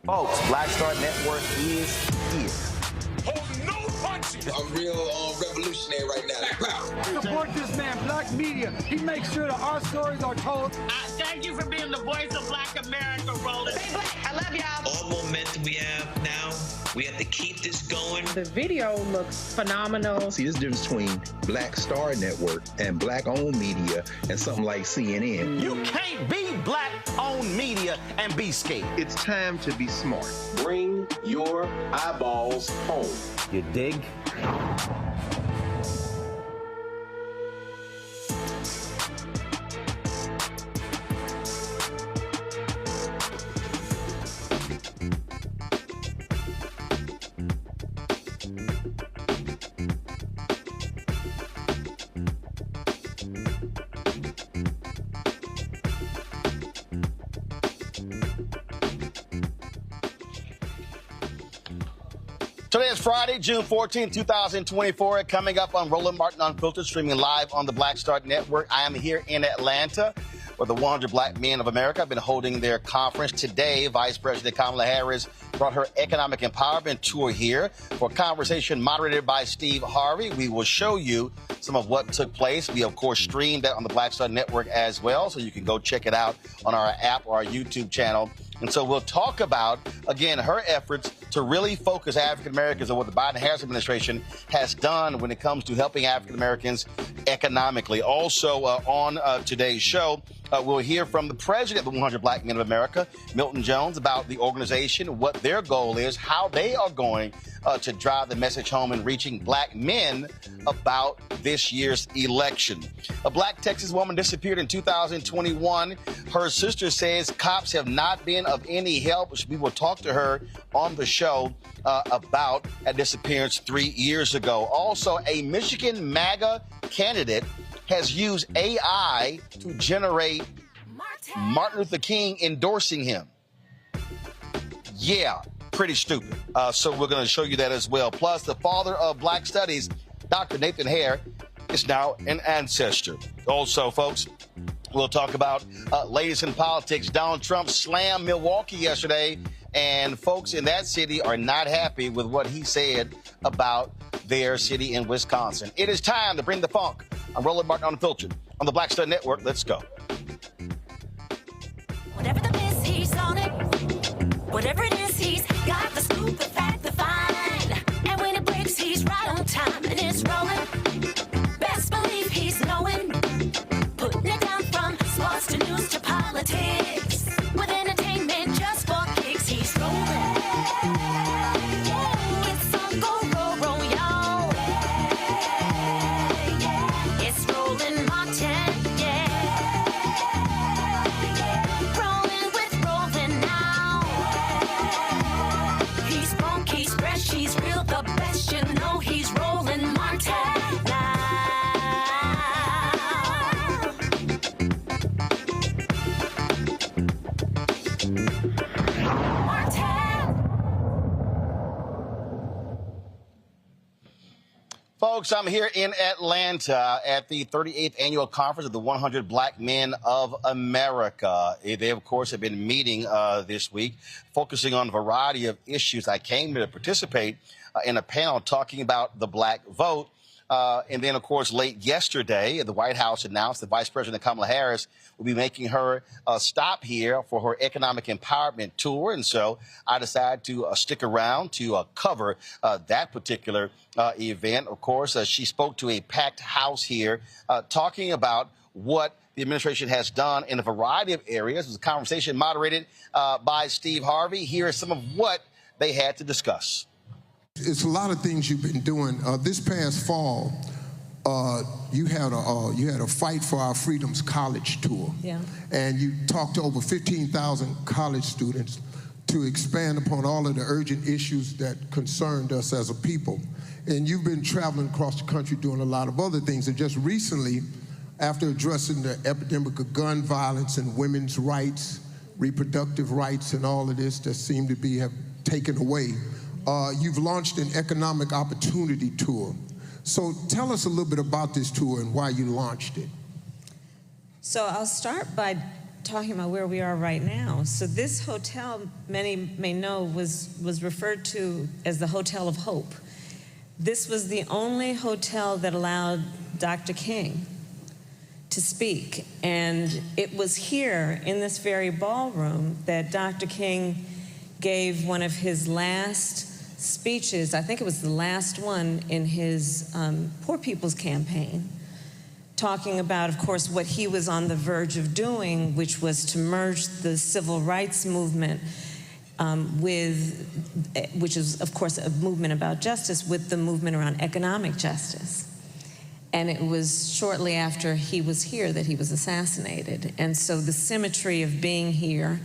Folks, Black Star Network is here. Hold no punches. I'm real revolutionary right now. Support this man, Black Media. He makes sure that our stories are told. Thank you for being the voice of Black America, Roland. Stay black. I love y'all. All momentum we have now, we have to keep this going. The video looks phenomenal. See, this difference between Black Star Network and Black-owned media and something like CNN. You can't be Black-owned media and be scared. It's time to be smart. Bring your eyeballs home. You dig? Today is Friday, June 14, 2024. Coming up on Roland Martin Unfiltered, streaming live on the Black Star Network. I am here in Atlanta, where the 100 Black Men of America have been holding their conference. Today, Vice President Kamala Harris brought her economic empowerment tour here for a conversation moderated by Steve Harvey. We will show you some of what took place. We, of course, streamed that on the Black Star Network as well, so you can go check it out on our app or our YouTube channel. And so we'll talk about, again, her efforts to really focus African Americans on what the Biden-Harris administration has done when it comes to helping African Americans economically. Also on today's show, we'll hear from the president of the 100 Black Men of America, Milton Jones, about the organization, what their goal is, how they are going to drive the message home in reaching Black men about this year's election. A Black Texas woman disappeared in 2021. Her sister says cops have not been of any help. We will talk to her on the show about a disappearance 3 years ago. Also, a Michigan MAGA candidate has used AI to generate Martin Luther King endorsing him. Yeah, pretty stupid. So we're going to show you that as well. Plus, the father of Black Studies, Dr. Nathan Hare, is now an ancestor. Also, folks, we'll talk about latest in politics. Donald Trump slammed Milwaukee yesterday, and folks in that city are not happy with what he said about their city in Wisconsin. It is time to bring the funk. I'm Roland Martin Unfiltered on the Black Star Network. Let's go. Whatever the miss, he's on it. Whatever it is, he's got the scoop, the fact, the find. And when it breaks, he's right on time and it's rolling. Best believe he's knowing. Putting it down from sports to news to politics. With entertainment just for kicks, he's rolling. It's on go, roll, y'all. It's Roland Martin, rolling with Roland now. He's funk, he's fresh, he's real, the best, you know he's Roland Martin now. Folks, I'm here in Atlanta at the 38th annual conference of the 100 Black Men of America. They, of course, have been meeting this week, focusing on a variety of issues. I came to participate in a panel talking about the black vote. And then, of course, late yesterday, the White House announced that Vice President Kamala Harris will be making her stop here for her economic empowerment tour. And so I decided to stick around to cover that particular event. Of course, she spoke to a packed house here talking about what the administration has done in a variety of areas. It was a conversation moderated by Steve Harvey. Here is some of what they had to discuss. It's a lot of things you've been doing. This past fall, you had a Fight for Our Freedoms college tour. Yeah. And you talked to over 15,000 college students to expand upon all of the urgent issues that concerned us as a people. And you've been traveling across the country doing a lot of other things. And just recently, after addressing the epidemic of gun violence and women's rights, reproductive rights, and all of this that seem to be have taken away, you've launched an economic opportunity tour. So tell us a little bit about this tour and why you launched it. So I'll start by talking about where we are right now. So this hotel, many may know, was referred to as the Hotel of Hope. This was the only hotel that allowed Dr. King to speak. And it was here in this very ballroom that Dr. King gave one of his last speeches. I think it was the last one in his Poor People's Campaign, talking about, of course, what he was on the verge of doing, which was to merge the civil rights movement which is, of course, a movement about justice, with the movement around economic justice. And it was shortly after he was here that he was assassinated. And so the symmetry of being here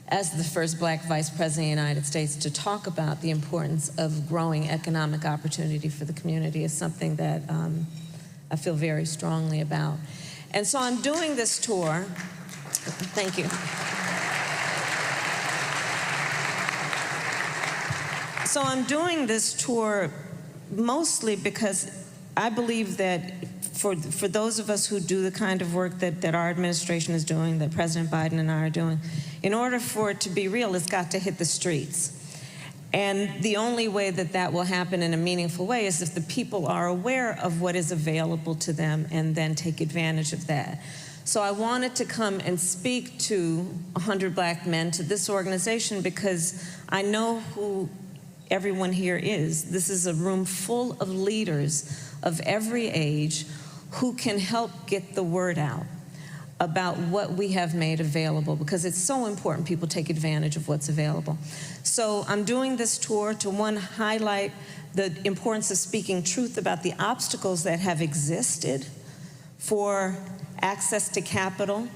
as the first Black Vice President of the United States to talk about the importance of growing economic opportunity for the community is something that I feel very strongly about. And so I'm doing this tour. Thank you. So I'm doing this tour mostly because I believe that for those of us who do the kind of work that our administration is doing, that President Biden and I are doing, in order for it to be real, it's got to hit the streets. And the only way that that will happen in a meaningful way is if the people are aware of what is available to them and then take advantage of that. So I wanted to come and speak to 100 Black men, to this organization, because I know who everyone here is. This is a room full of leaders of every age who can help get the word out about what we have made available, because it's so important people take advantage of what's available. So I'm doing this tour to, one, highlight the importance of speaking truth about the obstacles that have existed for access to capital,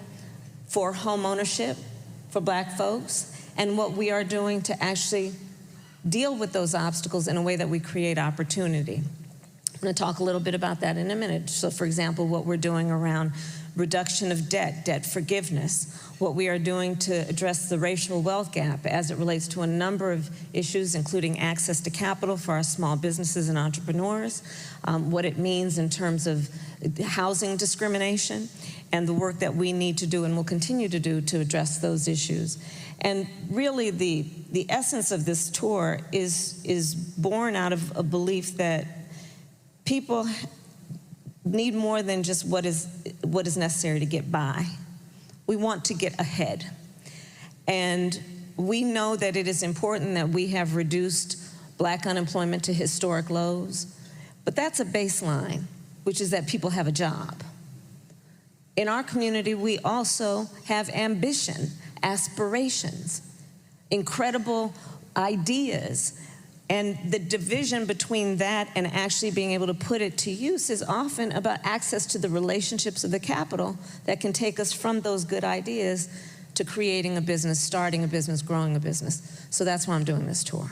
for home ownership, for Black folks, and what we are doing to actually deal with those obstacles in a way that we create opportunity. I'm going to talk a little bit about that in a minute. So, for example, what we're doing around reduction of debt, debt forgiveness, what we are doing to address the racial wealth gap as it relates to a number of issues, including access to capital for our small businesses and entrepreneurs, what it means in terms of housing discrimination, and the work that we need to do and will continue to do to address those issues. And really the essence of this tour is born out of a belief that people need more than just what is necessary to get by. We want to get ahead. And we know that it is important that we have reduced Black unemployment to historic lows, but that's a baseline, which is that people have a job. In our community, we also have ambition, aspirations, incredible ideas. And the division between that and actually being able to put it to use is often about access to the relationships of the capital that can take us from those good ideas to creating a business, starting a business, growing a business. So that's why I'm doing this tour.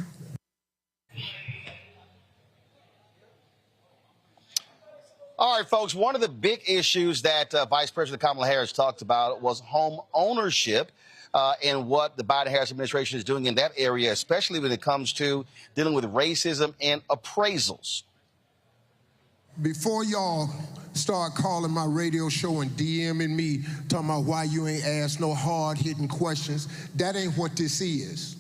All right, folks, one of the big issues that Vice President Kamala Harris talked about was home ownership. And what the Biden-Harris administration is doing in that area, especially when it comes to dealing with racism and appraisals. Before y'all start calling my radio show and DMing me, talking about why you ain't asked no hard-hitting questions, that ain't what this is.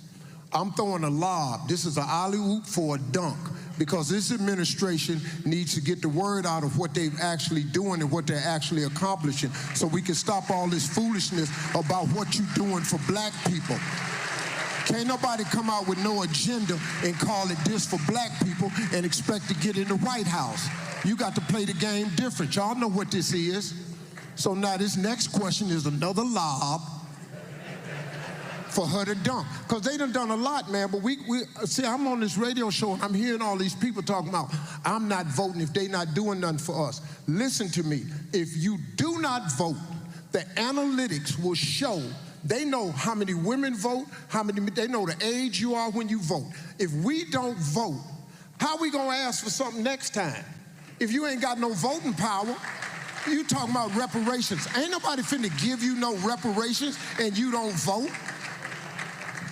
I'm throwing a lob. This is an alley-oop for a dunk, because this administration needs to get the word out of what they're actually doing and what they're actually accomplishing, so we can stop all this foolishness about what you're doing for Black people. Can't nobody come out with no agenda and call it this for Black people and expect to get in the White House. You got to play the game different. Y'all know what this is. So now this next question is another lob for her to dunk, because they done a lot, man. But we see, I'm on this radio show and I'm hearing all these people talking about I'm not voting if they not doing nothing for us. Listen to me. If you do not vote, the analytics will show. They know how many women vote, they know the age you are when you vote. If we don't vote, how we gonna ask for something next time? If you ain't got no voting power, you talking about reparations. Ain't nobody finna give you no reparations and you don't vote.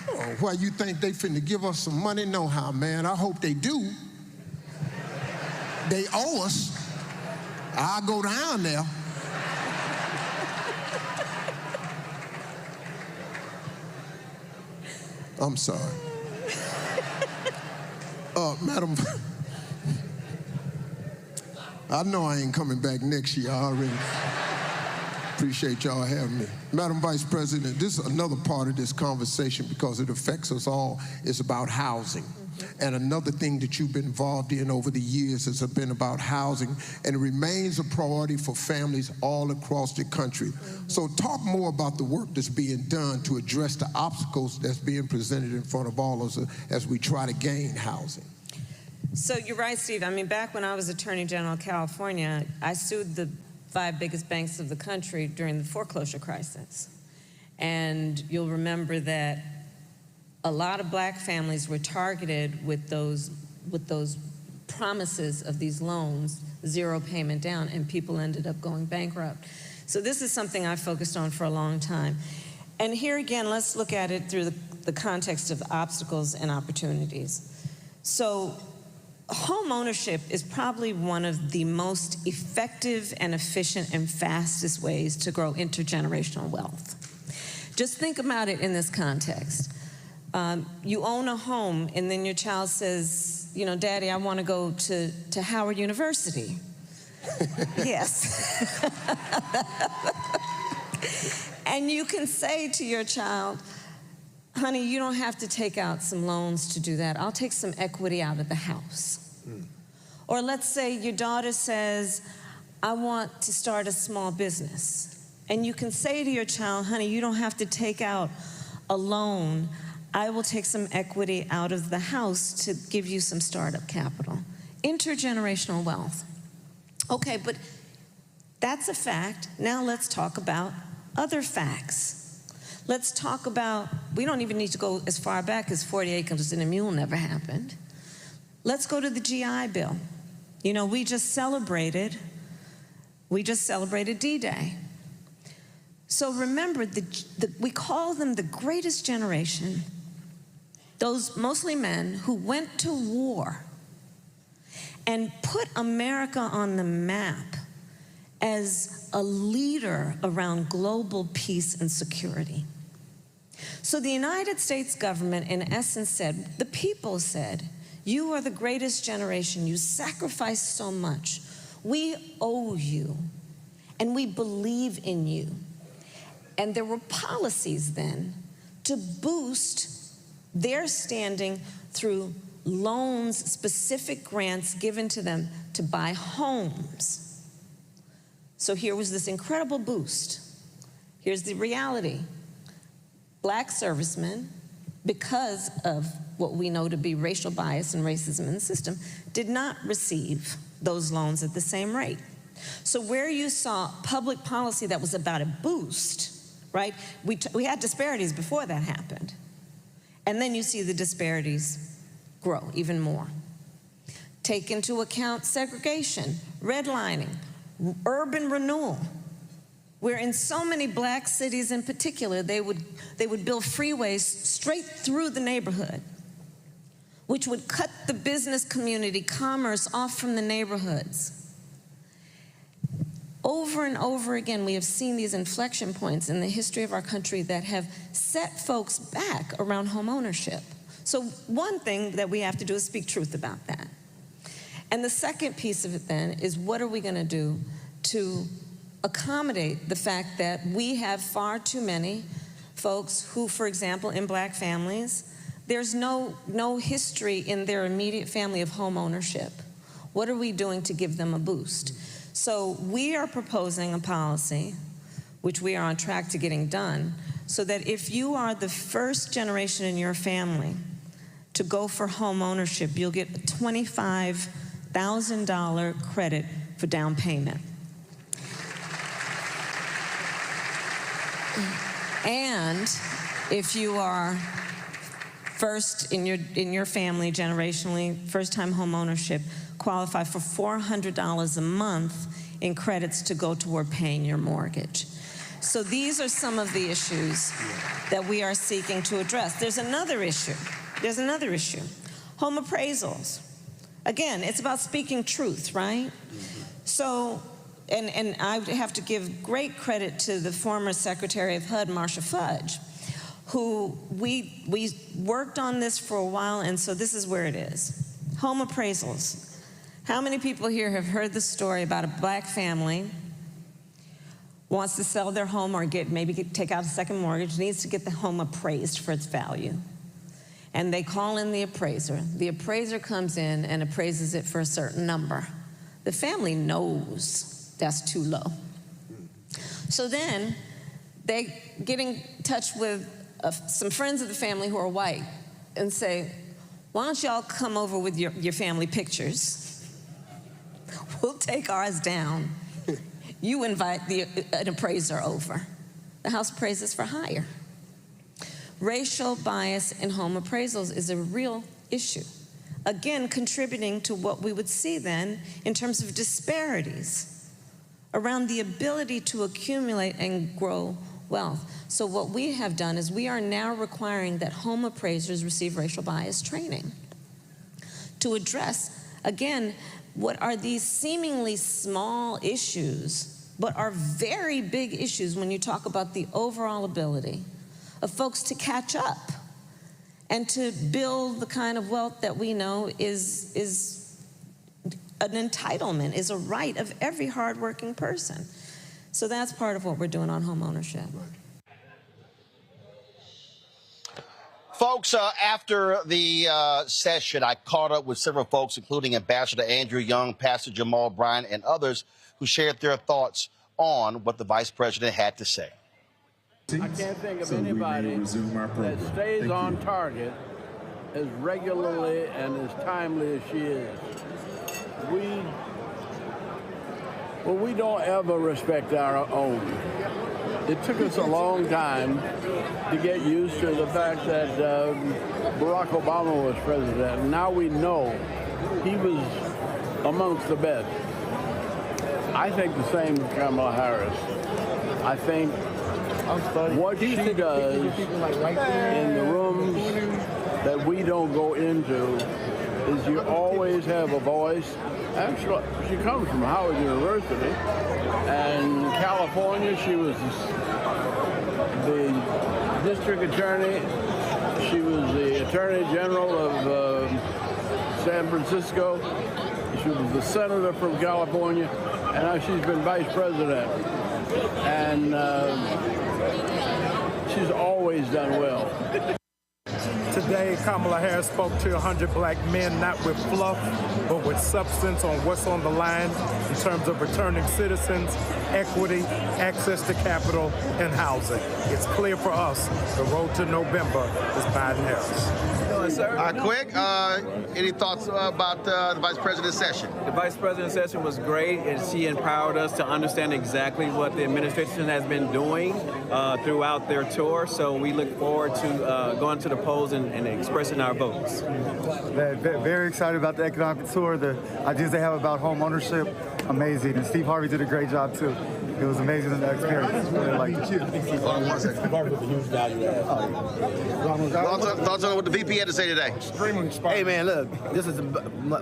Oh, why you think they finna give us some money? No how, man. I hope they do. They owe us. I'll go down there. I'm sorry. Madam, I know I ain't coming back next year. I already appreciate y'all having me. Madam Vice President, this is another part of this conversation because it affects us all. It's about housing. And another thing that you've been involved in over the years has been about housing, and it remains a priority for families all across the country. So talk more about the work that's being done to address the obstacles that's being presented in front of all of us as we try to gain housing. So you're right, Steve. I mean, back when I was Attorney General of California, I sued the 5 biggest banks of the country during the foreclosure crisis. And you'll remember that a lot of black families were targeted with those promises of these loans, 0 payment down, and people ended up going bankrupt. So this is something I focused on for a long time. And here again, let's look at it through the context of obstacles and opportunities. So home ownership is probably one of the most effective and efficient and fastest ways to grow intergenerational wealth. Just think about it in this context. You own a home, and then your child says, you know, Daddy, I want to go to Howard University. Yes. And you can say to your child, honey, you don't have to take out some loans to do that. I'll take some equity out of the house. Or let's say your daughter says, I want to start a small business. And you can say to your child, honey, you don't have to take out a loan. I will take some equity out of the house to give you some startup capital. Intergenerational wealth. Okay, but that's a fact. Now let's talk about other facts. Let's talk about, we don't even need to go as far back as 40 acres and a mule never happened. Let's go to the GI Bill. You know, we just celebrated D-Day. So remember, we call them the greatest generation, those mostly men who went to war and put America on the map as a leader around global peace and security. So the United States government, in essence, said, the people said, you are the greatest generation. You sacrificed so much. We owe you, and we believe in you. And there were policies then to boost their standing through loans, specific grants given to them to buy homes. So here was this incredible boost. Here's the reality. Black servicemen, because of what we know to be racial bias and racism in the system, did not receive those loans at the same rate. So where you saw public policy that was about a boost, right? We had disparities before that happened. And then you see the disparities grow even more. Take into account segregation, redlining, urban renewal, where in so many black cities in particular, they would build freeways straight through the neighborhood, which would cut the business community, commerce off from the neighborhoods. Over and over again, we have seen these inflection points in the history of our country that have set folks back around home ownership. So one thing that we have to do is speak truth about that. And the second piece of it then is, what are we going to do to accommodate the fact that we have far too many folks who, for example, in black families, there's no history in their immediate family of home ownership. What are we doing to give them a boost? So we are proposing a policy, which we are on track to getting done, so that if you are the first generation in your family to go for home ownership, you'll get a $25,000 credit for down payment. And if you are first in your family generationally, first-time home ownership, qualify for $400 a month in credits to go toward paying your mortgage. So these are some of the issues that we are seeking to address. There's another issue. Home appraisals. Again, it's about speaking truth, right? So, and I have to give great credit to the former Secretary of HUD, Marcia Fudge. who we worked on this for a while, and so this is where it is. Home appraisals. How many people here have heard the story about a black family wants to sell their home or take out a second mortgage, needs to get the home appraised for its value? And they call in the appraiser. The appraiser comes in and appraises it for a certain number. The family knows that's too low. So then they get in touch with some friends of the family who are white and say, why don't y'all come over with your family pictures? We'll take ours down. You invite an appraiser over. The house appraises for higher. Racial bias in home appraisals is a real issue. Again, contributing to what we would see then in terms of disparities around the ability to accumulate and grow wealth. So what we have done is we are now requiring that home appraisers receive racial bias training to address, again, what are these seemingly small issues, but are very big issues when you talk about the overall ability of folks to catch up and to build the kind of wealth that we know is an entitlement, is a right of every hardworking person. So that's part of what we're doing on home ownership. Folks, after the session, I caught up with several folks, including Ambassador Andrew Young, Pastor Jamal Bryant, and others who shared their thoughts on what the Vice President had to say. I can't think of anybody that stays on target as regularly and as timely as she is. We don't ever respect our own. It took us a long time to get used to the fact that Barack Obama was president. And now we know he was amongst the best. I think the same of Kamala Harris. I think what she does in the rooms that we don't go into is you always have a voice. Actually, she comes from Howard University, and in California, she was the district attorney. She was the attorney general of San Francisco. She was the senator from California, and now she's been vice president. And she's always done well. Today, Kamala Harris spoke to 100 black men, not with fluff, but with substance on what's on the line in terms of returning citizens, equity, access to capital, and housing. It's clear for us the road to November is Biden-Harris. Quick, any thoughts about the Vice President's session? The Vice President's session was great, and she empowered us to understand exactly what the administration has been doing throughout their tour. So we look forward to going to the polls and expressing our votes. Very excited about the economic tour. The ideas they have about home ownership, amazing. And Steve Harvey did a great job too. It was amazing in the experience. Really liked it. Steve Harvey with a huge value add. Thoughts on what the VP had to say today? Extremely inspiring. Hey man, look, this is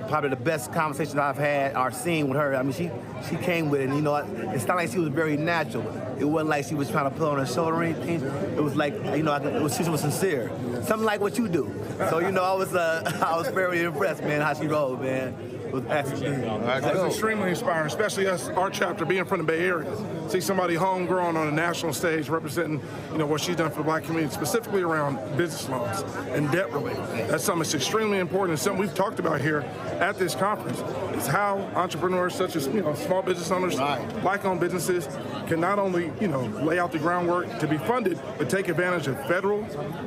probably the best conversation I've had or seen with her. I mean, she came with it, and, you know, it's not like she was very natural. It wasn't like she was trying to put on her shoulder or anything. It was like, you know, she was sincere. Something like what you do. So, you know, I was very impressed, man, how she rolled, man. It was excellent. It's extremely inspiring, especially us, our chapter, being from the Bay Area. See somebody homegrown on a national stage representing, you know, what she's done for the black community, specifically around business loans and debt relief. That's something that's extremely important and something we've talked about here at this conference. Is how entrepreneurs such as, you know, small business owners, black-owned businesses can not only, you know, lay out the groundwork to be funded, but take advantage of federal,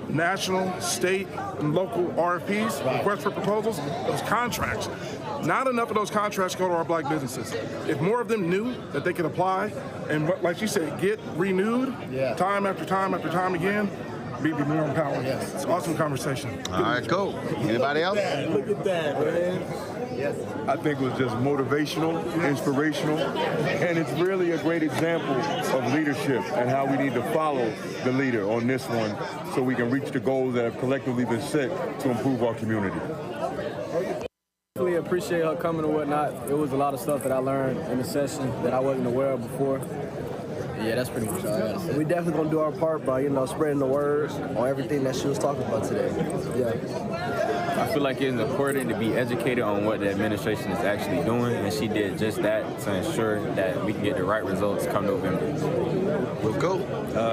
national, state, and local RFPs, requests for proposals, those contracts. Not enough of those contracts go to our black businesses. If more of them knew that they could apply and, like you said, get renewed time after time after time again, we'd be more empowered. It's an awesome conversation. All right, cool. Anybody else? Look at that, man. Yes. I think it was just motivational, inspirational, and it's really a great example of leadership and how we need to follow the leader on this one so we can reach the goals that have collectively been set to improve our community. I really appreciate her coming and whatnot. It was a lot of stuff that I learned in the session that I wasn't aware of before. Yeah, that's pretty much all I gotta say. We definitely gonna do our part by, spreading the word on everything that she was talking about today. Yeah. I feel like it's important to be educated on what the administration is actually doing, and she did just that to ensure that we can get the right results come November. Well, cool.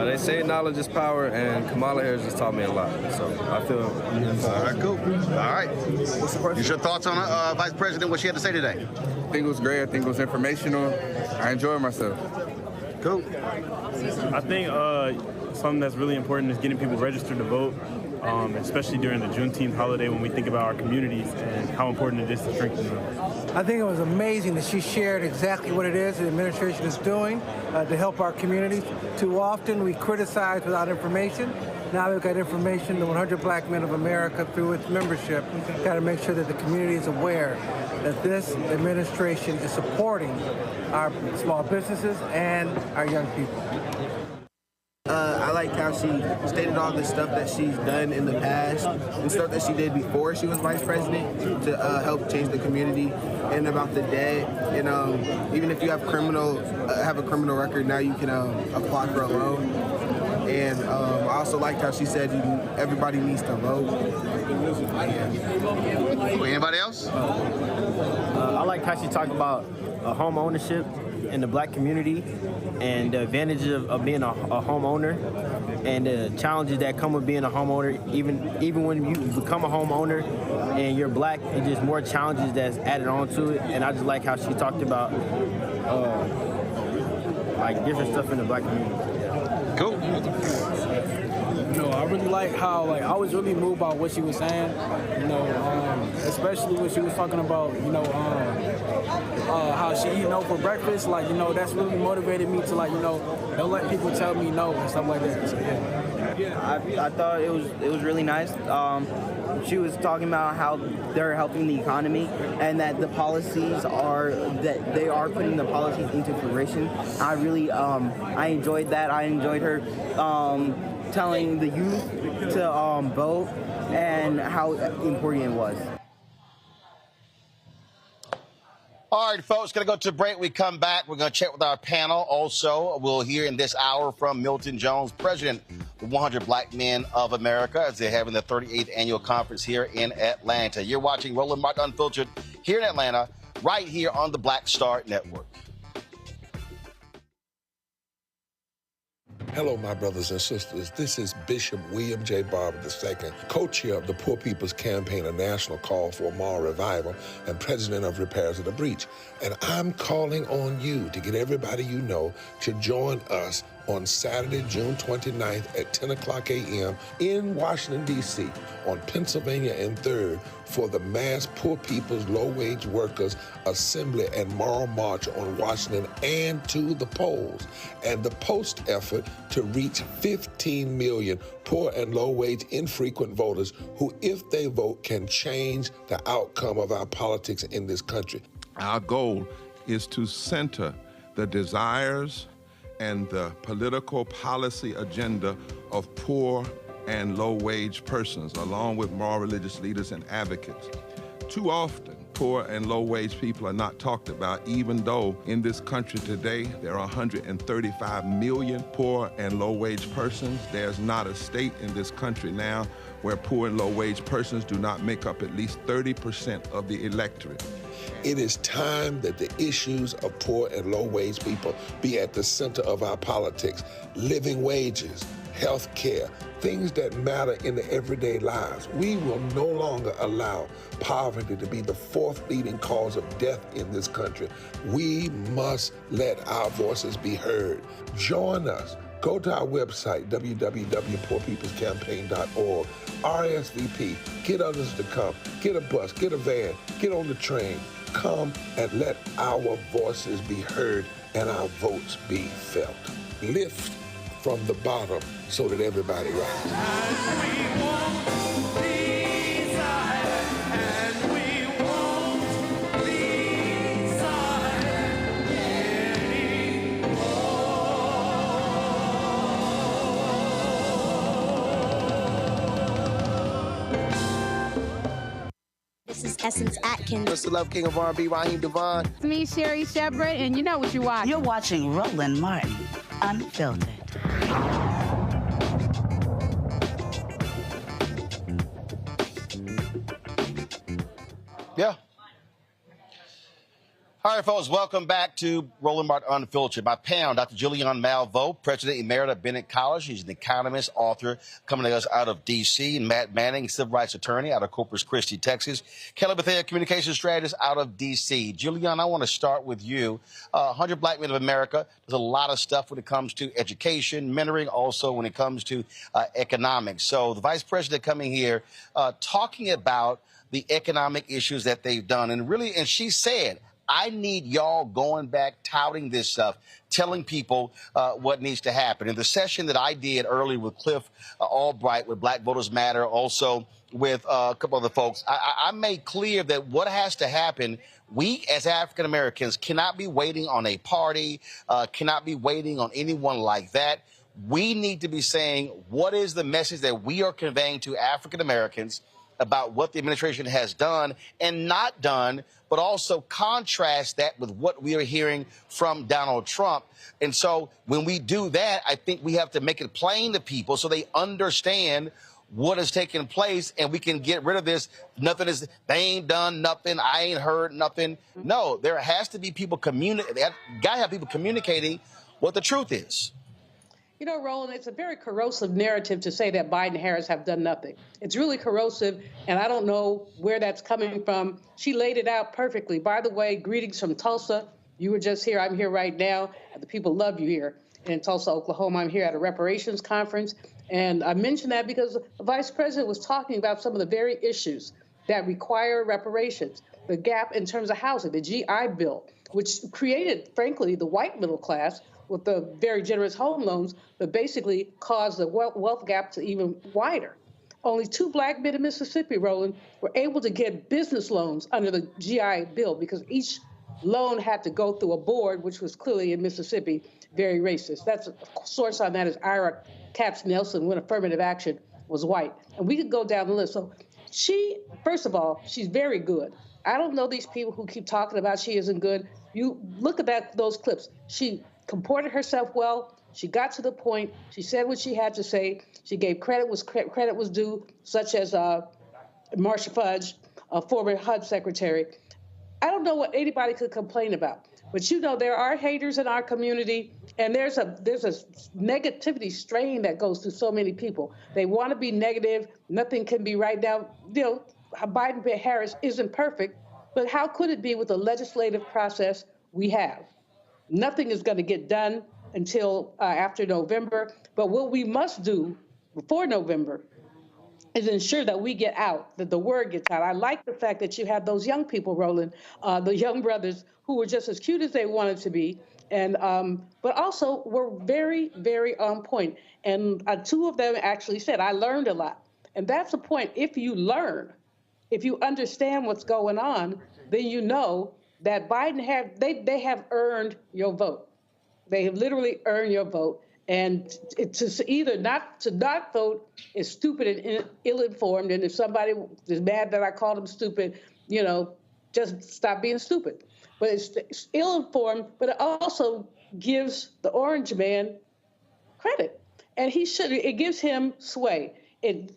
They say knowledge is power, and Kamala Harris just taught me a lot. So I feel. All right, cool. All right. What's your thoughts on Vice President, what she had to say today? I think it was great. I think it was informational. I enjoyed myself. Cool. I think something that's really important is getting people registered to vote, especially during the Juneteenth holiday when we think about our communities and how important it is to strengthen them. I think it was amazing that she shared exactly what it is the administration is doing to help our communities. Too often we criticize without information. Now we've got information, the 100 Black Men of America, through its membership, got to make sure that the community is aware that this administration is supporting our small businesses and our young people. I like how she stated all the stuff that she's done in the past and stuff that she did before she was vice president to help change the community, and about the debt. And even if you have a criminal record, now you can apply for a loan. And I also liked how she said everybody needs to vote. Anybody else? I like how she talked about home ownership in the Black community and the advantages of being a homeowner and the challenges that come with being a homeowner. Even when you become a homeowner and you're Black, it's just more challenges that's added on to it. And I just like how she talked about different stuff in the Black community. Cool. I really like how, I was really moved by what she was saying, especially when she was talking about, how she eat no for breakfast. That's really motivated me to, don't let people tell me no and stuff like that. So, yeah. I thought it was really nice. She was talking about how they're helping the economy and that the policies that they are putting the policies into fruition. I really, I enjoyed that. I enjoyed her telling the youth to vote and how important it was. All right, folks, going to go to a break. We come back. We're going to check with our panel. Also, we'll hear in this hour from Milton Jones, President of the 100 Black Men of America, as they're having the 38th annual conference here in Atlanta. You're watching Roland Martin Unfiltered here in Atlanta, right here on the Black Star Network. Hello, my brothers and sisters. This is Bishop William J. Barber II, co-chair of the Poor People's Campaign, a national call for moral revival, and president of Repairs of the Breach. And I'm calling on you to get everybody you know to join us on Saturday, June 29th at 10 o'clock a.m. in Washington, D.C. on Pennsylvania and 3rd for the mass Poor People's Low-Wage Workers Assembly and Moral March on Washington and to the polls, and the post effort to reach 15 million poor and low-wage infrequent voters who, if they vote, can change the outcome of our politics in this country. Our goal is to center the desires and the political policy agenda of poor and low-wage persons, along with moral religious leaders and advocates. Too often, poor and low-wage people are not talked about, even though in this country today there are 135 million poor and low-wage persons. There's not a state in this country now where poor and low-wage persons do not make up at least 30% of the electorate. It is time that the issues of poor and low-wage people be at the center of our politics. Living wages, health care, things that matter in the everyday lives. We will no longer allow poverty to be the fourth leading cause of death in this country. We must let our voices be heard. Join us. Go to our website, www.poorpeoplescampaign.org. RSVP. Get others to come. Get a bus. Get a van. Get on the train. Come and let our voices be heard and our votes be felt. Lift from the bottom so that everybody rises. This is Essence Atkins. It's the Love King of R&B, Raheem Devon. It's me, Sherry Shepard, and you know what you watch. You're watching Roland Martin Unfiltered. Yeah. All right, folks, welcome back to Roland Martin Unfiltered. My panel, Dr. Julianne Malveaux, President Emerita of Bennett College. She's an economist, author, coming to us out of D.C. And Matt Manning, civil rights attorney out of Corpus Christi, Texas. Kelly Bethea, communications strategist out of D.C. Julianne, I want to start with you. 100 Black Men of America. There's a lot of stuff when it comes to education, mentoring, also when it comes to economics. So the vice president coming here talking about the economic issues that they've done. And she said, I need y'all going back, touting this stuff, telling people what needs to happen. In the session that I did earlier with Cliff Albright with Black Voters Matter, also with a couple other folks, I made clear that what has to happen, we as African Americans cannot be waiting on a party, cannot be waiting on anyone like that. We need to be saying, what is the message that we are conveying to African Americans about what the administration has done and not done, but also contrast that with what we are hearing from Donald Trump. And so when we do that, I think we have to make it plain to people so they understand what is taking place and we can get rid of this. Nothing is, they ain't done nothing, I ain't heard nothing. No, there has to be people gotta have people communicating what the truth is. You know, Roland, it's a very corrosive narrative to say that Biden and Harris have done nothing. It's really corrosive, and I don't know where that's coming from. She laid it out perfectly. By the way, greetings from Tulsa. You were just here. I'm here right now. And the people love you here in Tulsa, Oklahoma. I'm here at a reparations conference. And I mention that because the vice president was talking about some of the very issues that require reparations. The gap in terms of housing, the GI Bill, which created, frankly, the white middle class with the very generous home loans, but basically caused the wealth gap to even wider. Only 2 black men in Mississippi, Roland, were able to get business loans under the GI Bill because each loan had to go through a board, which was clearly in Mississippi very racist. That's a source on that is Ira Katz Nelson when affirmative action was white. And we could go down the list. So she, first of all, she's very good. I don't know these people who keep talking about she isn't good. You look at those clips. She comported herself well. She got to the point. She said what she had to say. She gave credit was due, such as Marsha Fudge, a former HUD secretary. I don't know what anybody could complain about. But, you know, there are haters in our community, and there's a negativity strain that goes through so many people. They want to be negative. Nothing can be right now. You know, Biden-Harris isn't perfect, but how could it be with the legislative process we have? Nothing is going to get done until after November. But what we must do before November is ensure that we get out, that the word gets out. I like the fact that you have those young people, Roland, the young brothers who were just as cute as they wanted to be, and but also were very, very on point. And 2 of them actually said, I learned a lot. And that's the point. If you learn, if you understand what's going on, then you know that Biden they have earned your vote. They have literally earned your vote. And to not vote is stupid and ill-informed. And if somebody is mad that I called them stupid, you know, just stop being stupid. But it's ill-informed, but it also gives the orange man credit. And it gives him sway. It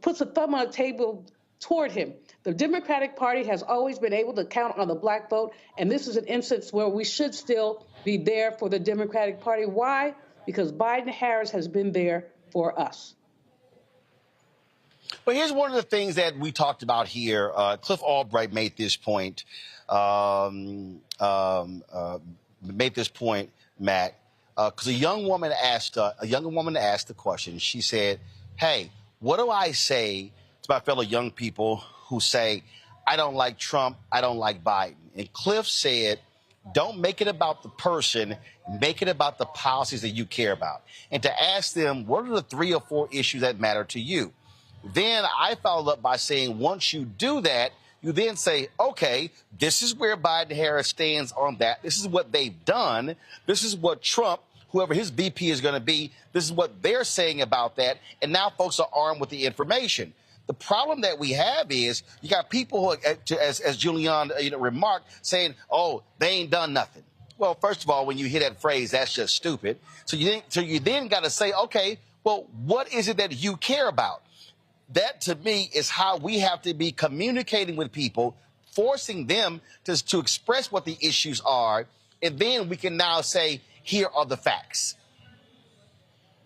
puts a thumb on the table toward him. The Democratic Party has always been able to count on the black vote, and this is an instance where we should still be there for the Democratic Party. Why? Because Biden-Harris has been there for us. But here's one of the things that we talked about here. Cliff Albright made this point. Matt, because a young woman asked the question. She said, "Hey, what do I say to my fellow young people who say, I don't like Trump, I don't like Biden?" And Cliff said, don't make it about the person, make it about the policies that you care about. And to ask them, what are the 3 or 4 issues that matter to you? Then I followed up by saying, once you do that, you then say, okay, this is where Biden-Harris stands on that. This is what they've done. This is what Trump, whoever his VP is going to be, this is what they're saying about that. And now folks are armed with the information. The problem that we have is you got people who, as Julianne remarked, saying, oh, they ain't done nothing. Well, first of all, when you hear that phrase, that's just stupid. So you then got to say, okay, well, what is it that you care about? That, to me, is how we have to be communicating with people, forcing them to express what the issues are, and then we can now say, here are the facts.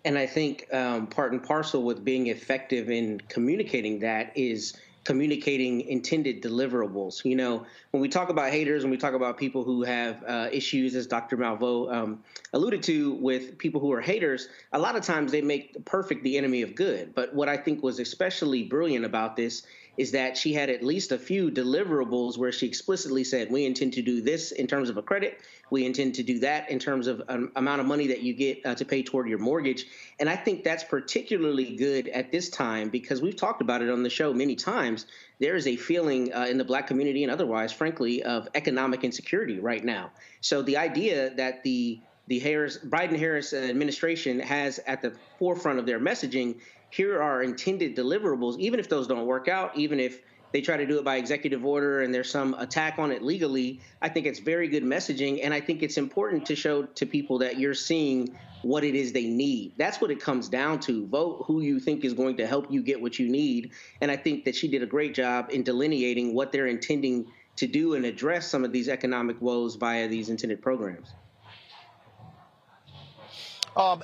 And I think part and parcel with being effective in communicating that is communicating intended deliverables. You know, when we talk about haters, when we talk about people who have issues, as Dr. Malveaux alluded to, with people who are haters, a lot of times they make perfect the enemy of good. But what I think was especially brilliant about this is that she had at least a few deliverables where she explicitly said, we intend to do this in terms of a credit. We intend to do that in terms of an amount of money that you get to pay toward your mortgage. And I think that's particularly good at this time because we've talked about it on the show many times. There is a feeling in the Black community and otherwise, frankly, of economic insecurity right now. So the idea that the Biden-Harris administration has at the forefront of their messaging, here are intended deliverables, even if those don't work out, even if they try to do it by executive order and there's some attack on it legally, I think it's very good messaging. And I think it's important to show to people that you're seeing what it is they need. That's what it comes down to. Vote who you think is going to help you get what you need. And I think that she did a great job in delineating what they're intending to do and address some of these economic woes via these intended programs.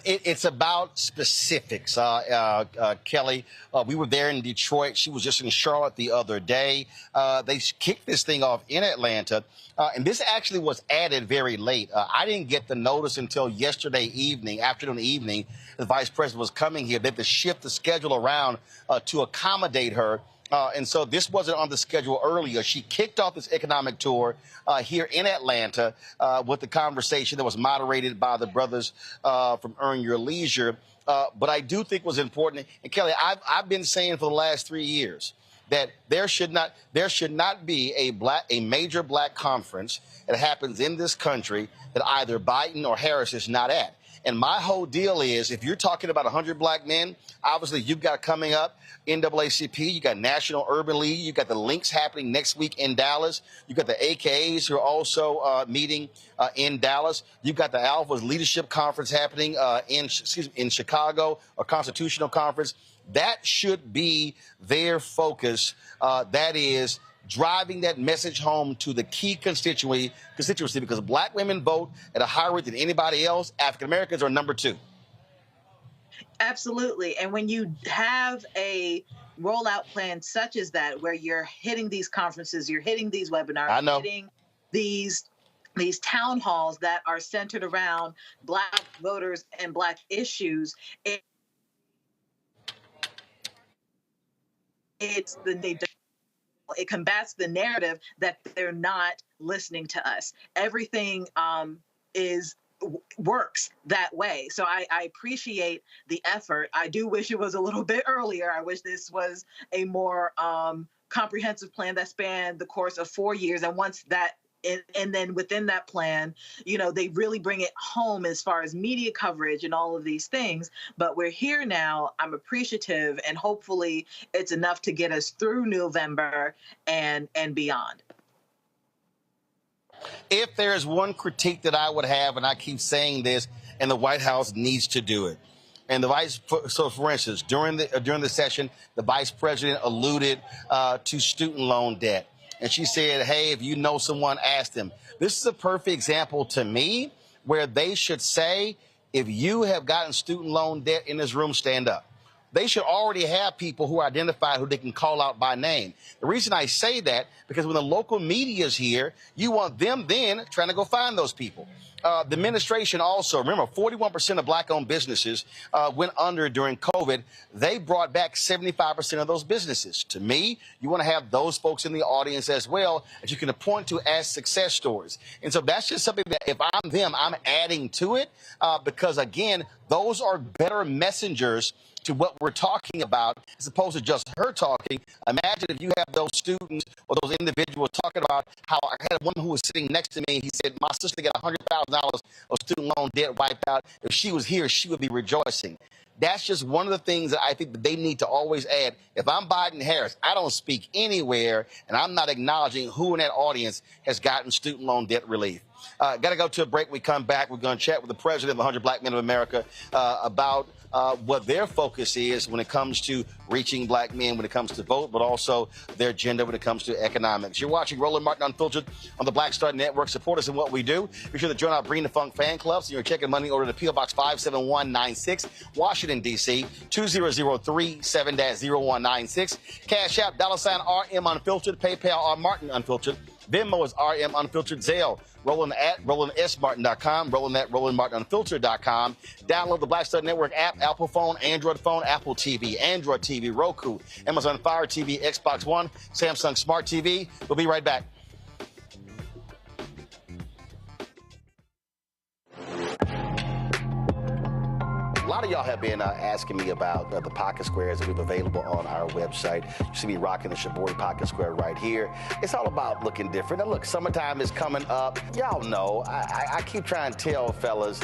It's about specifics, Kelly. We were there in Detroit. She was just in Charlotte the other day. They kicked this thing off in Atlanta. And this actually was added very late. I didn't get the notice until yesterday afternoon evening. The vice president was coming here. They had to shift the schedule around to accommodate her. And so this wasn't on the schedule earlier. She kicked off this economic tour here in Atlanta with the conversation that was moderated by the brothers from Earn Your Leisure. But I do think was important. And Kelly, I've been saying for the last 3 years that there should not be a major Black conference that happens in this country that either Biden or Harris is not at. And my whole deal is, if you're talking about 100 Black men, obviously you've got coming up NAACP, you got National Urban League, you got the links happening next week in Dallas, you got the AKAs who are also meeting in Dallas, you've got the Alpha's Leadership Conference happening in Chicago, a constitutional conference. That should be their focus. That is driving that message home to the key constituency, because Black women vote at a higher rate than anybody else. African Americans are number 2. Absolutely. And when you have a rollout plan such as that, where you're hitting these conferences, you're hitting these webinars, hitting these town halls that are centered around Black voters and Black issues, it combats the narrative that they're not listening to us. Everything works that way. So I appreciate the effort. I do wish it was a little bit earlier. I wish this was a more comprehensive plan that spanned the course of 4 years. And once that, and then within that plan, you know, they really bring it home as far as media coverage and all of these things. But we're here now. I'm appreciative, and hopefully it's enough to get us through November and beyond. If there is one critique that I would have, and I keep saying this, and the White House needs to do it. And so for instance, during the session, the vice president alluded to student loan debt. And she said, hey, if you know someone, ask them. This is a perfect example to me where they should say, if you have gotten student loan debt in this room, stand up. They should already have people who are identified who they can call out by name. The reason I say that, because when the local media is here, you want them then trying to go find those people. The administration also, remember, 41% of Black-owned businesses went under during COVID. They brought back 75% of those businesses. To me, you want to have those folks in the audience as well that you can point to as success stories. And so that's just something that if I'm them, I'm adding to it because, again, those are better messengers to what we're talking about, as opposed to just her talking. Imagine if you have those students or those individuals talking about how I had one who was sitting next to me. He said, my sister got $100,000 of student loan debt wiped out. If she was here, she would be rejoicing. That's just one of the things that I think that they need to always add. If I'm Biden-Harris, I don't speak anywhere, and I'm not acknowledging who in that audience has gotten student loan debt relief. Got to go to a break. We come back. We're going to chat with the president of 100 Black Men of America about what their focus is when it comes to reaching black men, when it comes to vote, but also their agenda when it comes to economics. You're watching Roland Martin Unfiltered on the Black Star Network. Support us in what we do. Be sure to join our Bring the Funk fan club. So you're checking money order to P.O. Box 57196, Washington, D.C., 20037-0196. Cash App, $RM Unfiltered, PayPal, R Martin Unfiltered. Venmo is RM Unfiltered. Zelle, Roland at RolandSMartin.com, Roland at RolandMartinUnfiltered.com. Download the Black Star Network app, Apple phone, Android phone, Apple TV, Android TV, Roku, Amazon Fire TV, Xbox One, Samsung Smart TV. We'll be right back. A lot of y'all have been asking me about the pocket squares that we have available on our website. You see me rocking the Shibori pocket square right here. It's all about looking different. Now, look, summertime is coming up. Y'all know, I keep trying to tell fellas,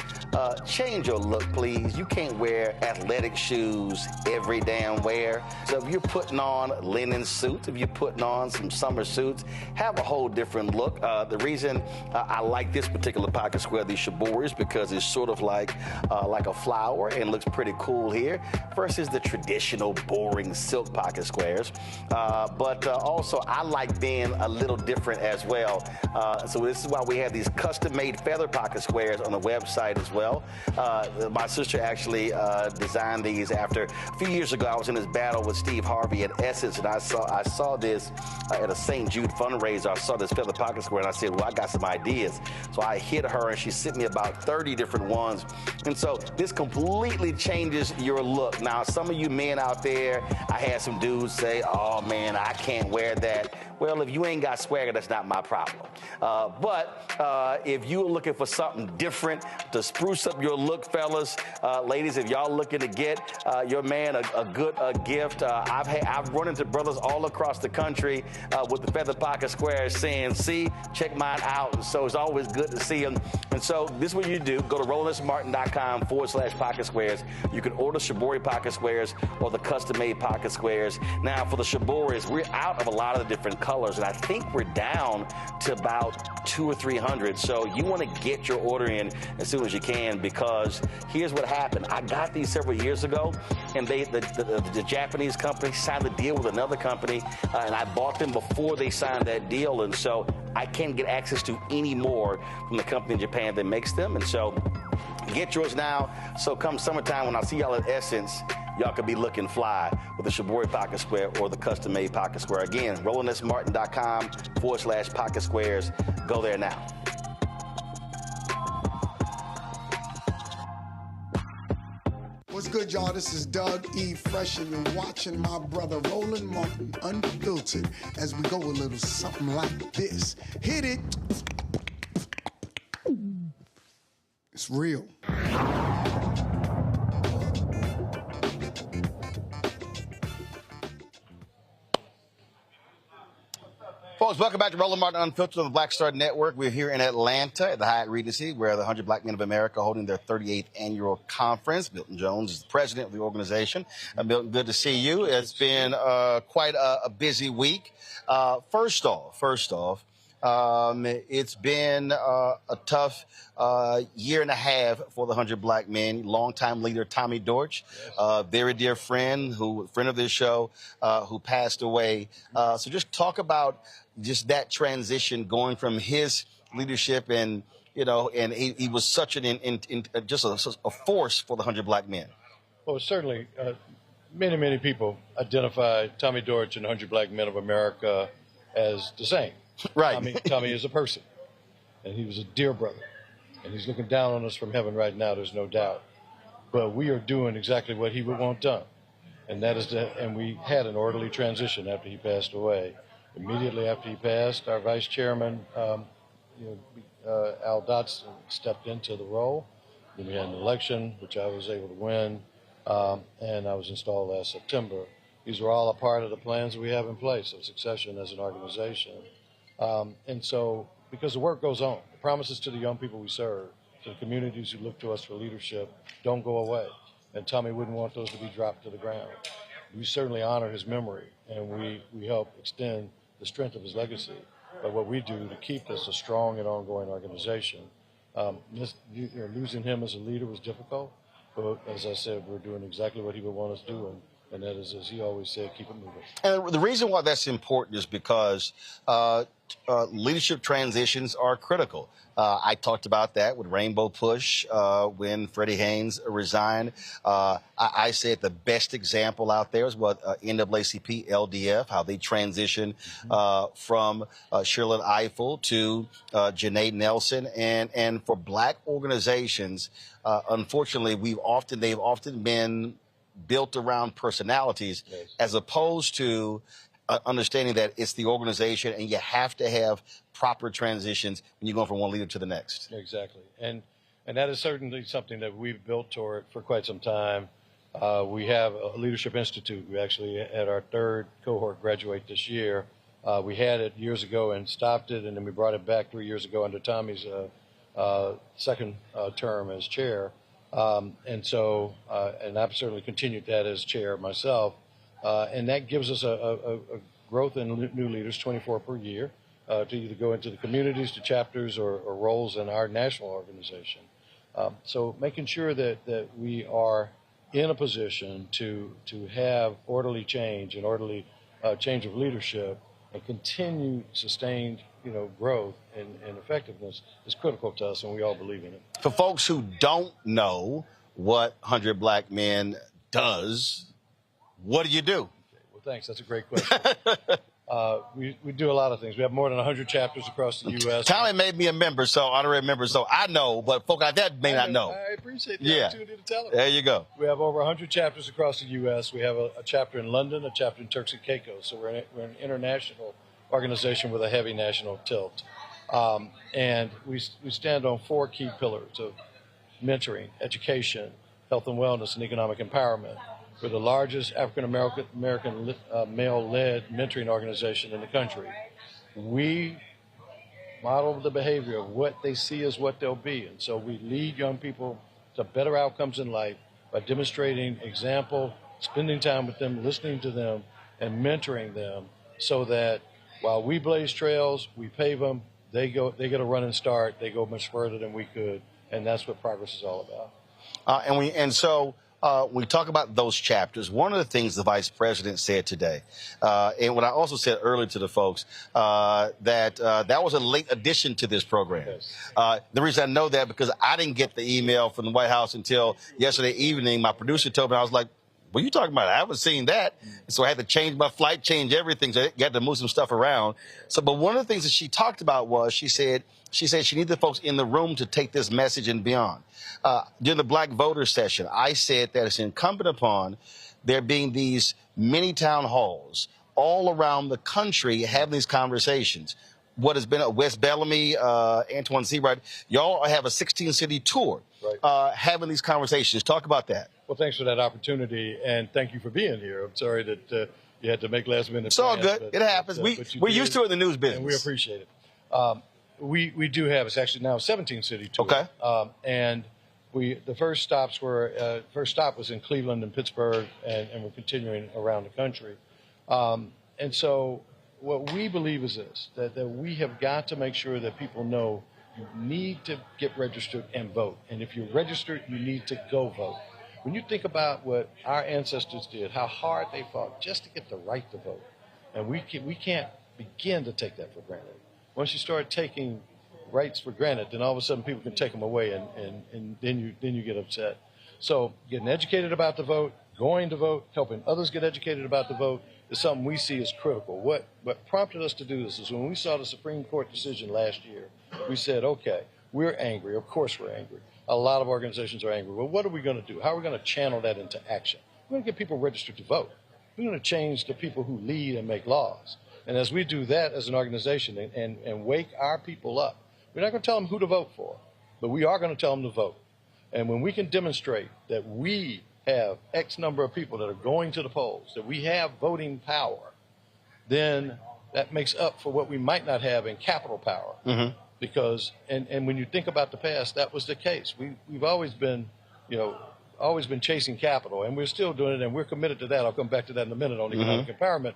change your look, please. You can't wear athletic shoes every damn wear. So if you're putting on linen suits, if you're putting on some summer suits, have a whole different look. The reason I like this particular pocket square, the Shibori, is because it's sort of like a flower and looks pretty cool here versus the traditional boring silk pocket squares. But also I like being a little different as well. So this is why we have these custom-made feather pocket squares on the website as well. My sister actually designed these after a few years ago. I was in this battle with Steve Harvey at Essence, and I saw this at a St. Jude fundraiser. I saw this feather pocket square, and I said, well, I got some ideas. So I hit her, and she sent me about 30 different ones. And so this completely changes your look. Now, some of you men out there, I had some dudes say, oh, man, I can't wear that. Well, if you ain't got swagger, that's not my problem. But if you're looking for something different to spruce up your look, fellas, ladies, if y'all looking to get your man a good gift, I've run into brothers all across the country with the feather pocket squares saying, see, check mine out. And so it's always good to see them. And so this is what you do. Go to RolandSMartin.com/pocket squares. You can order Shibori pocket squares or the custom-made pocket squares. Now, for the Shiboris, we're out of a lot of the different colors, and I think we're down to about 200 or 300. So you want to get your order in as soon as you can, because here's what happened. I got these several years ago, and the Japanese company signed a deal with another company, and I bought them before they signed that deal, and so I can't get access to any more from the company in Japan that makes them. And so get yours now. So come summertime, when I see y'all at Essence, y'all could be looking fly with the Shibori pocket square or the custom-made pocket square. Again, RolandSMartin.com/pocket squares. Go there now. What's good, y'all? This is Doug E. Fresh, and you're watching my brother Roland Martin Unfiltered as we go a little something like this. Hit it. It's real. Folks, welcome back to Roland Martin Unfiltered on the Black Star Network. We're here in Atlanta at the Hyatt Regency, where the 100 Black Men of America are holding their 38th annual conference. Milton Jones is the president of the organization. Milton, good to see you. It's been quite a busy week. First off, it's been a tough year and a half for the 100 Black Men. Longtime leader Tommy Dortch, very dear friend of this show, who passed away. So just talk about just that transition, going from his leadership, and and he was such just a force for the 100 Black Men. Well, certainly, many people identify Tommy Dortch and 100 Black Men of America as the same. Right. Tommy is a person, and he was a dear brother, and he's looking down on us from heaven right now, there's no doubt. But we are doing exactly what he would want done, and that is and we had an orderly transition after he passed away. Immediately after he passed, our vice chairman, Al Dotson, stepped into the role. Then we had an election, which I was able to win, and I was installed last September. These were all a part of the plans we have in place of succession as an organization. And so, because the work goes on, the promises to the young people we serve, to the communities who look to us for leadership, don't go away. And Tommy wouldn't want those to be dropped to the ground. We certainly honor his memory, and we help extend the strength of his legacy. but what we do to keep this a strong and ongoing organization. Losing him as a leader was difficult, but as I said, we're doing exactly what he would want us to do, and that is, as he always said, keep it moving. And the reason why that's important is because leadership transitions are critical. I talked about that with Rainbow Push when Freddie Haynes resigned. I said the best example out there is what NAACP, LDF, how they transitioned from Shirley Eiffel to Janae Nelson. And for black organizations, unfortunately, they've often been built around personalities, yes, as opposed to understanding that it's the organization and you have to have proper transitions when you're going from one leader to the next. Exactly. And that is certainly something that we've built toward for quite some time. We have a Leadership Institute. We actually had our third cohort graduate this year. We had it years ago and stopped it, and then we brought it back 3 years ago under Tommy's second term as chair. And I've certainly continued that as chair myself. And that gives us a growth in new leaders, 24 per year, to either go into the communities, to chapters, or roles in our national organization. So making sure that we are in a position to have orderly change and orderly change of leadership and continue sustained growth and effectiveness is critical to us, and we all believe in it. For folks who don't know what 100 Black Men does, what do you do? Well, thanks. That's a great question. We do a lot of things. We have more than 100 chapters across the U.S. Tommy made me a member, honorary member, so I know, but folk like that may not know. I appreciate the opportunity to tell them. There you go. We have over 100 chapters across the U.S. We have a chapter in London, a chapter in Turks and Caicos, so we're an international organization with a heavy national tilt. And we stand on 4 key pillars of mentoring, education, health and wellness, and economic empowerment. We're the largest African-American male-led mentoring organization in the country. We model the behavior of what they see as what they'll be. And so we lead young people to better outcomes in life by demonstrating example, spending time with them, listening to them, and mentoring them so that while we blaze trails, we pave them, they get a running start, they go much further than we could, and that's what progress is all about. So we talk about those chapters. One of the things the Vice President said today, and what I also said earlier to the folks, that was a late addition to this program. Yes. The reason I know that because I didn't get the email from the White House until yesterday evening. My producer told me, I was like, what are you talking about? I haven't seen that. So I had to change my flight, change everything. So you had to move some stuff around. But one of the things that she talked about was she said she needed the folks in the room to take this message and beyond. During the Black voter session, I said that it's incumbent upon there being these mini town halls all around the country having these conversations. What has been at West Bellamy, Antoine Seabright, y'all have a 16-city tour, right, having these conversations. Talk about that. Well, thanks for that opportunity, and thank you for being here. I'm sorry that you had to make last-minute plans. It's all good. It happens. We're used to it in the news business. And we appreciate it. We do have, it's actually now a 17-city tour. Okay. And the first stop was in Cleveland and Pittsburgh, and we're continuing around the country. And so what we believe is this, that we have got to make sure that people know you need to get registered and vote. And if you're registered, you need to go vote. When you think about what our ancestors did, how hard they fought just to get the right to vote, and we can't begin to take that for granted. Once you start taking rights for granted, then all of a sudden people can take them away, and then you get upset. So getting educated about the vote, going to vote, helping others get educated about the vote is something we see as critical. What prompted us to do this is when we saw the Supreme Court decision last year, we said, okay, we're angry. Of course we're angry. A lot of organizations are angry. Well, what are we going to do? How are we going to channel that into action? We're going to get people registered to vote. We're going to change the people who lead and make laws. And as we do that as an organization and wake our people up, we're not going to tell them who to vote for, but we are going to tell them to vote. And when we can demonstrate that we have X number of people that are going to the polls, that we have voting power, then that makes up for what we might not have in capital power. Mm-hmm. Because, and when you think about the past, that was the case. We've always been, chasing capital, and we're still doing it, and we're committed to that. I'll come back to that in a minute on economic empowerment.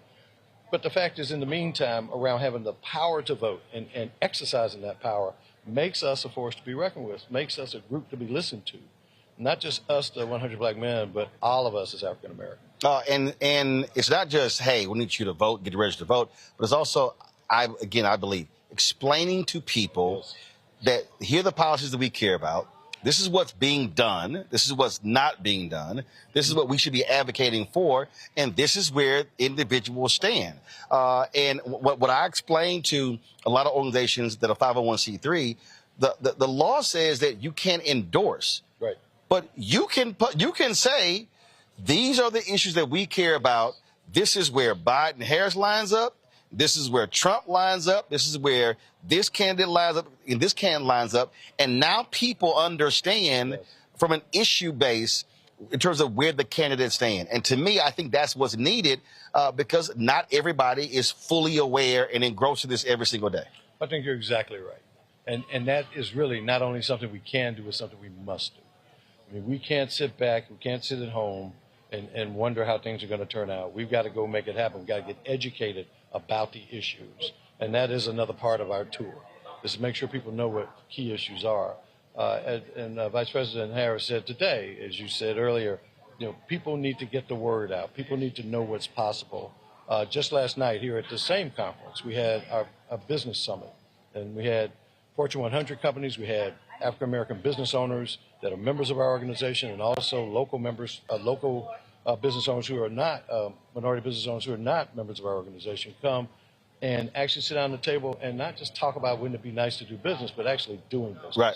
But the fact is, in the meantime, around having the power to vote and exercising that power makes us a force to be reckoned with, makes us a group to be listened to. Not just us, the 100 black men, but all of us as African Americans. And it's not just, hey, we need you to vote, get ready to vote, but it's also, I believe, explaining to people that here are the policies that we care about. This is what's being done. This is what's not being done. This is what we should be advocating for. And this is where individuals stand. And what I explained to a lot of organizations that are 501c3, the law says that you can't endorse. Right. But you can say, these are the issues that we care about. This is where Biden-Harris lines up. This is where Trump lines up. This is where this candidate lines up and this candidate lines up. And now people understand from an issue base in terms of where the candidates stand. And to me, I think that's what's needed because not everybody is fully aware and engrossed in this every single day. I think you're exactly right. And that is really not only something we can do, it's something we must do. I mean, we can't sit back, we can't sit at home and wonder how things are going to turn out. We've got to go make it happen. We've got to get educated about the issues. And that is another part of our tour, is to make sure people know what key issues are. And Vice President Harris said today, as you said earlier, people need to get the word out. People need to know what's possible. Just last night here at the same conference, we had our business summit. And we had Fortune 100 companies. We had African-American business owners that are members of our organization, and also local members, business owners who are not, minority business owners who are not members of our organization come and actually sit down at the table and not just talk about wouldn't it be nice to do business, but actually doing business. Right.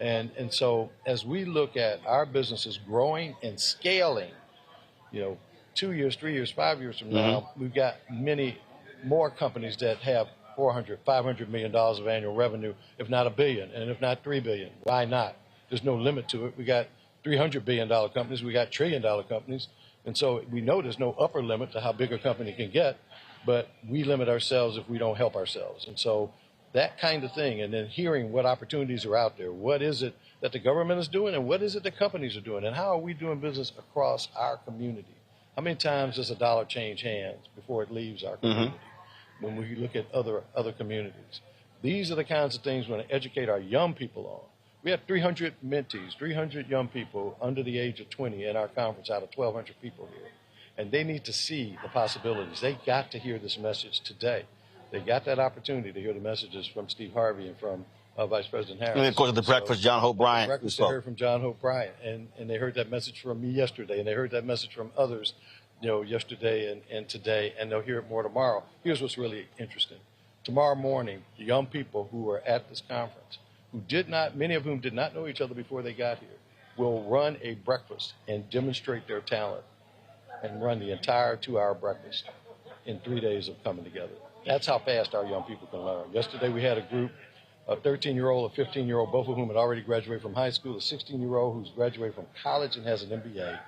And so as we look at our businesses growing and scaling, 2 years, 3 years, 5 years from now, we've got many more companies that have $400, $500 million of annual revenue, if not $1 billion, and if not $3 billion. Why not? There's no limit to it. We got $300 billion companies. We got $1 trillion companies. And so we know there's no upper limit to how big a company can get, but we limit ourselves if we don't help ourselves. And so that kind of thing, and then hearing what opportunities are out there, what is it that the government is doing, and what is it that companies are doing, and how are we doing business across our community? How many times does a dollar change hands before it leaves our community? When we look at other communities. These are the kinds of things we want to educate our young people on. We have 300 mentees, 300 young people under the age of 20 in our conference out of 1,200 people here. And they need to see the possibilities. They got to hear this message today. They got that opportunity to hear the messages from Steve Harvey and from Vice President Harris. And of course, at the breakfast, John Hope Bryant. Breakfast, they heard from John Hope Bryant. And they heard that message from me yesterday, and they heard that message from others yesterday and today, and they'll hear it more tomorrow. Here's what's really interesting. Tomorrow morning, the young people who are at this conference, many of whom did not know each other before they got here, will run a breakfast and demonstrate their talent and run the entire 2-hour breakfast in 3 days of coming together. That's how fast our young people can learn. Yesterday, we had a group, a 13-year-old, a 15-year-old, both of whom had already graduated from high school, a 16-year-old who's graduated from college and has an MBA.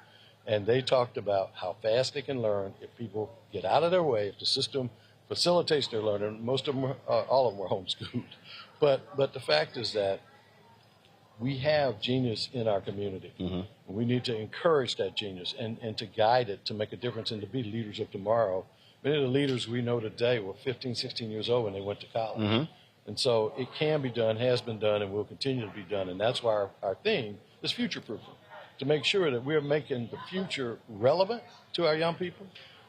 And they talked about how fast they can learn if people get out of their way, if the system facilitates their learning. Most of them, all of them were homeschooled. But the fact is that we have genius in our community. We need to encourage that genius and to guide it to make a difference and to be leaders of tomorrow. Many of the leaders we know today were 15, 16 years old when they went to college. And so it can be done, has been done, and will continue to be done. And that's why our theme is future-proofing, to make sure that we're making the future relevant to our young people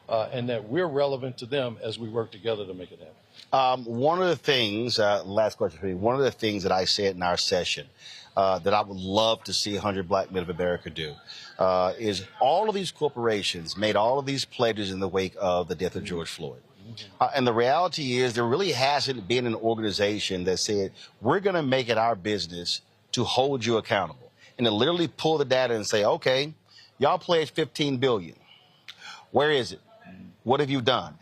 and that we're relevant to them as we work together to make it happen. One of the things, last question for you, one of the things that I said in our session that I would love to see 100 Black Men of America do is all of these corporations made all of these pledges in the wake of the death of George Floyd. And the reality is there really hasn't been an organization that said, we're going to make it our business to hold you accountable. And to literally pull the data and say, okay, y'all pledged $15 billion. Where is it? What have you done?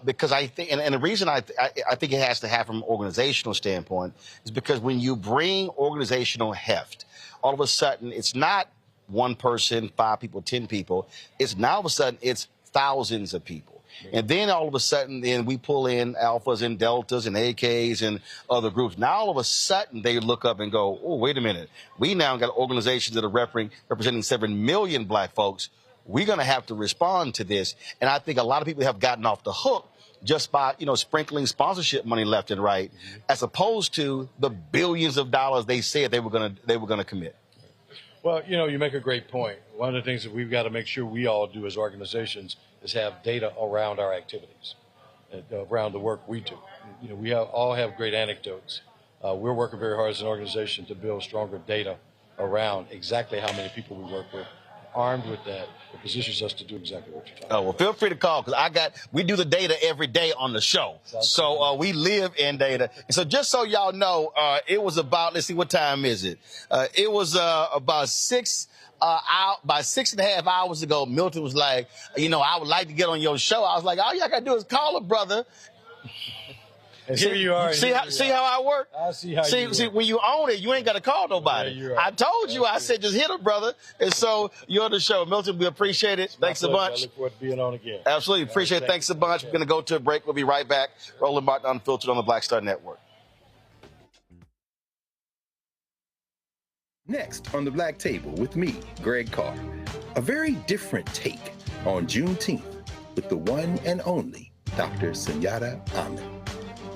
Because I think, and the reason I think it has to happen from an organizational standpoint is because when you bring organizational heft, all of a sudden it's not one person, 5 people, 10 people. It's now all of a sudden it's thousands of people. And then all of a sudden, then we pull in alphas and deltas and AKs and other groups. Now all of a sudden they look up and go, oh, wait a minute. We now got organizations that are representing 7 million Black folks. We're going to have to respond to this. And I think a lot of people have gotten off the hook just by, sprinkling sponsorship money left and right, as opposed to the billions of dollars they said they were going to commit. Well, you make a great point. One of the things that we've got to make sure we all do as organizations is have data around our activities, around the work we do. We all have great anecdotes. We're working very hard as an organization to build stronger data around exactly how many people we work with. Armed with that, it positions us to do exactly what you're talking about. Well, feel free to call, because we do the data every day on the show. So we live in data. And so just so y'all know, it was about, let's see, what time is it? It was about by 6.5 hours ago, Milton was like, I would like to get on your show. I was like, all y'all got to do is call a brother. And here you are. See how I work? I see how you See, work. when you own it, you ain't got to call nobody. Yeah, I told you, I said, just hit him, brother. And so you're on the show. Milton, we appreciate it. Thanks a bunch. I look forward to being on again. Absolutely. Appreciate it. Thanks a bunch. We're going to go to a break. We'll be right back. Roland Martin Unfiltered on the Black Star Network. Next on the Black Table with me, Greg Carr. A very different take on Juneteenth with the one and only Dr. Sunyata Ahmed.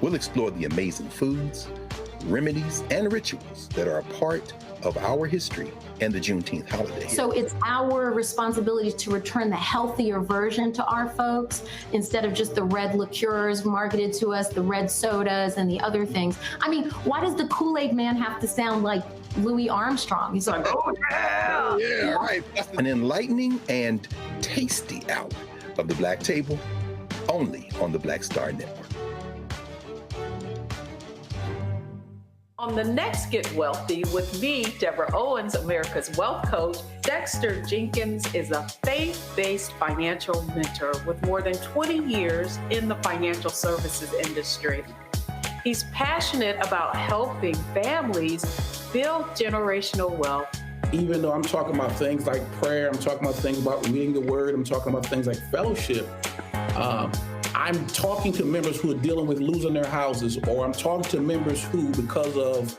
We'll explore the amazing foods, remedies, and rituals that are a part of our history and the Juneteenth holiday. So it's our responsibility to return the healthier version to our folks instead of just the red liqueurs marketed to us, the red sodas and the other things. I mean, why does the Kool-Aid man have to sound like Louis Armstrong? He's like, oh yeah! Yeah, right. An enlightening and tasty hour of the Black Table, only on the Black Star Network. On the next Get Wealthy with me, Deborah Owens, America's Wealth Coach, Dexter Jenkins is a faith-based financial mentor with more than 20 years in the financial services industry. He's passionate about helping families build generational wealth. Even though I'm talking about things like prayer, I'm talking about things about reading the word, I'm talking about things like fellowship, I'm talking to members who are dealing with losing their houses, or I'm talking to members who, because of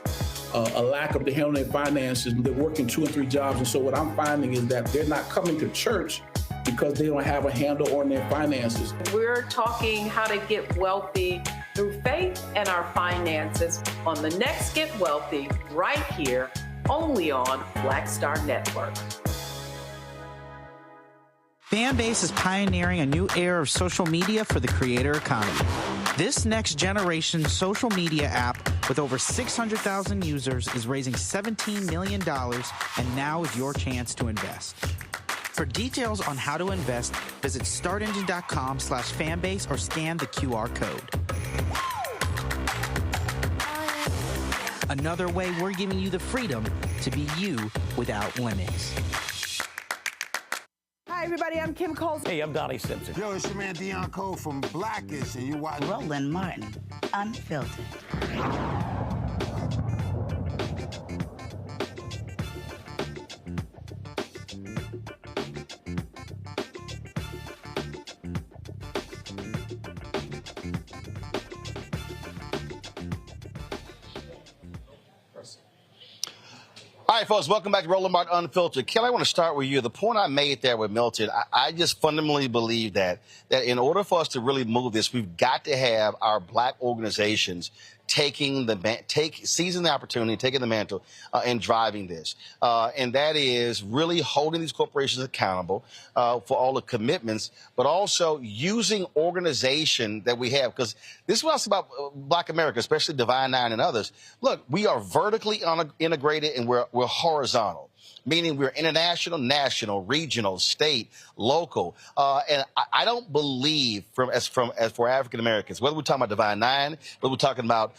a lack of the handling their finances, they're working 2 and 3 jobs. And so what I'm finding is that they're not coming to church because they don't have a handle on their finances. We're talking how to get wealthy through faith and our finances on the next Get Wealthy, right here, only on Black Star Network. Fanbase is pioneering a new era of social media for the creator economy. This next generation social media app with over 600,000 users is raising $17 million, and now is your chance to invest. For details on how to invest, visit startengine.com/fanbase or scan the QR code. Another way we're giving you the freedom to be you without limits. Hi, everybody. I'm Kim Coles. Hey, I'm Donnie Simpson. Yo, it's your man Deion Cole from Blackish, and you watch Roland Martin Unfiltered. All right, folks, welcome back to Roland Martin Unfiltered. Kelly, I want to start with you. The point I made there with Milton, I just fundamentally believe that in order for us to really move this, we've got to have our black organizations seizing the opportunity, taking the mantle, and driving this. And that is really holding these corporations accountable for all the commitments, but also using organization that we have. Because this is what I say about Black America, especially Divine Nine and others. Look, we are vertically integrated and we're horizontal, meaning we're international, national, regional, state, local. And I don't believe as for African Americans, whether we're talking about Divine Nine, whether we're talking about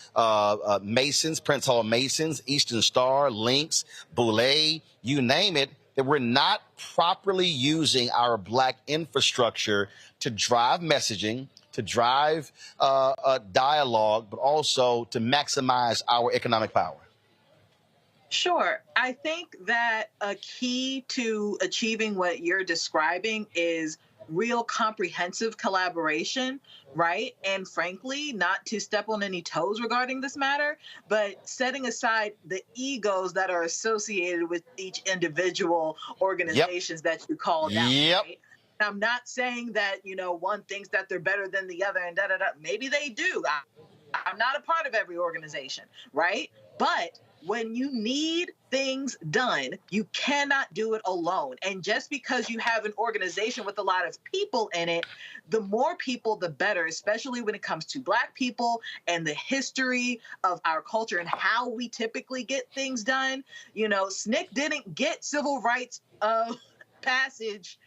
Masons, Prince Hall Masons, Eastern Star, Lynx, Boulay, you name it, that we're not properly using our black infrastructure to drive messaging, to drive dialogue, but also to maximize our economic power. Sure. I think that a key to achieving what you're describing is real comprehensive collaboration, right? And frankly, not to step on any toes regarding this matter, but setting aside the egos that are associated with each individual organizations that you called out. Yep. Right? I'm not saying that, one thinks that they're better than the other and da-da-da. Maybe they do. I'm not a part of every organization, right? But when you need things done, you cannot do it alone. And just because you have an organization with a lot of people in it, the more people, the better, especially when it comes to Black people and the history of our culture and how we typically get things done. SNCC didn't get civil rights passage.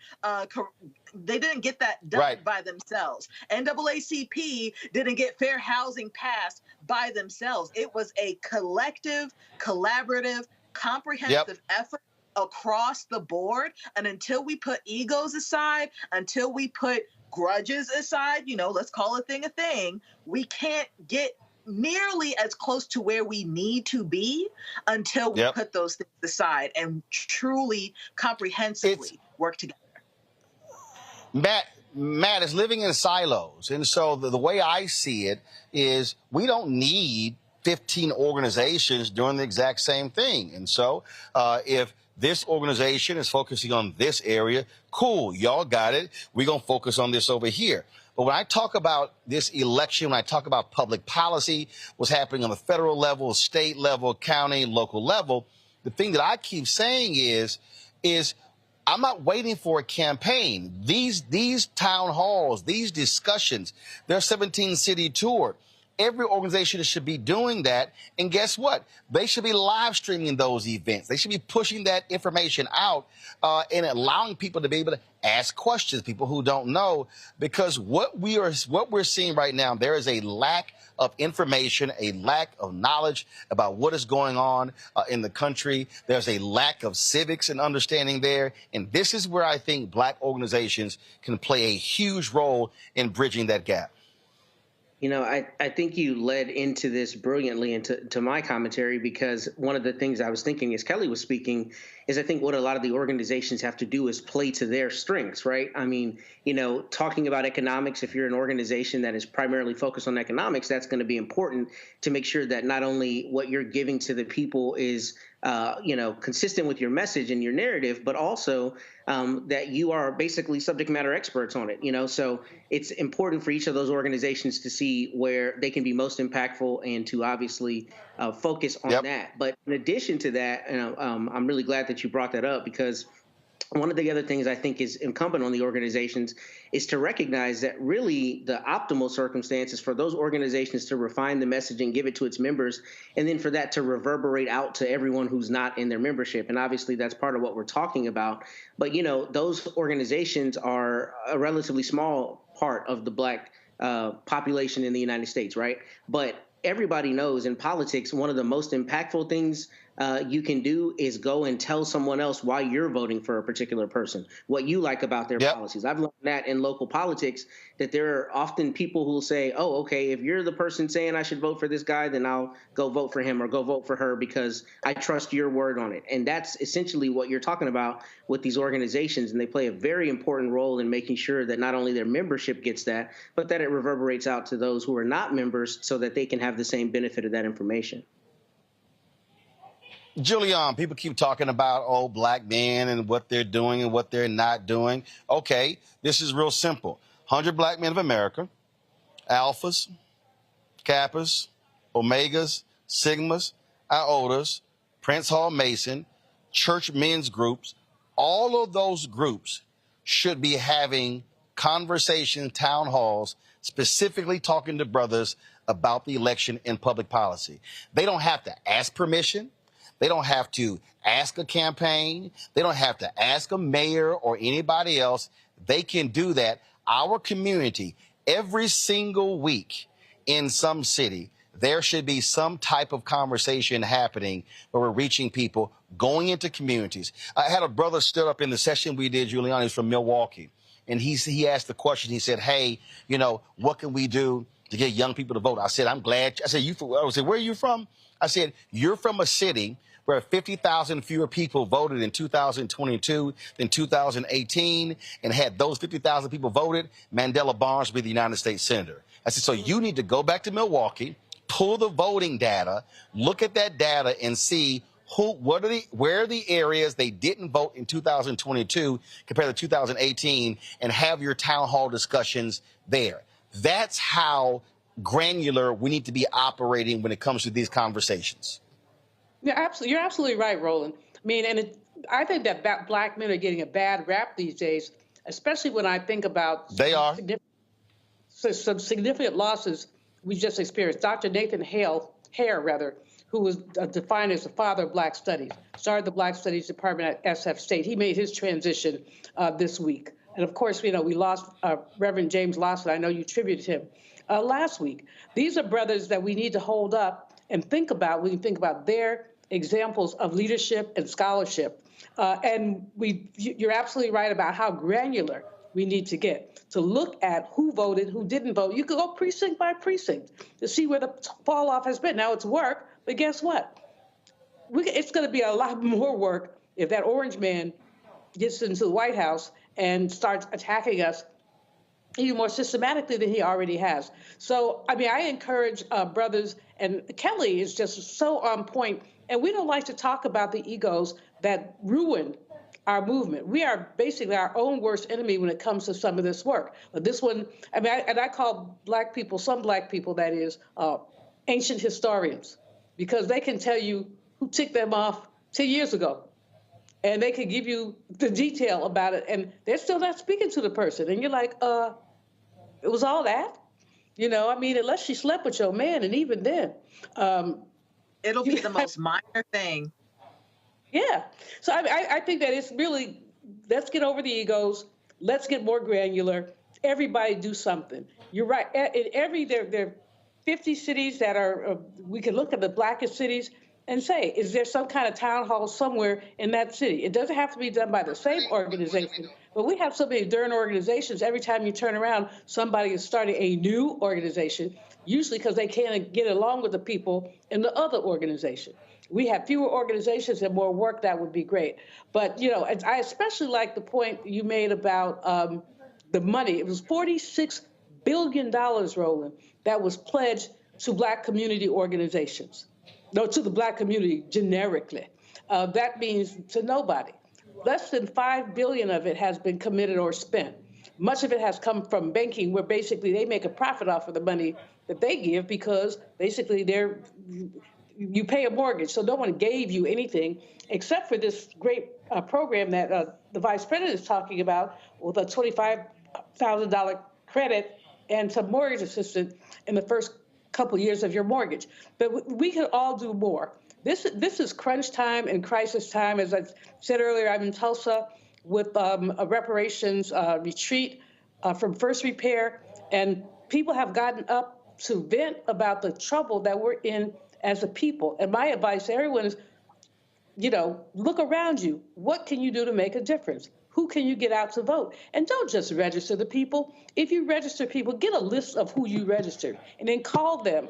They didn't get that done by themselves. NAACP didn't get fair housing passed by themselves. It was a collective, collaborative, comprehensive effort across the board. And until we put egos aside, until we put grudges aside, let's call a thing, we can't get nearly as close to where we need to be until we put those things aside and truly comprehensively work together. Matt is living in silos. And so the way I see it is we don't need 15 organizations doing the exact same thing. And so if this organization is focusing on this area, cool, y'all got it. We're going to focus on this over here. But when I talk about this election, when I talk about public policy, what's happening on the federal level, state level, county, local level, the thing that I keep saying is I'm not waiting for a campaign. These town halls, these discussions, their 17-city tour, every organization should be doing that. And guess what? They should be live streaming those events. They should be pushing that information out and allowing people to be able to ask questions, people who don't know, because what we're seeing right now, there is a lack of information, a lack of knowledge about what is going on in the country. There's a lack of civics and understanding there. And this is where I think Black organizations can play a huge role in bridging that gap. I think you led into this brilliantly into my commentary, because one of the things I was thinking as Kelly was speaking is I think what a lot of the organizations have to do is play to their strengths, right? I mean, talking about economics, if you're an organization that is primarily focused on economics, that's going to be important to make sure that not only what you're giving to the people is consistent with your message and your narrative, but also that you are basically subject matter experts on it, so it's important for each of those organizations to see where they can be most impactful and to obviously focus on that. But in addition to that, I'm really glad that you brought that up, because one of the other things I think is incumbent on the organizations is to recognize that really the optimal circumstances for those organizations to refine the message and give it to its members, and then for that to reverberate out to everyone who's not in their membership. And obviously that's part of what we're talking about. But, those organizations are a relatively small part of the Black population in the United States, right? But everybody knows in politics, one of the most impactful things you can do is go and tell someone else why you're voting for a particular person, what you like about their policies. I've learned that in local politics, that there are often people who will say, oh, okay, if you're the person saying I should vote for this guy, then I'll go vote for him or go vote for her because I trust your word on it. And that's essentially what you're talking about with these organizations. And they play a very important role in making sure that not only their membership gets that, but that it reverberates out to those who are not members so that they can have the same benefit of that information. Julian, people keep talking about, Black men and what they're doing and what they're not doing. Okay, this is real simple. 100 Black Men of America, Alphas, Kappas, Omegas, Sigmas, Iotas, Prince Hall Mason, church men's groups, all of those groups should be having conversation town halls, specifically talking to brothers about the election and public policy. They don't have to ask permission. They don't have to ask a campaign. They don't have to ask a mayor or anybody else. They can do that. Our community, every single week in some city, there should be some type of conversation happening where we're reaching people, going into communities. I had a brother stood up in the session we did, Giuliani, he's from Milwaukee, and he asked the question. He said, hey, what can we do to get young people to vote? I said, I'm glad. I said, where are you from? I said, you're from a city where 50,000 fewer people voted in 2022 than 2018, and had those 50,000 people voted, Mandela Barnes would be the United States Senator. I said, so you need to go back to Milwaukee, pull the voting data, look at that data and see where are the areas they didn't vote in 2022 compared to 2018, and have your town hall discussions there. That's how granular we need to be operating when it comes to these conversations. Yeah, absolutely. You're absolutely right, Roland. I mean, I think that black men are getting a bad rap these days, especially when I think about some significant losses we just experienced. Dr. Nathan Hare, who was defined as the father of Black Studies, started the Black Studies Department at SF State. He made his transition this week. And of course, we lost Reverend James Lawson. I know you tributed him last week. These are brothers that we need to hold up and think about when you think about their examples of leadership and scholarship. And you're absolutely right about how granular we need to get to look at who voted, who didn't vote. You could go precinct by precinct to see where the fall off has been. Now it's work, but guess what? It's going to be a lot more work if that orange man gets into the White House and starts attacking us even more systematically than he already has. So, I mean, I encourage brothers, and Kelly is just so on point. And we don't like to talk about the egos that ruin our movement. We are basically our own worst enemy when it comes to some of this work. But this one, I mean, I call black people, some black people, that is, ancient historians, because they can tell you who ticked them off 10 years ago. And they can give you the detail about it, and they're still not speaking to the person. And you're like, it was all that? You know, I mean, unless she slept with your man, and even then. It'll be the most minor thing. Yeah. So I think that it's really, let's get over the egos. Let's get more granular. Everybody do something. You're right. There are 50 cities that are, we can look at the blackest cities and say, is there some kind of town hall somewhere in that city? It doesn't have to be done by the same organization, but we have so many darn organizations. Every time you turn around, somebody is starting a new organization, usually because they can't get along with the people in the other organization. We have fewer organizations and more work. That would be great. But, you know, I especially like the point you made about the money. It was $46 billion, Roland, that was pledged to Black community organizations. No, to the Black community generically. That means to nobody. Less than $5 billion of it has been committed or spent. Much of it has come from banking, where basically they make a profit off of the money that they give, because basically you pay a mortgage. So no one gave you anything except for this great program that the Vice President is talking about, with a $25,000 credit and some mortgage assistance in the first couple years of your mortgage. But we can all do more. This is crunch time and crisis time. As I said earlier, I'm in Tulsa with a reparations retreat from First Repair, and people have gotten up to vent about the trouble that we're in as a people. And my advice to everyone is, you know, look around you. What can you do to make a difference? Who can you get out to vote? And don't just register the people. If you register people, get a list of who you registered, and then call them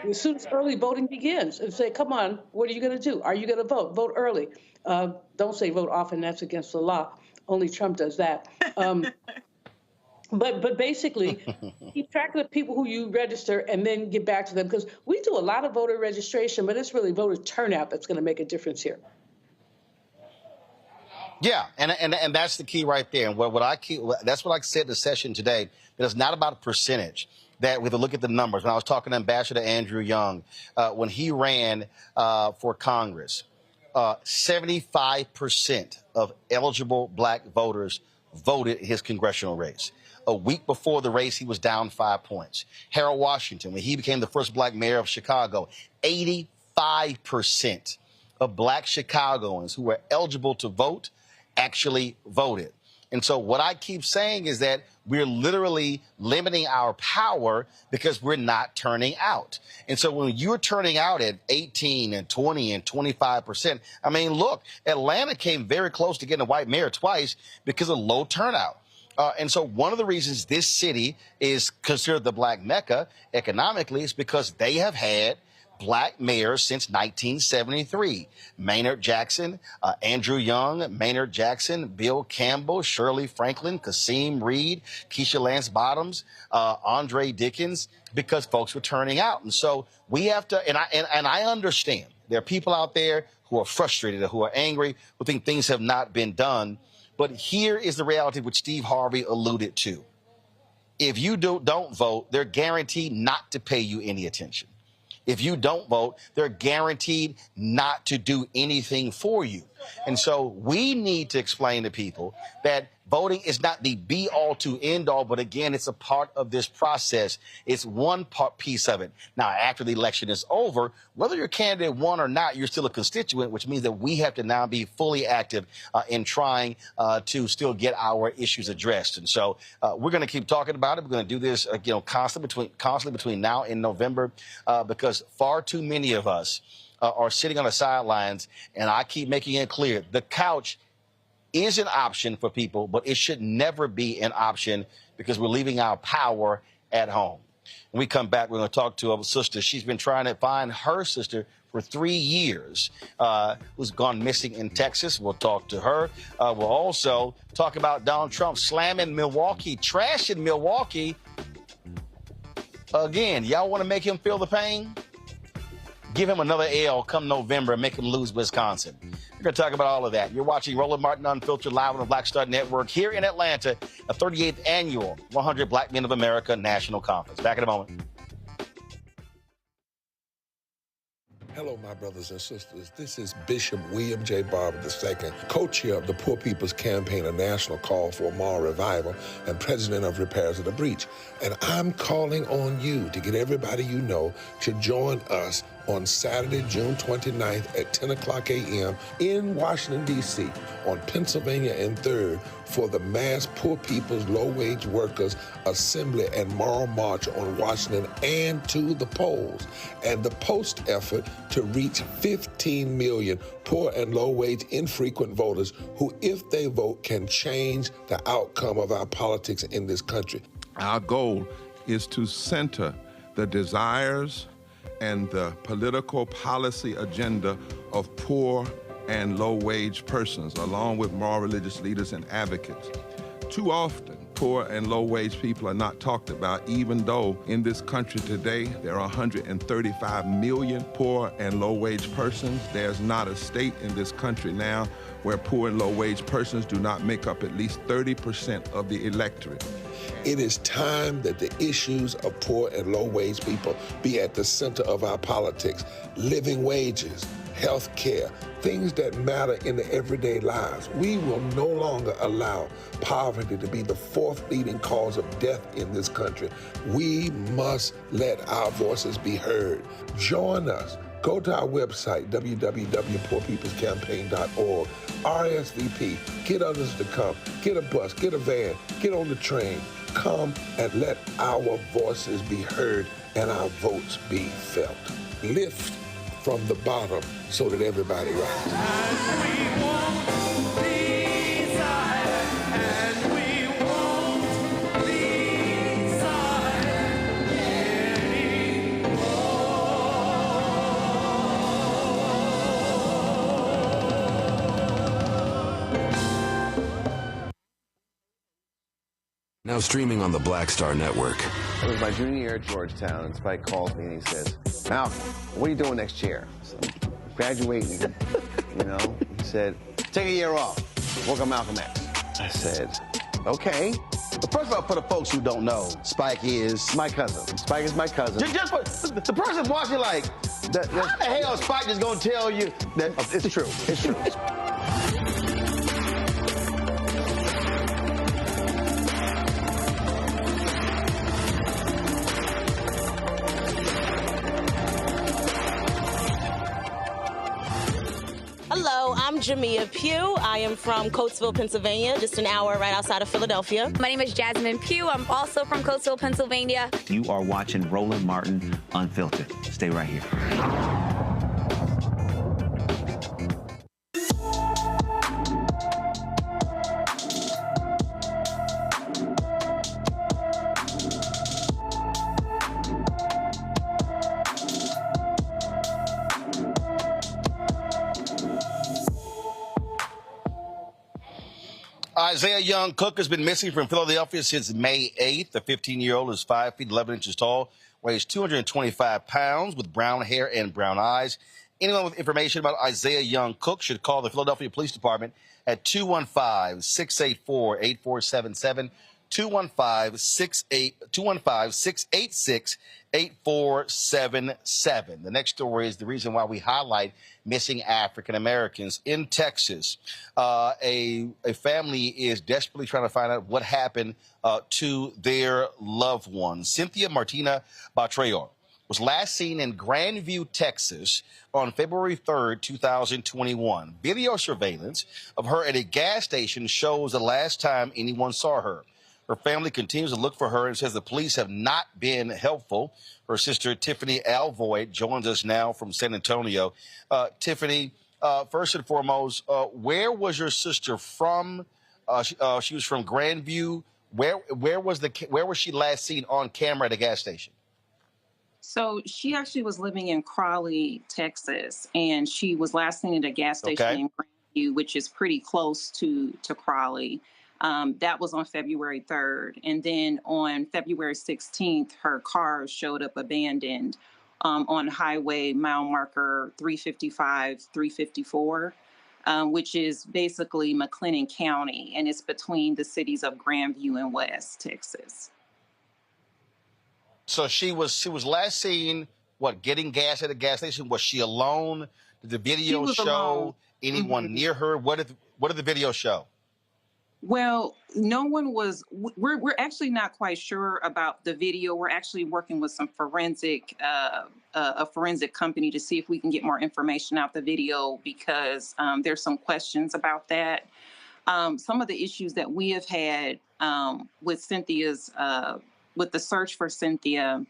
as soon as early voting begins and say, come on, what are you going to do? Are you going to vote? Vote early. Don't say vote often. That's against the law. Only Trump does that. But basically, keep track of the people who you register and then get back to them, because we do a lot of voter registration, but it's really voter turnout that's going to make a difference here. Yeah, and that's the key right there. And that's what I said in the session today, that it's not about a percentage, that we have to look at the numbers. When I was talking to Ambassador Andrew Young, when he ran for Congress, 75% of eligible Black voters voted his congressional race. A week before the race, he was down 5 points. Harold Washington, when he became the first Black mayor of Chicago, 85% of Black Chicagoans who were eligible to vote actually voted. And so what I keep saying is that we're literally limiting our power because we're not turning out. And so when you're turning out at 18 and 20 and 25%, I mean, look, Atlanta came very close to getting a white mayor twice because of low turnout. And so one of the reasons this city is considered the Black Mecca economically is because they have had black mayors since 1973. Maynard Jackson, Andrew Young, Maynard Jackson, Bill Campbell, Shirley Franklin, Kasim Reed, Keisha Lance Bottoms, Andre Dickens, because folks were turning out. And so we have to, and I understand there are people out there who are frustrated, who are angry, who think things have not been done. But here is the reality which Steve Harvey alluded to. If you don't vote, they're guaranteed not to pay you any attention. If you don't vote, they're guaranteed not to do anything for you. And so we need to explain to people that voting is not the be-all to end-all, but again, it's a part of this process. It's one piece of it. Now, after the election is over, whether your candidate won or not, you're still a constituent, which means that we have to now be fully active in trying to still get our issues addressed. And so we're going to keep talking about it. We're going to do this, constantly between now and November, because far too many of us are sitting on the sidelines, and I keep making it clear, the couch is an option for people, but it should never be an option because we're leaving our power at home. When we come back, we're going to talk to a sister. She's been trying to find her sister for 3 years, who's gone missing in Texas. We'll talk to her. We'll also talk about Donald Trump slamming Milwaukee, trashing Milwaukee. Again, y'all want to make him feel the pain? Give him another L come November and make him lose Wisconsin. We're going to talk about all of that. You're watching Roland Martin Unfiltered live on the Black Star Network here in Atlanta, a 38th annual 100 Black Men of America National Conference. Back in a moment. Hello, my brothers and sisters. This is Bishop William J. Barber II, co-chair of the Poor People's Campaign, a national call for moral revival, and president of Repairs of the Breach. And I'm calling on you to get everybody you know to join us on Saturday, June 29th at 10 o'clock a.m. in Washington, D.C. on Pennsylvania and 3rd for the mass Poor People's Low-Wage Workers Assembly and Moral March on Washington and to the polls, and the post effort to reach 15 million poor and low-wage infrequent voters who, if they vote, can change the outcome of our politics in this country. Our goal is to center the desires and the political policy agenda of poor and low-wage persons, along with moral religious leaders and advocates. Too often, poor and low-wage people are not talked about, even though in this country today, there are 135 million poor and low-wage persons. There's not a state in this country now where poor and low-wage persons do not make up at least 30% of the electorate. It is time that the issues of poor and low-wage people be at the center of our politics. Living wages, health care, things that matter in the everyday lives. We will no longer allow poverty to be the fourth leading cause of death in this country. We must let our voices be heard. Join us. Go to our website, www.poorpeoplescampaign.org. RSVP. Get others to come. Get a bus. Get a van. Get on the train. Come and let our voices be heard and our votes be felt. Lift from the bottom so that everybody rises. Now streaming on the Black Star Network. It was my junior year at Georgetown, and Spike calls me and he says, Malcolm, what are you doing next year? So, graduating, you know. He said, take a year off, work on Malcolm X. I said, okay. But first of all, for the folks who don't know, Spike is my cousin. Spike is my cousin. Just for the person watching, like, how the hell is Spike just gonna tell you that it's true? It's true. Hello, I'm Jamia Pugh. I am from Coatesville, Pennsylvania, just an hour right outside of Philadelphia. My name is Jasmine Pugh. I'm also from Coatesville, Pennsylvania. You are watching Roland Martin Unfiltered. Stay right here. Isaiah Young Cook has been missing from Philadelphia since May 8th. The 15-year-old is 5 feet 11 inches tall, weighs 225 pounds, with brown hair and brown eyes. Anyone with information about Isaiah Young Cook should call the Philadelphia Police Department at 215-684-8477, 215-686-8477. The next story is the reason why we highlight missing African Americans in Texas. A family is desperately trying to find out what happened to their loved one. Cynthia Martyna Bah-Traore was last seen in Grandview, Texas on February 3rd, 2021. Video surveillance of her at a gas station shows the last time anyone saw her. Her family continues to look for her and says the police have not been helpful. Her sister, Tiffany Alvoy, joins us now from San Antonio. Tiffany, first and foremost, where was your sister from? She was from Grandview. Where was she last seen on camera at a gas station? So she actually was living in Crawley, Texas, and she was last seen at a gas station in Grandview, which is pretty close to Crawley. That was on February 3rd. And then on February 16th, her car showed up abandoned on highway mile marker 355, 354, which is basically McLennan County, and it's between the cities of Grandview and West Texas. So she was last seen, getting gas at a gas station? Was she alone? Did the video show anyone near her? What did the video show? Well, no one was. We're actually not quite sure about the video. We're actually working with some a forensic company to see if we can get more information out the video, because there's some questions about that. Some of the issues that we have had with Cynthia's with the search for Cynthia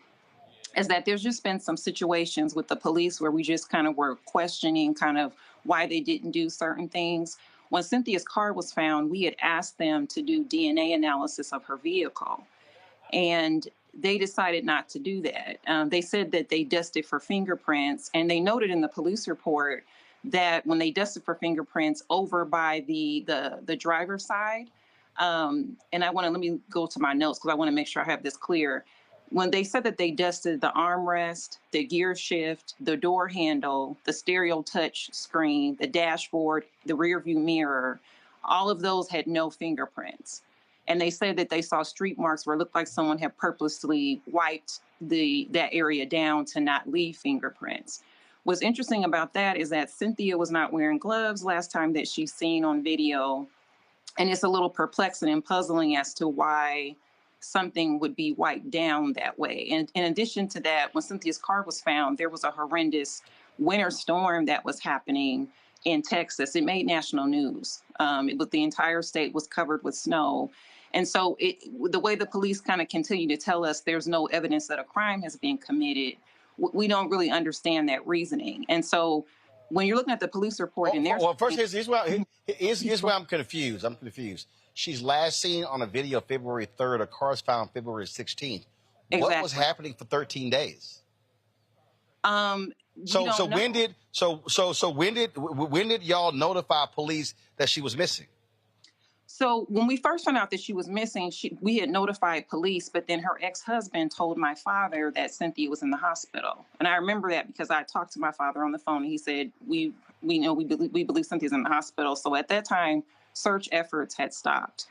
is that there's just been some situations with the police where we just kind of were questioning kind of why they didn't do certain things. When Cynthia's car was found, we had asked them to do DNA analysis of her vehicle, and they decided not to do that. They said that they dusted for fingerprints, and they noted in the police report that when they dusted for fingerprints over by the driver's side, and let me go to my notes because I want to make sure I have this clear. When they said that they dusted the armrest, the gear shift, the door handle, the stereo touch screen, the dashboard, the rear view mirror, all of those had no fingerprints. And they said that they saw street marks where it looked like someone had purposely wiped that area down to not leave fingerprints. What's interesting about that is that Cynthia was not wearing gloves last time that she's seen on video. And it's a little perplexing and puzzling as to why something would be wiped down that way. And in addition to that, when Cynthia's car was found, there was a horrendous winter storm that was happening in Texas. It made national news. The entire state was covered with snow. And so the way the police kind of continue to tell us there's no evidence that a crime has been committed, we don't really understand that reasoning. And so when you're looking at the police report first, here's where I'm confused. She's last seen on a video February 3rd. Her car's found February 16th. Exactly. What was happening for 13 days? When did y'all notify police that she was missing? So when we first found out that she was missing, we had notified police, but then her ex-husband told my father that Cynthia was in the hospital. And I remember that because I talked to my father on the phone, and he said, we believe Cynthia's in the hospital. So at that time, search efforts had stopped.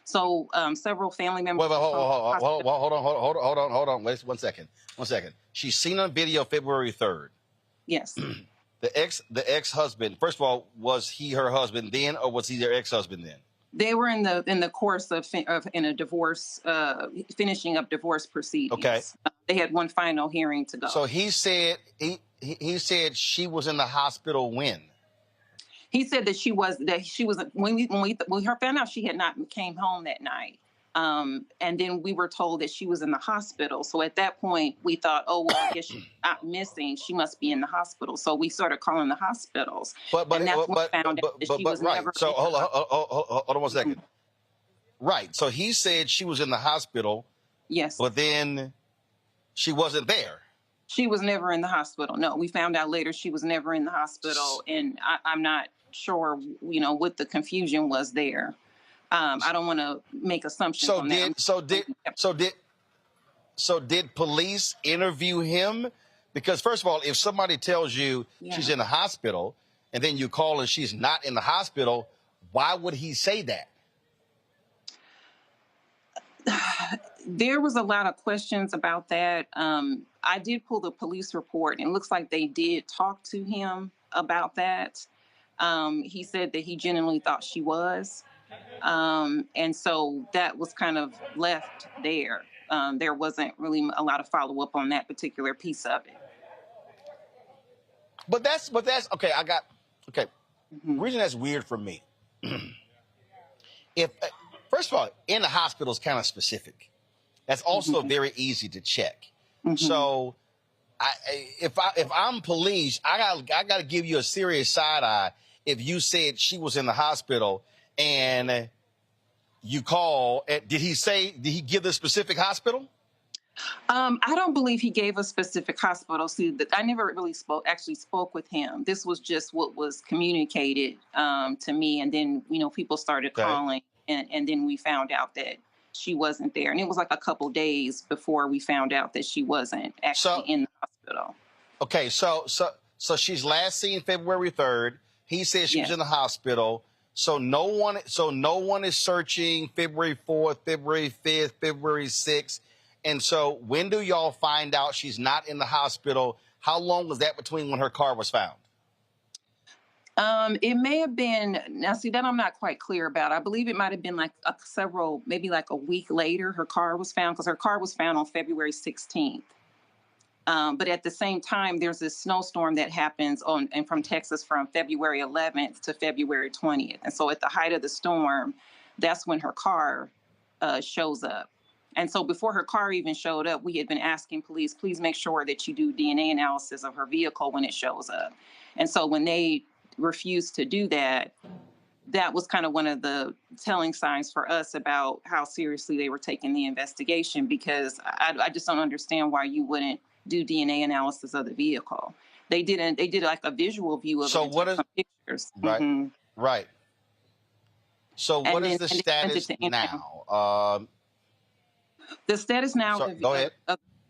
So several family members. Hold on. Wait 1 second. 1 second. She's seen on video February 3rd. Yes. The ex-husband. First of all, was he her husband then, or was he their ex-husband then? They were in the course of a divorce, finishing up divorce proceedings. Okay. They had one final hearing to go. So he said she was in the hospital when? He said that she was when we found out she had not came home that night. And then we were told that she was in the hospital. So at that point, we thought, oh, well, I guess she's not missing. She must be in the hospital. So we started calling the hospitals. But she was never. So hold on 1 second. Mm-hmm. Right. So he said she was in the hospital. Yes. But then she wasn't there. She was never in the hospital. No, we found out later she was never in the hospital. And I'm not sure, what the confusion was there. I don't want to make assumptions on that. So did police interview him? Because first of all, if somebody tells you she's in the hospital and then you call and she's not in the hospital, why would he say that? There was a lot of questions about that. I did pull the police report, and it looks like they did talk to him about that. He said that he genuinely thought she was. And so that was kind of left there. There wasn't really a lot of follow-up on that particular piece of it. But that's okay. The reason that's weird for me. First of all, in the hospital is kind of specific. That's also very easy to check. So, if I'm police, I got to give you a serious side eye if you said she was in the hospital and you call. Did he give the specific hospital? I don't believe he gave a specific hospital. See, I never really spoke with him. This was just what was communicated to me, and then people started calling, and then we found out that she wasn't there, and it was like a couple days before we found out that she wasn't actually in the hospital. Okay, so she's last seen February 3rd. He says she was in the hospital. So no one is searching February 4th, February 5th, February 6th. And so when do y'all find out she's not in the hospital? How long was that between when her car was found? It may have been, now see, that I'm not quite clear about. I believe it might have been like maybe like a week later, her car was found, because her car was found on February 16th. But at the same time, there's this snowstorm that happens from Texas from February 11th to February 20th. And so at the height of the storm, that's when her car shows up. And so before her car even showed up, we had been asking police, please make sure that you do DNA analysis of her vehicle when it shows up. And so when they refused to do that, that was kind of one of the telling signs for us about how seriously they were taking the investigation, because I just don't understand why you wouldn't do DNA analysis of the vehicle. They didn't. They did like a visual view of it. So what is pictures? Right? Right. So what is the status now? The status now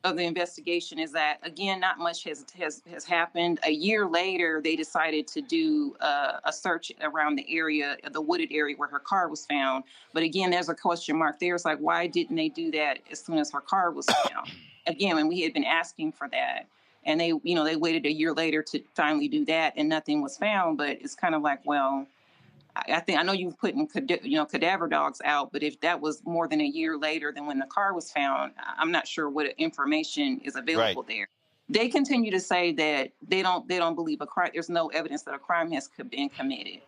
of the investigation is that, again, not much has happened. A year later, they decided to do a search around the area, the wooded area where her car was found. But again, there's a question mark there. It's like, why didn't they do that as soon as her car was found? Again, when we had been asking for that, and they waited a year later to finally do that, and nothing was found. But it's kind of like, well, I know you've put cadaver dogs out, but if that was more than a year later than when the car was found, I'm not sure what information is available there. They continue to say that they don't believe a crime. There's no evidence that a crime has been committed,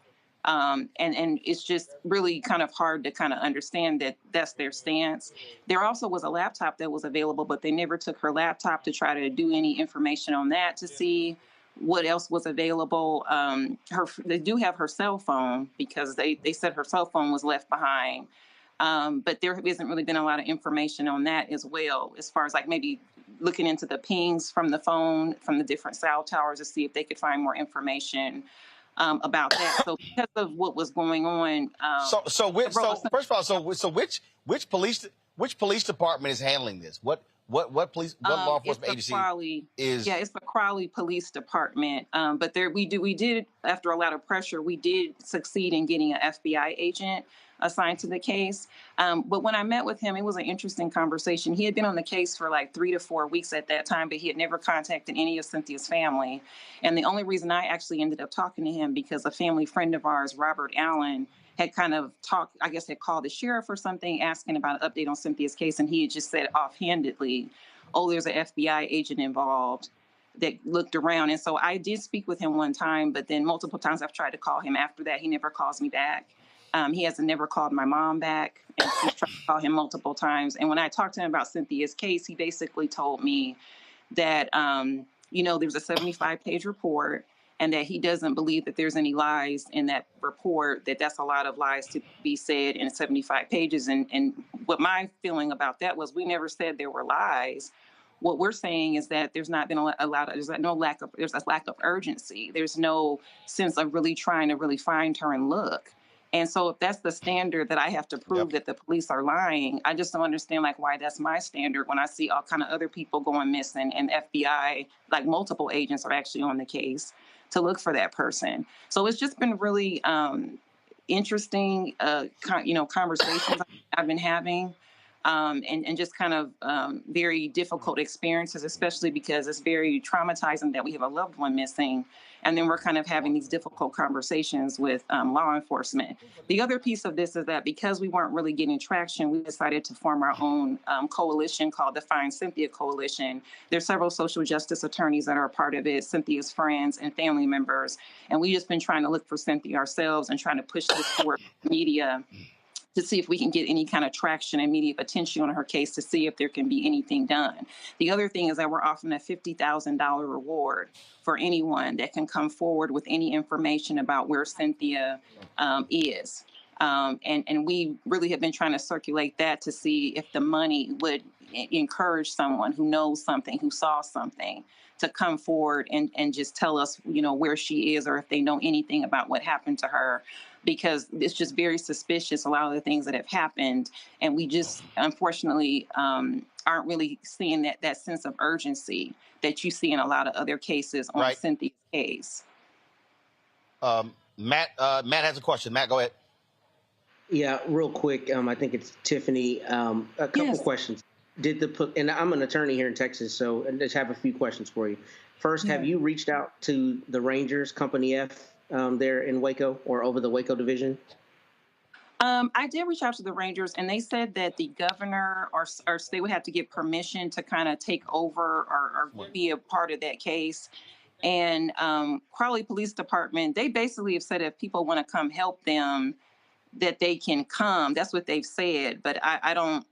and it's just really kind of hard to kind of understand that that's their stance. There also was a laptop that was available, but they never took her laptop to try to do any information on that to see what else was available. They do have her cell phone, because they said her cell phone was left behind. But there hasn't really been a lot of information on that as well, as far as like maybe looking into the pings from the phone, from the different cell towers, to see if they could find more information about that. So because of what was going on. First of all, which police department is handling this? What law enforcement agency is? Yeah, it's the Crowley Police Department. But we did, after a lot of pressure, we did succeed in getting an FBI agent assigned to the case. But when I met with him, it was an interesting conversation. He had been on the case for like 3 to 4 weeks at that time, but he had never contacted any of Cynthia's family. And the only reason I actually ended up talking to him, because a family friend of ours, Robert Allen, had kind of talked, I guess had called the sheriff or something, asking about an update on Cynthia's case. And he had just said offhandedly, oh, there's an FBI agent involved, that looked around. And so I did speak with him one time, but then multiple times I've tried to call him after that. He never calls me back. He has never called my mom back, and she's tried to call him multiple times. And when I talked to him about Cynthia's case, he basically told me that, there's a 75-page report, and that he doesn't believe that there's any lies in that report, that's a lot of lies to be said in 75 pages. And what my feeling about that was, we never said there were lies. What we're saying is that there's not been there's a lack of urgency. There's no sense of really trying to really find her and look. And so if that's the standard that I have to prove that the police are lying, I just don't understand like why that's my standard when I see all kind of other people going missing and FBI, like multiple agents are actually on the case to look for that person. So it's just been really interesting, conversations I've been having. And just kind of very difficult experiences, especially because it's very traumatizing that we have a loved one missing. And then we're kind of having these difficult conversations with law enforcement. The other piece of this is that because we weren't really getting traction, we decided to form our own coalition called the Find Cynthia Coalition. There's several social justice attorneys that are a part of it, Cynthia's friends and family members. And we've just been trying to look for Cynthia ourselves and trying to push this forward in media to see if we can get any kind of traction and media attention on her case to see if there can be anything done. The other thing is that we're offering a $50,000 reward for anyone that can come forward with any information about where Cynthia is. And we really have been trying to circulate that to see if the money would encourage someone who knows something, who saw something, to come forward and just tell us, where she is or if they know anything about what happened to her. Because it's just very suspicious, a lot of the things that have happened. And we just, unfortunately, aren't really seeing that sense of urgency that you see in a lot of other cases on Cynthia's case. Matt has a question. Matt, go ahead. Yeah, real quick. I think it's Tiffany. A couple questions. And I'm an attorney here in Texas, so I just have a few questions for you. First, have you reached out to the Rangers, Company F, there in Waco or over the Waco division? I did reach out to the Rangers, and they said that the governor or they would have to get permission to kind of take over or be a part of that case. And Crowley Police Department, they basically have said if people want to come help them, that they can come. That's what they've said. But I don't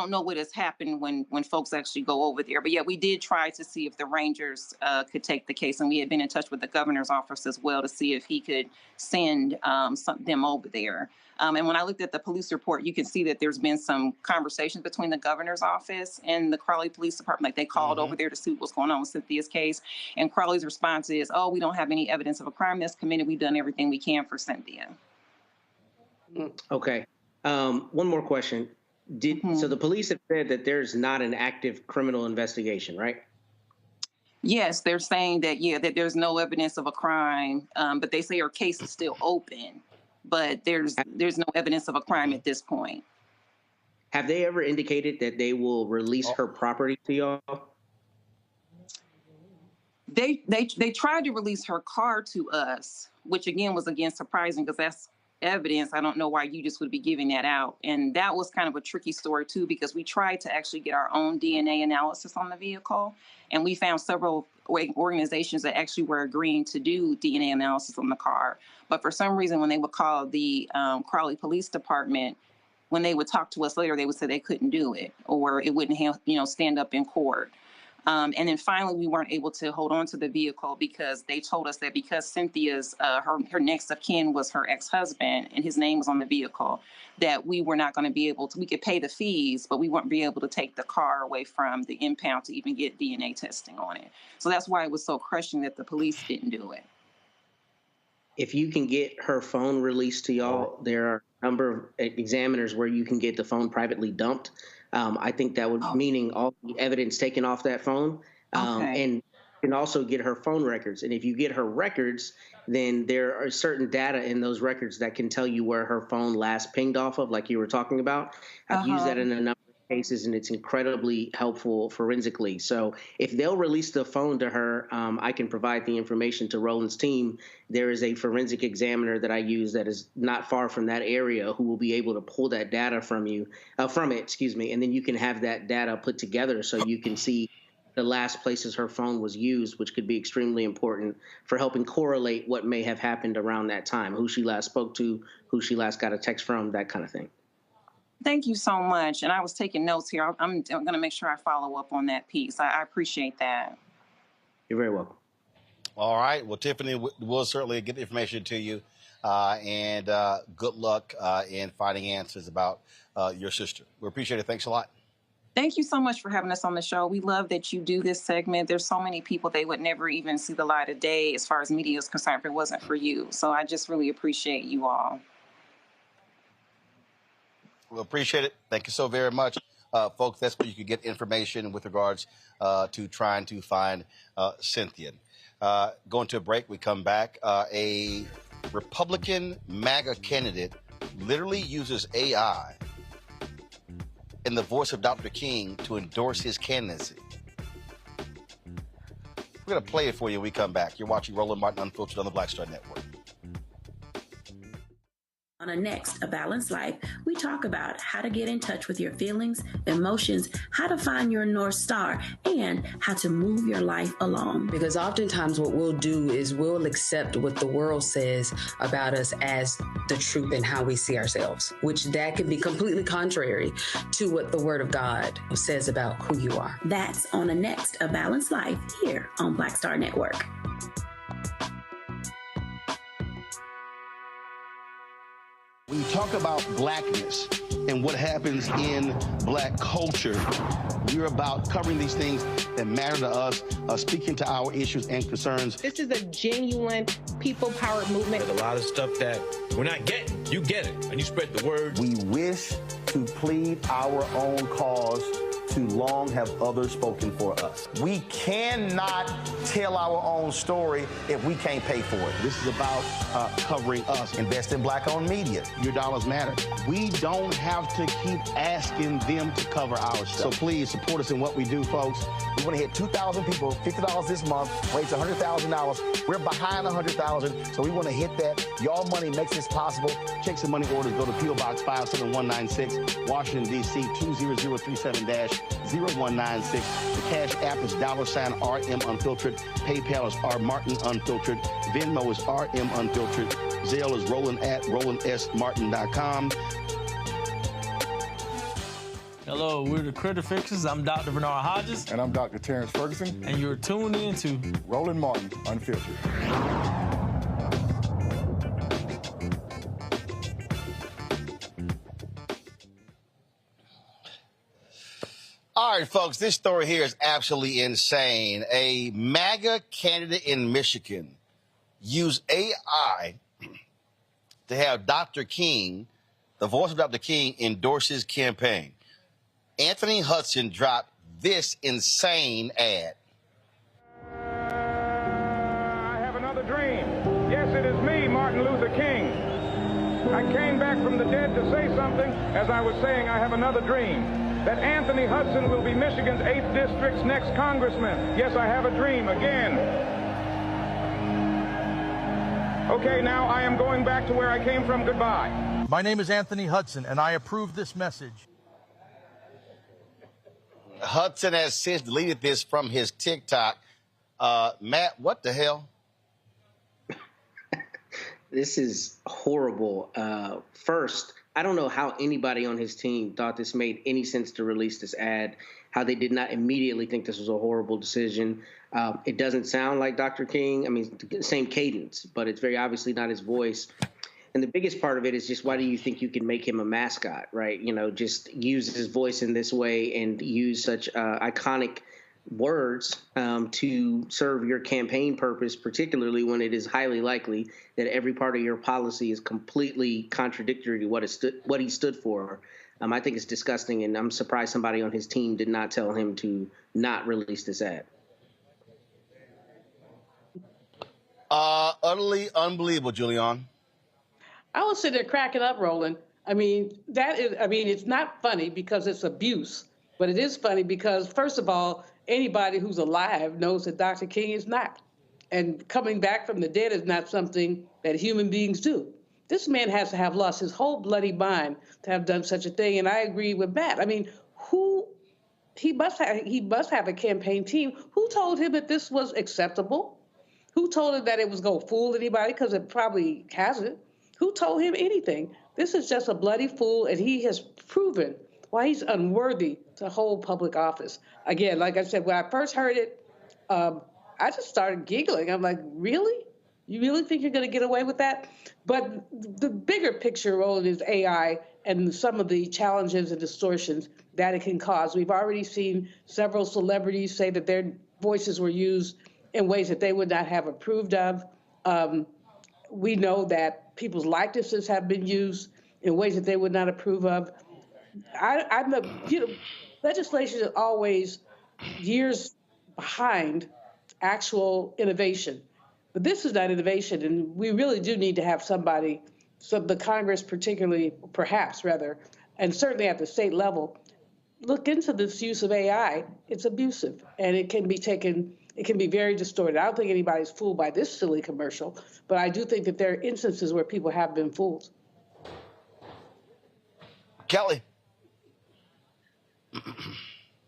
know what has happened when folks actually go over there. But yeah, we did try to see if the Rangers could take the case, and we had been in touch with the governor's office as well to see if he could send them over there. And when I looked at the police report, you can see that there's been some conversations between the governor's office and the Crowley Police Department. Like they called over there to see what's going on with Cynthia's case. And Crowley's response is, we don't have any evidence of a crime that's committed. We've done everything we can for Cynthia. Okay. One more question. So the police have said that there's not an active criminal investigation, right? Yes, they're saying that, that there's no evidence of a crime, but they say her case is still open, but there's no evidence of a crime at this point. Have they ever indicated that they will release her property to y'all? They tried to release her car to us, which again was again surprising because that's evidence. I don't know why you just would be giving that out. And that was kind of a tricky story too, because we tried to actually get our own DNA analysis on the vehicle. And we found several organizations that actually were agreeing to do DNA analysis on the car. But for some reason, when they would call the Crowley Police Department, when they would talk to us later, they would say they couldn't do it or it wouldn't stand up in court. And then finally, we weren't able to hold on to the vehicle because they told us that because Cynthia's, her next of kin was her ex-husband and his name was on the vehicle, that we were not going to be able to, we could pay the fees, but we wouldn't be able to take the car away from the impound to even get DNA testing on it. So that's why it was so crushing that the police didn't do it. If you can get her phone released to y'all, there are a number of examiners where you can get the phone privately dumped. I think that would meaning all the evidence taken off that phone, and you can also get her phone records. And if you get her records, then there are certain data in those records that can tell you where her phone last pinged off of, like you were talking about. I've used that in a number of cases, and it's incredibly helpful forensically. So if they'll release the phone to her, I can provide the information to Roland's team. There is a forensic examiner that I use that is not far from that area who will be able to pull that data from it, and then you can have that data put together so you can see the last places her phone was used, which could be extremely important for helping correlate what may have happened around that time, who she last spoke to, who she last got a text from, that kind of thing. Thank you so much. And I was taking notes here. I'm going to make sure I follow up on that piece. I appreciate that. You're very welcome. All right. Well, Tiffany, we'll certainly get the information to you. And good luck in finding answers about your sister. We appreciate it. Thanks a lot. Thank you so much for having us on the show. We love that you do this segment. There's so many people, they would never even see the light of day as far as media is concerned if it wasn't for you. So I just really appreciate you all. We appreciate it. Thank you so very much. Folks, that's where you can get information with regards to trying to find Cynthia. Going to a break, we come back. A Republican MAGA candidate literally uses AI and the voice of Dr. King to endorse his candidacy. We're going to play it for you when we come back. You're watching Roland Martin Unfiltered on the Black Star Network. On A Next, A Balanced Life, we talk about how to get in touch with your feelings, emotions, how to find your North Star, and how to move your life along. Because oftentimes what we'll do is we'll accept what the world says about us as the truth and how we see ourselves, which that could be completely contrary to what the Word of God says about who you are. That's On A Next, A Balanced Life, here on Black Star Network. When you talk about blackness and what happens in black culture, we're about covering these things that matter to us, speaking to our issues and concerns. This is a genuine people-powered movement. There's a lot of stuff that we're not getting. You get it, and you spread the word. We wish to plead our own cause. Too long have others spoken for us. We cannot tell our own story if we can't pay for it. This is about covering us. Invest in black-owned media. Your dollars matter. We don't have to keep asking them to cover our stuff. So please support us in what we do, folks. We want to hit 2,000 people, $50 this month, raise $100,000. We're behind 100,000, so we want to hit that. Y'all money makes this possible. Check some money orders. Go to P.O. Box 57196, Washington, D.C. 20037-0196. The Cash App is $RM Unfiltered. PayPal is R Martin Unfiltered. Venmo is RM Unfiltered. Zelle is Roland at RolandSMartin.com. Hello, we're the Critter Fixers. I'm Dr. Bernard Hodges. And I'm Dr. Terrence Ferguson. And you're tuned in to Roland Martin Unfiltered. All right, folks, this story here is absolutely insane. A MAGA candidate in Michigan used AI to have Dr. King, the voice of Dr. King, endorse his campaign. Anthony Hudson dropped this insane ad. I have another dream. Yes, it is me, Martin Luther King. I came back from the dead to say something. As I was saying, I have another dream. That Anthony Hudson will be Michigan's 8th District's next congressman. Yes, I have a dream again. Okay, now I am going back to where I came from. Goodbye. My name is Anthony Hudson, and I approve this message. Hudson has since deleted this from his TikTok. Matt, what the hell? This is horrible. First, I don't know how anybody on his team thought this made any sense to release this ad, how they did not immediately think this was a horrible decision. It doesn't sound like Dr. King. I mean, same cadence, but it's very obviously not his voice. And the biggest part of it is just, why do you think you can make him a mascot, right? You know, just use his voice in this way and use such iconic words to serve your campaign purpose, particularly when it is highly likely that every part of your policy is completely contradictory to what he stood for. I think it's disgusting, and I'm surprised somebody on his team did not tell him to not release this ad. Utterly unbelievable, Julian. I was sitting there cracking up, Roland. I mean, it's not funny because it's abuse, but it is funny because, first of all, anybody who's alive knows that Dr. King is not. And coming back from the dead is not something that human beings do. This man has to have lost his whole bloody mind to have done such a thing. And I agree with Matt. I mean, he must have a campaign team. Who told him that this was acceptable? Who told him that it was going to fool anybody? Because it probably hasn't. Who told him anything? This is just a bloody fool, and he has proven why he's unworthy to hold public office. Again, like I said, when I first heard it, I just started giggling. I'm like, really? You really think you're going to get away with that? But the bigger picture, Roland, is AI and some of the challenges and distortions that it can cause. We've already seen several celebrities say that their voices were used in ways that they would not have approved of. We know that people's likenesses have been used in ways that they would not approve of. legislation is always years behind actual innovation. But this is not innovation, and we really do need to have somebody, the Congress particularly, perhaps rather, and certainly at the state level, look into this use of AI. It's abusive, and it can be very distorted. I don't think anybody's fooled by this silly commercial, but I do think that there are instances where people have been fooled. Kelly.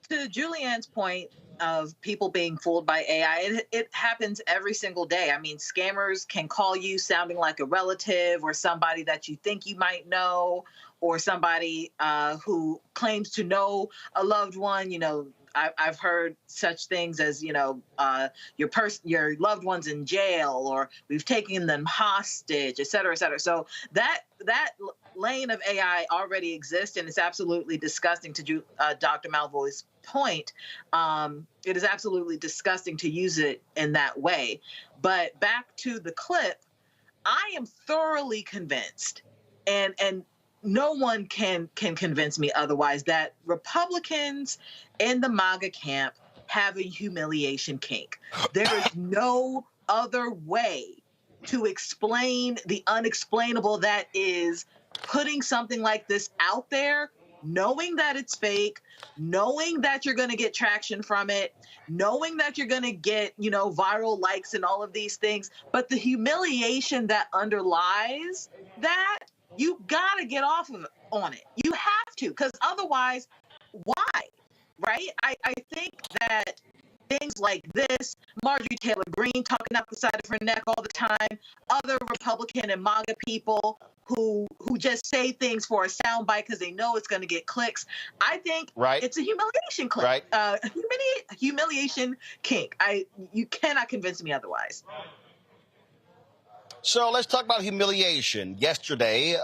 To Julianne's point of people being fooled by AI, it happens every single day. I mean, scammers can call you sounding like a relative or somebody that you think you might know, or somebody who claims to know a loved one. You know, I've heard such things as, your loved one's in jail, or we've taken them hostage, et cetera, et cetera. So that lane of AI already exists, and it's absolutely disgusting. To Dr. Malvoy's point, it is absolutely disgusting to use it in that way. But back to the clip, I am thoroughly convinced, and no one can convince me otherwise, that Republicans in the MAGA camp have a humiliation kink. There is no other way to explain the unexplainable, that is putting something like this out there, knowing that it's fake, knowing that you're going to get traction from it, knowing that you're going to get, viral likes and all of these things. But the humiliation that underlies that, you got to get off of on it. You have to, because otherwise, why? Right? I think that things like this, Marjorie Taylor Greene talking out the side of her neck all the time, other Republican and MAGA people who just say things for a soundbite because they know it's going to get clicks. I think it's a humiliation clip, humiliation kink. You cannot convince me otherwise. So let's talk about humiliation. Yesterday,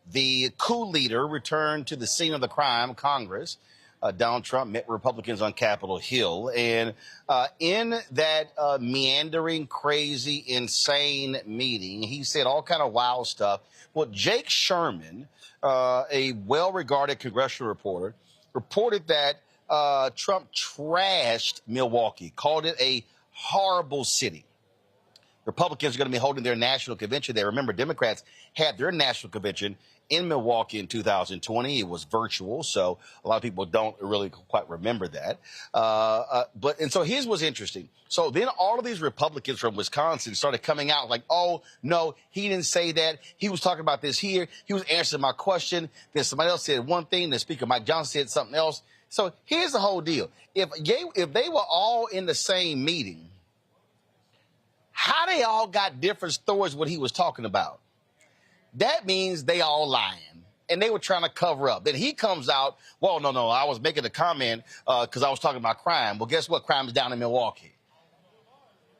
the coup leader returned to the scene of the crime, Congress. Donald Trump met Republicans on Capitol Hill. And in that meandering, crazy, insane meeting, he said all kind of wild stuff. Well, Jake Sherman, a well-regarded congressional reporter, reported that Trump trashed Milwaukee, called it a horrible city. Republicans are going to be holding their national convention there. Remember, Democrats had their national convention in Milwaukee in 2020. It was virtual, so a lot of people don't really quite remember that. And so his was interesting. So then all of these Republicans from Wisconsin started coming out like, oh, no, he didn't say that. He was talking about this here. He was answering my question. Then somebody else said one thing. Then Speaker Mike Johnson said something else. So here's the whole deal. If they were all in the same meeting, how they all got different stories what he was talking about? That means they all lying, and they were trying to cover up. Then he comes out, well, no, I was making a comment because I was talking about crime. Well, guess what? Crime is down in Milwaukee.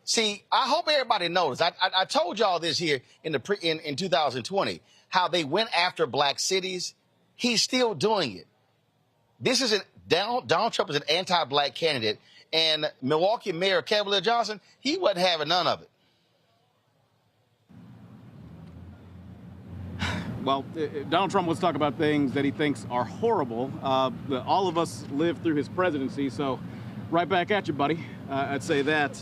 See, I hope everybody knows. I told y'all this here in 2020, how they went after black cities. He's still doing it. This is Donald Trump is an anti-black candidate, and Milwaukee Mayor Cavalier Johnson, he wasn't having none of it. Well, Donald Trump wants to talk about things that he thinks are horrible. All of us lived through his presidency, so right back at you, buddy. I'd say that.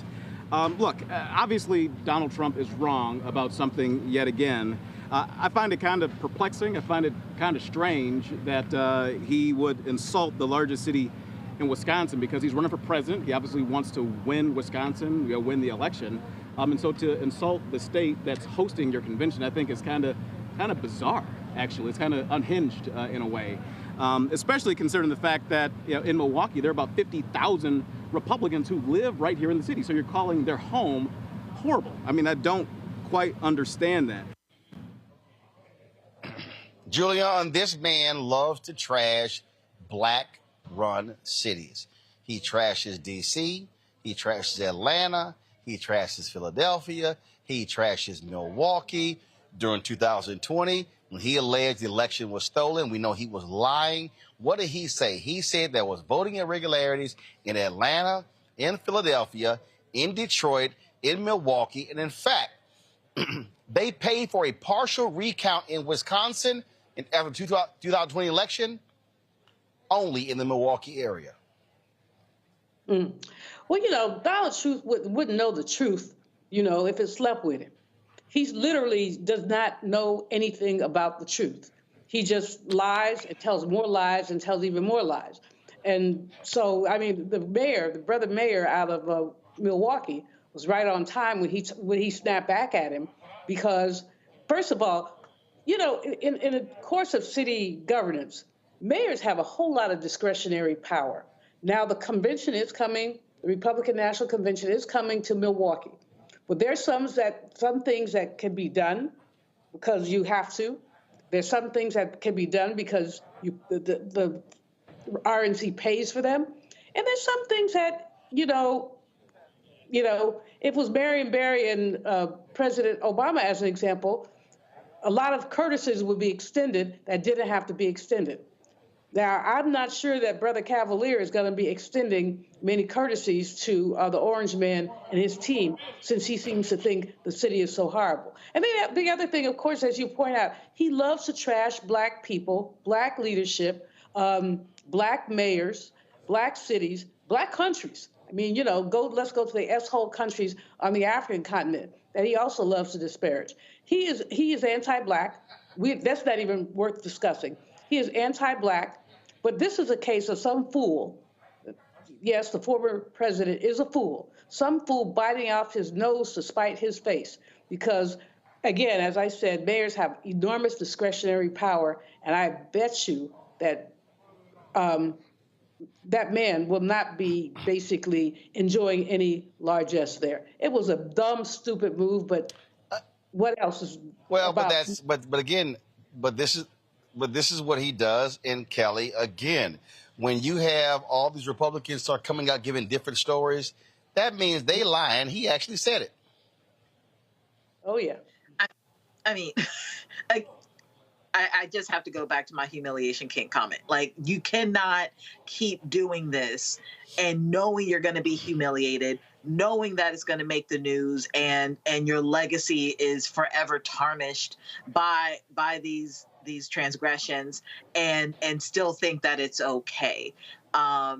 Look, obviously Donald Trump is wrong about something yet again. I find it kind of perplexing. I find it kind of strange that he would insult the largest city in Wisconsin because he's running for president. He obviously wants to win Wisconsin, win the election. And so to insult the state that's hosting your convention, I think is kind of bizarre, actually. It's kind of unhinged in a way, especially considering the fact that in Milwaukee, there are about 50,000 Republicans who live right here in the city. So you're calling their home horrible. I mean, I don't quite understand that. Julian, this man loves to trash black-run cities. He trashes D.C., he trashes Atlanta, he trashes Philadelphia, he trashes Milwaukee. During 2020, when he alleged the election was stolen, we know he was lying. What did he say? He said there was voting irregularities in Atlanta, in Philadelphia, in Detroit, in Milwaukee, and in fact, they paid for a partial recount in Wisconsin after the 2020 election, only in the Milwaukee area. Well, Donald Trump wouldn't know the truth, if it slept with him. He literally does not know anything about the truth. He just lies and tells more lies and tells even more lies. And so, the brother mayor out of Milwaukee was right on time when he snapped back at him, because, first of all, in the course of city governance, mayors have a whole lot of discretionary power. Now the convention is coming, the Republican National Convention is coming to Milwaukee. But there's some things that can be done because you have to. There's some things that can be done because the RNC pays for them. And there's some things that, if it was Marion Barry and President Obama as an example, a lot of courtesies would be extended that didn't have to be extended. Now, I'm not sure that Brother Cavalier is going to be extending many courtesies to the Orange Man and his team, since he seems to think the city is so horrible. And then the other thing, of course, as you point out, he loves to trash Black people, Black leadership, Black mayors, Black cities, Black countries. Let's go to the S-hole countries on the African continent that he also loves to disparage. He is anti-Black. That's not even worth discussing. He is anti-Black, but this is a case of some fool. Yes, the former president is a fool. Some fool biting off his nose to spite his face. Because, again, as I said, mayors have enormous discretionary power, and I bet you that that man will not be basically enjoying any largesse there. It was a dumb, stupid move, but what else is about? But this is what he does. And Kelly, again, when you have all these Republicans start coming out giving different stories, that means they lying. He actually said it. Oh yeah. I just have to go back to my humiliation kink comment. Like, you cannot keep doing this and knowing you're going to be humiliated, knowing that it's going to make the news, and your legacy is forever tarnished by these transgressions, and still think that it's okay. I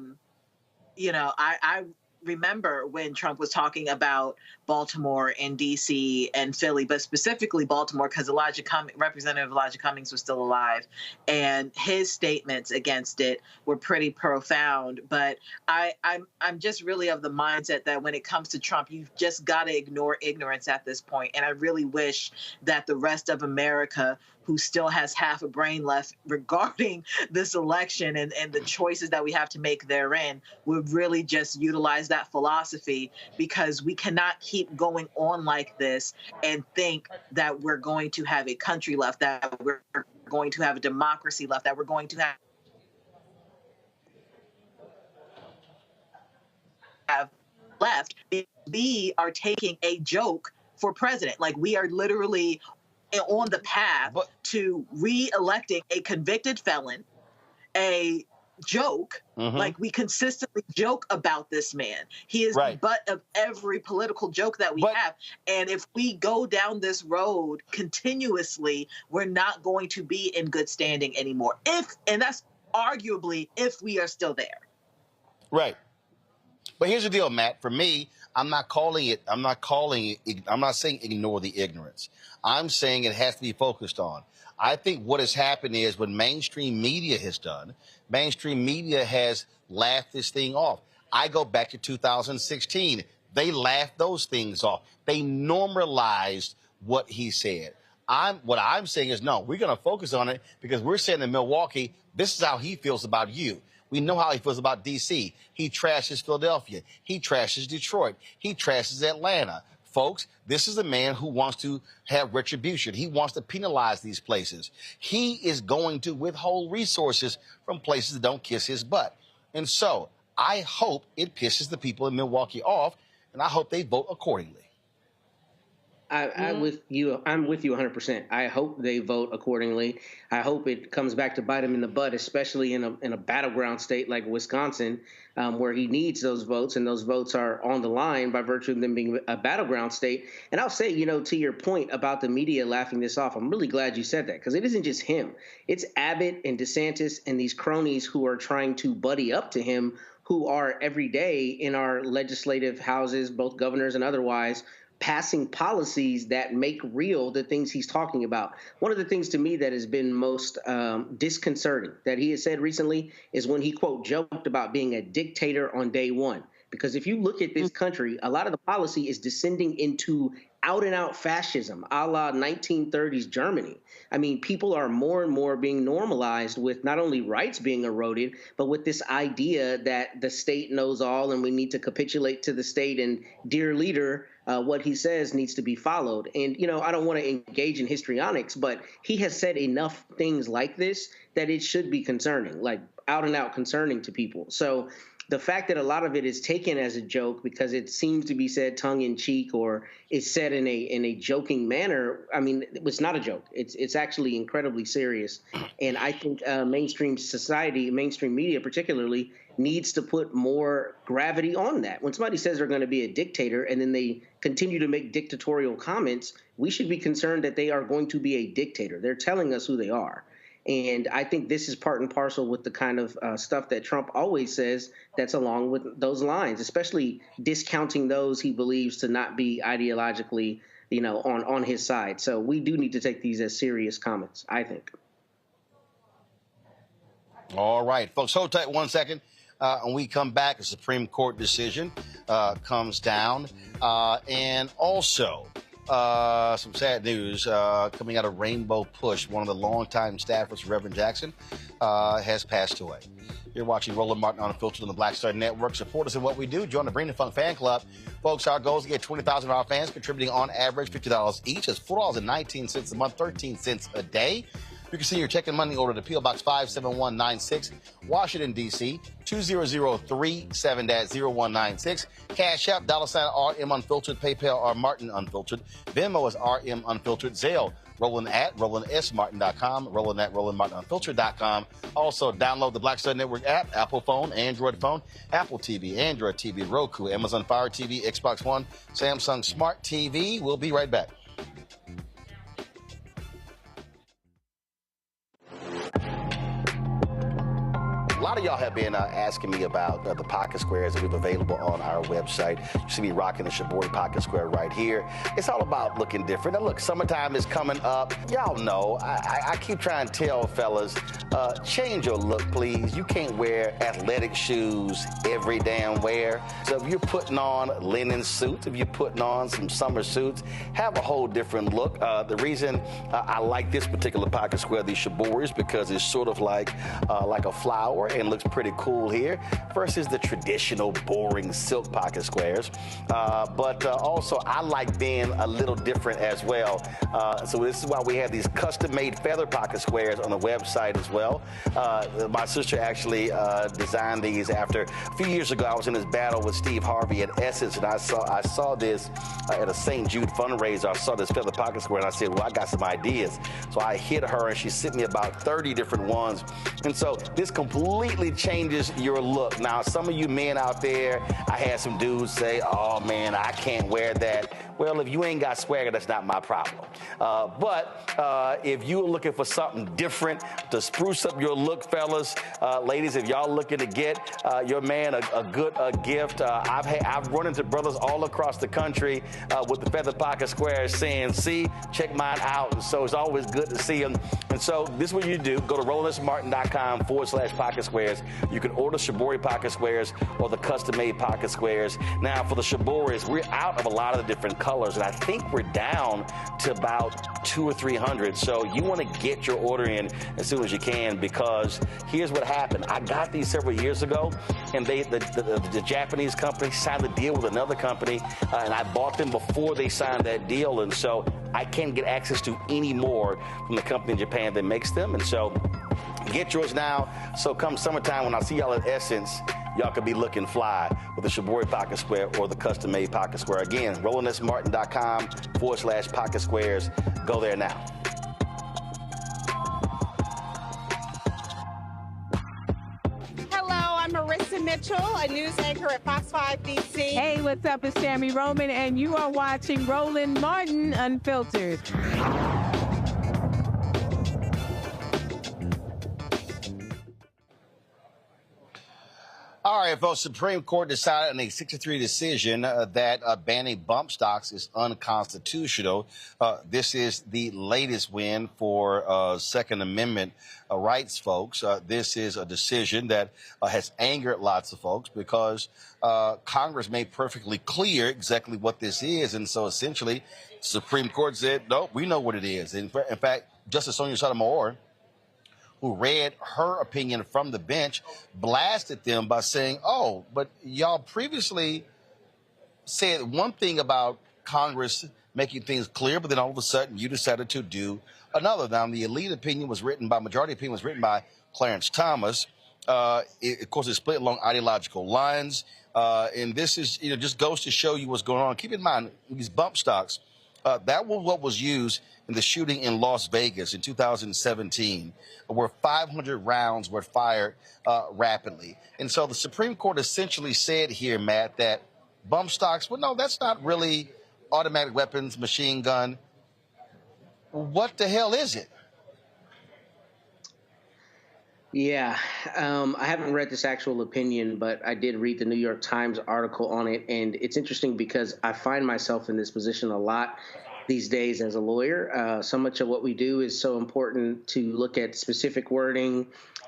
remember when Trump was talking about Baltimore and DC and Philly, but specifically Baltimore, because Representative Elijah Cummings was still alive, and his statements against it were pretty profound. But I'm just really of the mindset that when it comes to Trump, you've just got to ignore ignorance at this point. And I really wish that the rest of America, who still has half a brain left regarding this election and the choices that we have to make therein, would really just utilize that philosophy, because we cannot keep going on like this and think that we're going to have a country left, that we're going to have a democracy left, that we're going to have left. We are taking a joke for president. Like, we are literally on the path to re-electing a convicted felon, a joke. Like, we consistently joke about this man. He is the butt of every political joke that we have. And if we go down this road continuously, we're not going to be in good standing anymore. And that's arguably if we are still there. Right. But here's the deal, Matt. For me, I'm not saying ignore the ignorance. I'm saying it has to be focused on. I think what has happened is what mainstream media has done, mainstream media has laughed this thing off. I go back to 2016. They laughed those things off. They normalized what he said. What I'm saying is, no, we're going to focus on it, because we're saying in Milwaukee, this is how he feels about you. We know how he feels about D.C. He trashes Philadelphia. He trashes Detroit. He trashes Atlanta. Folks, this is a man who wants to have retribution. He wants to penalize these places. He is going to withhold resources from places that don't kiss his butt. And so I hope it pisses the people in Milwaukee off, and I hope they vote accordingly. I'm with you 100%. I hope they vote accordingly. I hope it comes back to bite him in the butt, especially in a battleground state like Wisconsin, where he needs those votes, and those votes are on the line by virtue of them being a battleground state. And I'll say, to your point about the media laughing this off, I'm really glad you said that, because it isn't just him. It's Abbott and DeSantis and these cronies who are trying to buddy up to him, who are every day in our legislative houses, both governors and otherwise, passing policies that make real the things he's talking about. One of the things to me that has been most disconcerting that he has said recently is when he, quote, joked about being a dictator on day one. Because if you look at this country, a lot of the policy is descending into out-and-out fascism, a la 1930s Germany. I mean, people are more and more being normalized with not only rights being eroded, but with this idea that the state knows all and we need to capitulate to the state, and dear leader, what he says needs to be followed. And, I don't want to engage in histrionics, but he has said enough things like this that it should be concerning, like out and out concerning to people. So the fact that a lot of it is taken as a joke because it seems to be said tongue in cheek or is said in a joking manner, I mean, it was not a joke. It's actually incredibly serious. And I think mainstream society, mainstream media particularly, needs to put more gravity on that. When somebody says they're going to be a dictator and then they continue to make dictatorial comments, we should be concerned that they are going to be a dictator. They're telling us who they are. And I think this is part and parcel with the kind of stuff that Trump always says that's along with those lines, especially discounting those he believes to not be ideologically, on his side. So we do need to take these as serious comments, I think. All right, folks, hold tight 1 second. When we come back, a Supreme Court decision comes down. And also some sad news coming out of Rainbow Push. One of the longtime staffers, Reverend Jackson, has passed away. You're watching Roland Martin Unfiltered on the Black Star Network. Support us in what we do. Join the Bring the Funk fan club. Folks, our goal is to get 20,000 of our fans contributing on average $50 each. That's $4.19 a month, 13 cents a day. You can send your check and money order to P.O. Box 57196, Washington, D.C., 20037-0196. Cash App, $RM Unfiltered, PayPal, R Martin Unfiltered. Venmo is RM Unfiltered. Zelle, Roland at RolandSMartin.com, Roland at RolandMartinUnfiltered.com. Also, download the Black Star Network app, Apple phone, Android phone, Apple TV, Android TV, Roku, Amazon Fire TV, Xbox One, Samsung Smart TV. We'll be right back. A lot of y'all have been asking me about the pocket squares that we have available on our website. You see me rocking the Shibori pocket square right here. It's all about looking different. And look, summertime is coming up. Y'all know, I keep trying to tell fellas, change your look, please. You can't wear athletic shoes every damn wear. So if you're putting on linen suits, if you're putting on some summer suits, have a whole different look. The reason I like this particular pocket square, the Shibori, is because it's sort of like a flower and looks pretty cool here versus the traditional boring silk pocket squares. But also I like being a little different as well. So this is why we have these custom-made feather pocket squares on the website as well. My sister actually designed these after a few years ago. I was in this battle with Steve Harvey at Essence, and I saw this at a St. Jude fundraiser. I saw this feather pocket square, and I said, well, I got some ideas. So I hit her, and she sent me about 30 different ones. And so this completely changes your look. Now, some of you men out there, I had some dudes say, oh, man, I can't wear that. Well, if you ain't got swagger, that's not my problem. But if you're looking for something different to spruce up your look, fellas, ladies, if y'all looking to get your man a good gift, I've run into brothers all across the country with the feather pocket squares saying, see, check mine out. And so it's always good to see them. And so this is what you do. Go to RolandSMartin.com/pocket squares. You can order Shibori pocket squares or the custom-made pocket squares. Now, for the Shiboris, we're out of a lot of the different colors, and I think we're down to about 200 or 300. So you want to get your order in as soon as you can, because here's what happened. I got these several years ago, and the Japanese company signed a deal with another company, and I bought them before they signed that deal, and so I can't get access to any more from the company in Japan that makes them. And so get yours now. So come summertime, when I see y'all at Essence, y'all could be looking fly with the Shabori pocket square or the custom-made pocket square. Again, RolandSMartin.com/pocket squares. Go there now. I'm Marissa Mitchell, a news anchor at Fox 5 DC. Hey, what's up? It's Tammy Roman, and you are watching Roland Martin Unfiltered. All right, folks, Supreme Court decided in a 6-3 decision that banning bump stocks is unconstitutional. This is the latest win for Second Amendment rights, folks. This is a decision that has angered lots of folks because Congress made perfectly clear exactly what this is. And so essentially, the Supreme Court said, no, we know what it is. In fact, Justice Sonia Sotomayor, who read her opinion from the bench, blasted them by saying, oh, but y'all previously said one thing about Congress making things clear, but then all of a sudden you decided to do another. Now, the majority opinion was written by Clarence Thomas. Of course, it's split along ideological lines. And this is, just goes to show you what's going on. Keep in mind, these bump stocks, that was what was used in the shooting in Las Vegas in 2017, where 500 rounds were fired rapidly. And so the Supreme Court essentially said here, Matt, that bump stocks, well, no, that's not really automatic weapons, machine gun. What the hell is it? Yeah, I haven't read this actual opinion, but I did read the New York Times article on it. And it's interesting because I find myself in this position a lot these days as a lawyer. So much of what we do is so important to look at specific wording.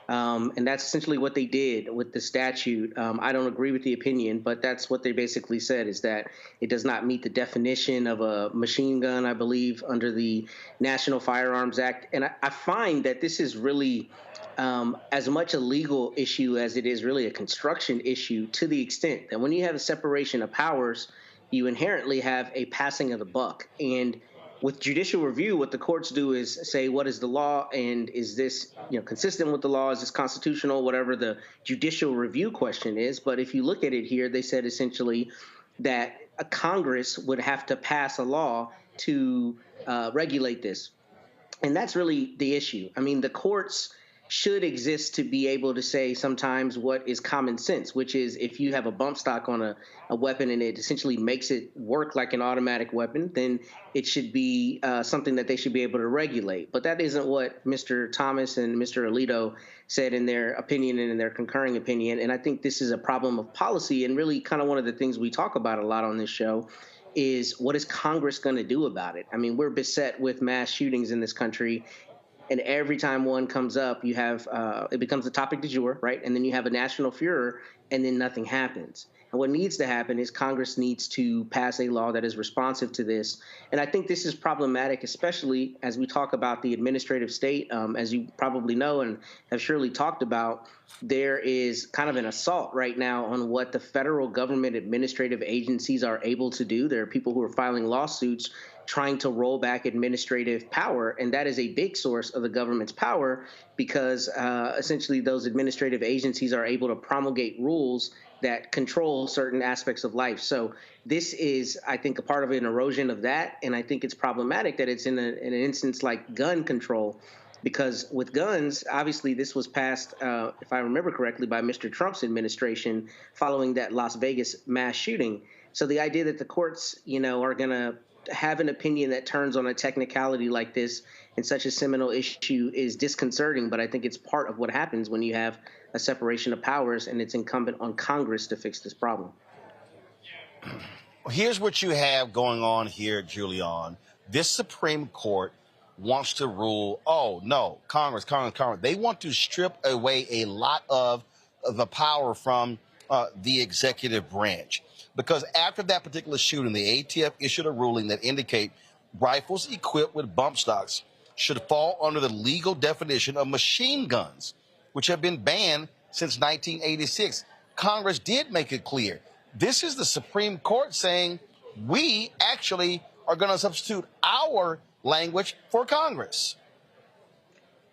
And that's essentially what they did with the statute. I don't agree with the opinion, but that's what they basically said, is that it does not meet the definition of a machine gun, I believe, under the National Firearms Act. And I find that this is really as much a legal issue as it is really a construction issue, to the extent that when you have a separation of powers, you inherently have a passing of the buck. And with judicial review, what the courts do is say, what is the law, and is this consistent with the law? Is this constitutional? Whatever the judicial review question is. But if you look at it here, they said essentially that a Congress would have to pass a law to regulate this. And that's really the issue. I mean, the courts should exist to be able to say sometimes what is common sense, which is if you have a bump stock on a weapon and it essentially makes it work like an automatic weapon, then it should be something that they should be able to regulate. But that isn't what Mr. Thomas and Mr. Alito said in their opinion and in their concurring opinion. And I think this is a problem of policy, and really kind of one of the things we talk about a lot on this show is, what is Congress going to do about it? I mean, we're beset with mass shootings in this country. And every time one comes up, you have it becomes a topic du jour, right? And then you have a national furor, and then nothing happens. And what needs to happen is Congress needs to pass a law that is responsive to this. And I think this is problematic, especially as we talk about the administrative state. As you probably know and have surely talked about, there is kind of an assault right now on what the federal government administrative agencies are able to do. There are people who are filing lawsuits trying to roll back administrative power, and that is a big source of the government's power, because essentially those administrative agencies are able to promulgate rules that control certain aspects of life. So this is, I think, a part of an erosion of that, and I think it's problematic that it's in an instance like gun control, because with guns, obviously this was passed, if I remember correctly, by Mr. Trump's administration following that Las Vegas mass shooting. So the idea that the courts, are going to have an opinion that turns on a technicality like this in such a seminal issue is disconcerting, but I think it's part of what happens when you have a separation of powers, and it's incumbent on Congress to fix this problem. Here's what you have going on here, Julian. This Supreme Court wants to rule, oh, no, Congress. They want to strip away a lot of the power from the executive branch. Because after that particular shooting, the ATF issued a ruling that indicate rifles equipped with bump stocks should fall under the legal definition of machine guns, which have been banned since 1986. Congress did make it clear. This is the Supreme Court saying we actually are going to substitute our language for Congress.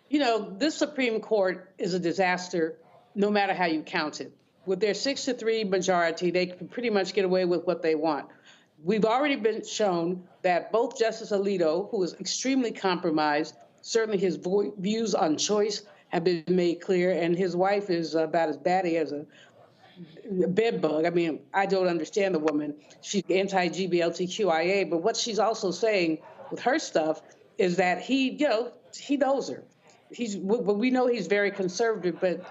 This Supreme Court is a disaster no matter how you count it. with their 6-3 majority, they can pretty much get away with what they want. We've already been shown that both Justice Alito, who is extremely compromised, certainly his views on choice have been made clear, and his wife is about as batty as a bed bug. I mean, I don't understand the woman. She's anti-GBLTQIA, but what she's also saying with her stuff is that he knows her. We know he's very conservative, but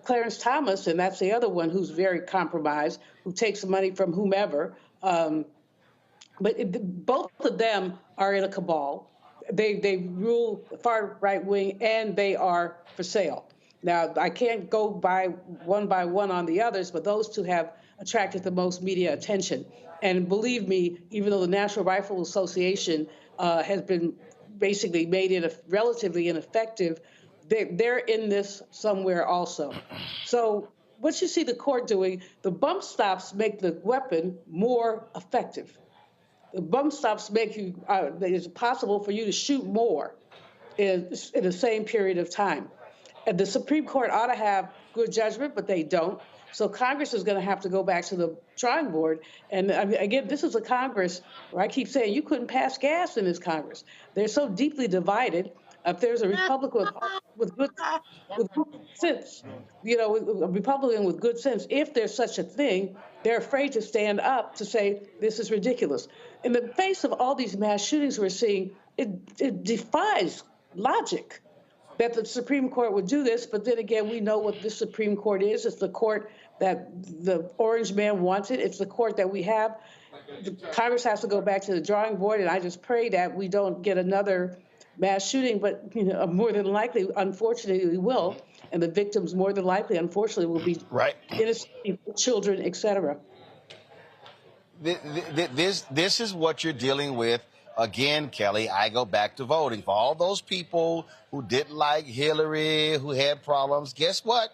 Clarence Thomas, and that's the other one who's very compromised, who takes money from whomever. Both of them are in a cabal. They rule the far right wing, and they are for sale. Now, I can't go by one on the others, but those two have attracted the most media attention. And believe me, even though the National Rifle Association has been basically made it relatively ineffective, they're in this somewhere also. So what you see the court doing, the bump stops make the weapon more effective. The bump stops make it's possible for you to shoot more in the same period of time. And the Supreme Court ought to have good judgment, but they don't. So Congress is going to have to go back to the drawing board. And again, this is a Congress where I keep saying you couldn't pass gas in this Congress. They're so deeply divided. If there's a Republican with good sense, a Republican with good sense, if there's such a thing, they're afraid to stand up to say this is ridiculous. In the face of all these mass shootings we're seeing, it defies logic that the Supreme Court would do this. But then again, we know what the Supreme Court is. It's the court that the orange man wanted. It's the court that we have. Congress has to go back to the drawing board, and I just pray that we don't get another mass shooting, but more than likely, unfortunately, we will, and the victims more than likely, unfortunately, will be innocent children, etc. This is what you're dealing with. Again, Kelly, I go back to voting. For all those people who didn't like Hillary, who had problems, guess what?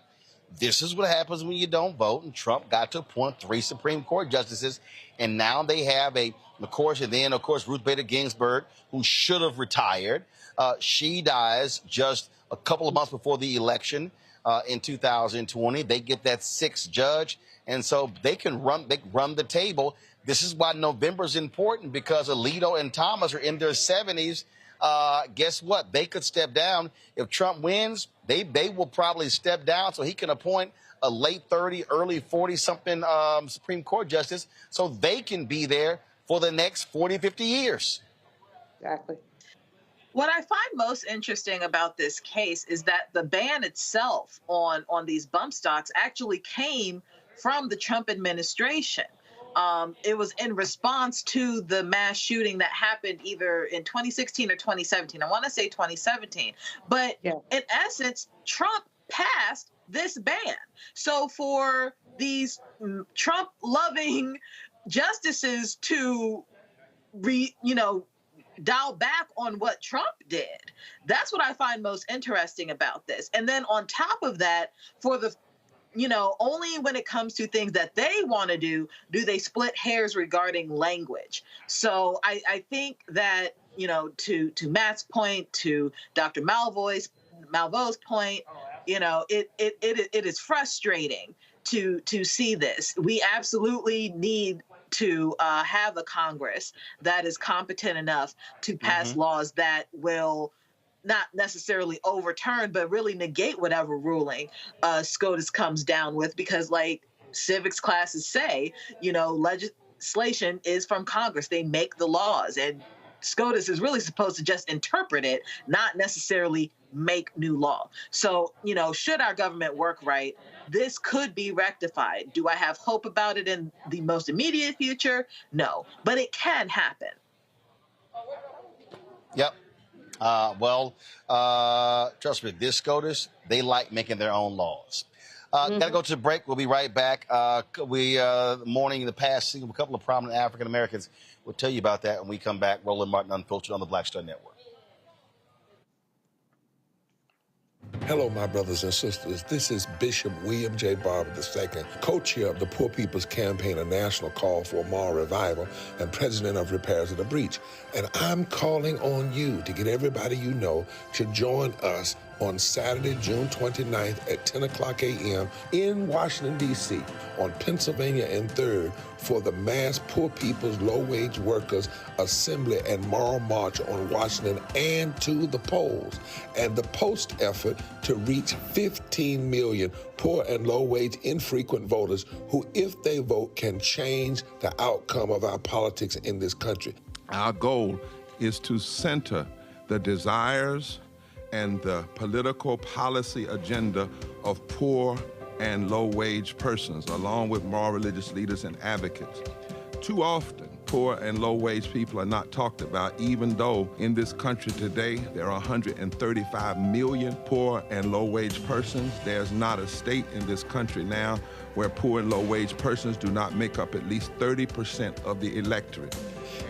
This is what happens when you don't vote, and Trump got to appoint 3 Supreme Court justices, and now they have of course, Ruth Bader Ginsburg, who should have retired. She dies just a couple of months before the election in 2020. They get that 6th judge, and so they can run the table. This is why November is important, because Alito and Thomas are in their 70s. Guess what? They could step down. If Trump wins, they will probably step down so he can appoint a late 30, early 40-something Supreme Court justice so they can be there for the next 40, 50 years. Exactly. What I find most interesting about this case is that the ban itself on these bump stocks actually came from the Trump administration. It was in response to the mass shooting that happened either in 2016 or 2017. I want to say 2017. But in essence, Trump passed this ban. So for these Trump-loving justices to dial back on what Trump did, that's what I find most interesting about this. And then on top of that, for the only when it comes to things that they want to do they split hairs regarding language. So I think that, to Matt's point, to Dr. Malvo's point, it is frustrating to see this. We absolutely need to have a Congress that is competent enough to pass laws that will not necessarily overturn, but really negate whatever ruling SCOTUS comes down with, because like civics classes say, legislation is from Congress. They make the laws, and SCOTUS is really supposed to just interpret it, not necessarily make new law. So, should our government work right, this could be rectified. Do I have hope about it in the most immediate future? No, but it can happen. Yep. Trust me, this SCOTUS, they like making their own laws. Got to go to the break. We'll be right back. Mourning in the past, a couple of prominent African Americans. We'll tell you about that when we come back. Roland Martin Unfiltered on the Black Star Network. Hello, my brothers and sisters. This is Bishop William J. Barber II, co-chair of the Poor People's Campaign, a national call for moral revival, and president of Repairs of the Breach. And I'm calling on you to get everybody you know to join us on Saturday, June 29th at 10 o'clock a.m. in Washington, D.C. on Pennsylvania and 3rd for the mass Poor People's Low-Wage Workers Assembly and Moral March on Washington and to the polls, and the post effort to reach 15 million poor and low-wage infrequent voters who, if they vote, can change the outcome of our politics in this country. Our goal is to center the desires and the political policy agenda of poor and low-wage persons, along with moral religious leaders and advocates. Too often, poor and low-wage people are not talked about, even though in this country today there are 135 million poor and low-wage persons. There's not a state in this country now where poor and low-wage persons do not make up at least 30% of the electorate.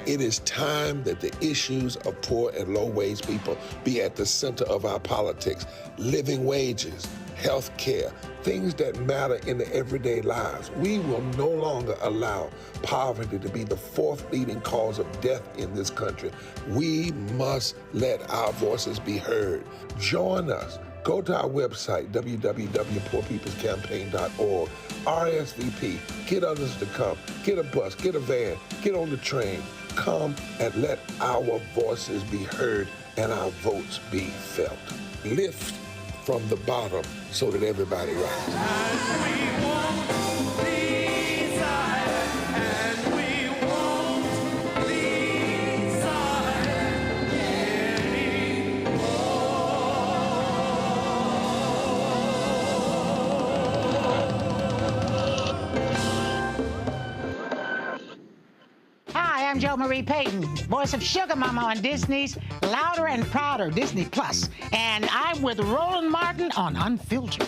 It is time that the issues of poor and low-wage people be at the center of our politics. Living wages, health care, things that matter in the everyday lives. We will no longer allow poverty to be the fourth leading cause of death in this country. We must let our voices be heard. Join us. Go to our website, www.poorpeoplescampaign.org. RSVP. Get others to come. Get a bus. Get a van. Get on the train. Come and let our voices be heard and our votes be felt. Lift from the bottom so that everybody rises. I'm Jo Marie Payton, voice of Sugar Mama on Disney's Louder and Prouder Disney Plus, and I'm with Roland Martin on Unfiltered.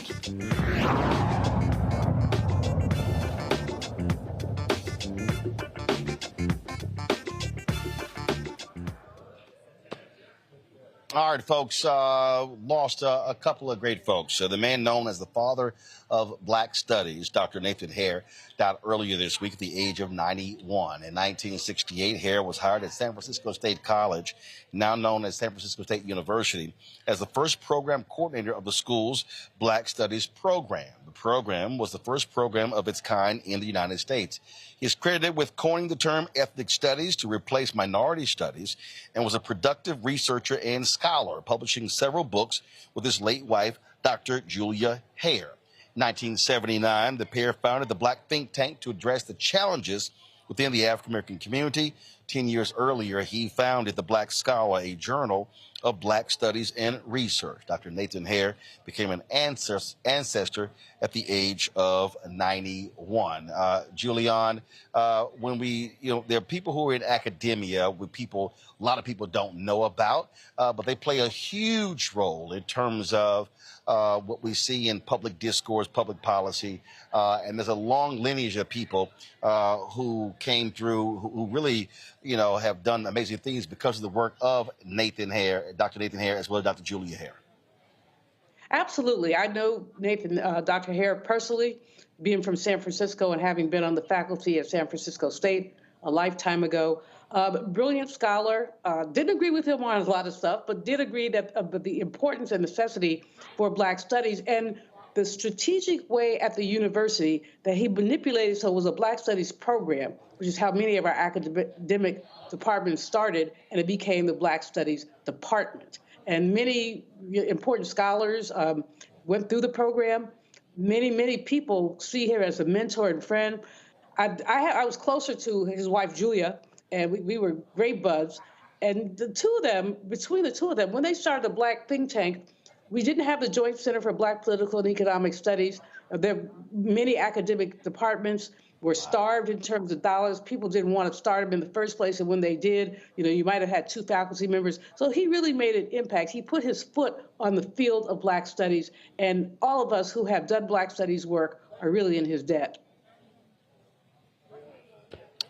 All right, folks, lost a couple of great folks. The man known as the father of Black Studies, Dr. Nathan Hare, died earlier this week at the age of 91. In 1968, Hare was hired at San Francisco State College, now known as San Francisco State University, as the first program coordinator of the school's Black Studies program. The program was the first program of its kind in the United States. He is credited with coining the term ethnic studies to replace minority studies and was a productive researcher and scholar, publishing several books with his late wife, Dr. Julia Hare. In 1979, the pair founded the Black think tank to address the challenges within the African-American community. 10 years earlier, he founded the Black Scholar, a journal of Black studies and research. Dr. Nathan Hare became an ancestor at the age of 91. Julian, when there are people who are in academia, with a lot of people don't know about, but they play a huge role in terms of what we see in public discourse, public policy, and there's a long lineage of people who came through, who really, have done amazing things because of the work of Nathan Hare, Dr. Nathan Hare, as well as Dr. Julia Hare. Absolutely. I know Dr. Hare personally, being from San Francisco and having been on the faculty at San Francisco State a lifetime ago. Brilliant scholar, didn't agree with him on a lot of stuff, but did agree that the importance and necessity for Black studies and the strategic way at the university that he manipulated so it was a Black studies program, which is how many of our academic departments started, and it became the Black Studies Department. And many important scholars went through the program. Many people see him as a mentor and friend. I was closer to his wife, Julia, and we were great buds. And between the two of them, when they started the Black think tank, we didn't have the Joint Center for Black Political and Economic Studies. Many academic departments were starved in terms of dollars. People didn't want to start them in the first place, and when they did, you might have had 2 faculty members. So he really made an impact. He put his foot on the field of Black studies, and all of us who have done Black studies work are really in his debt.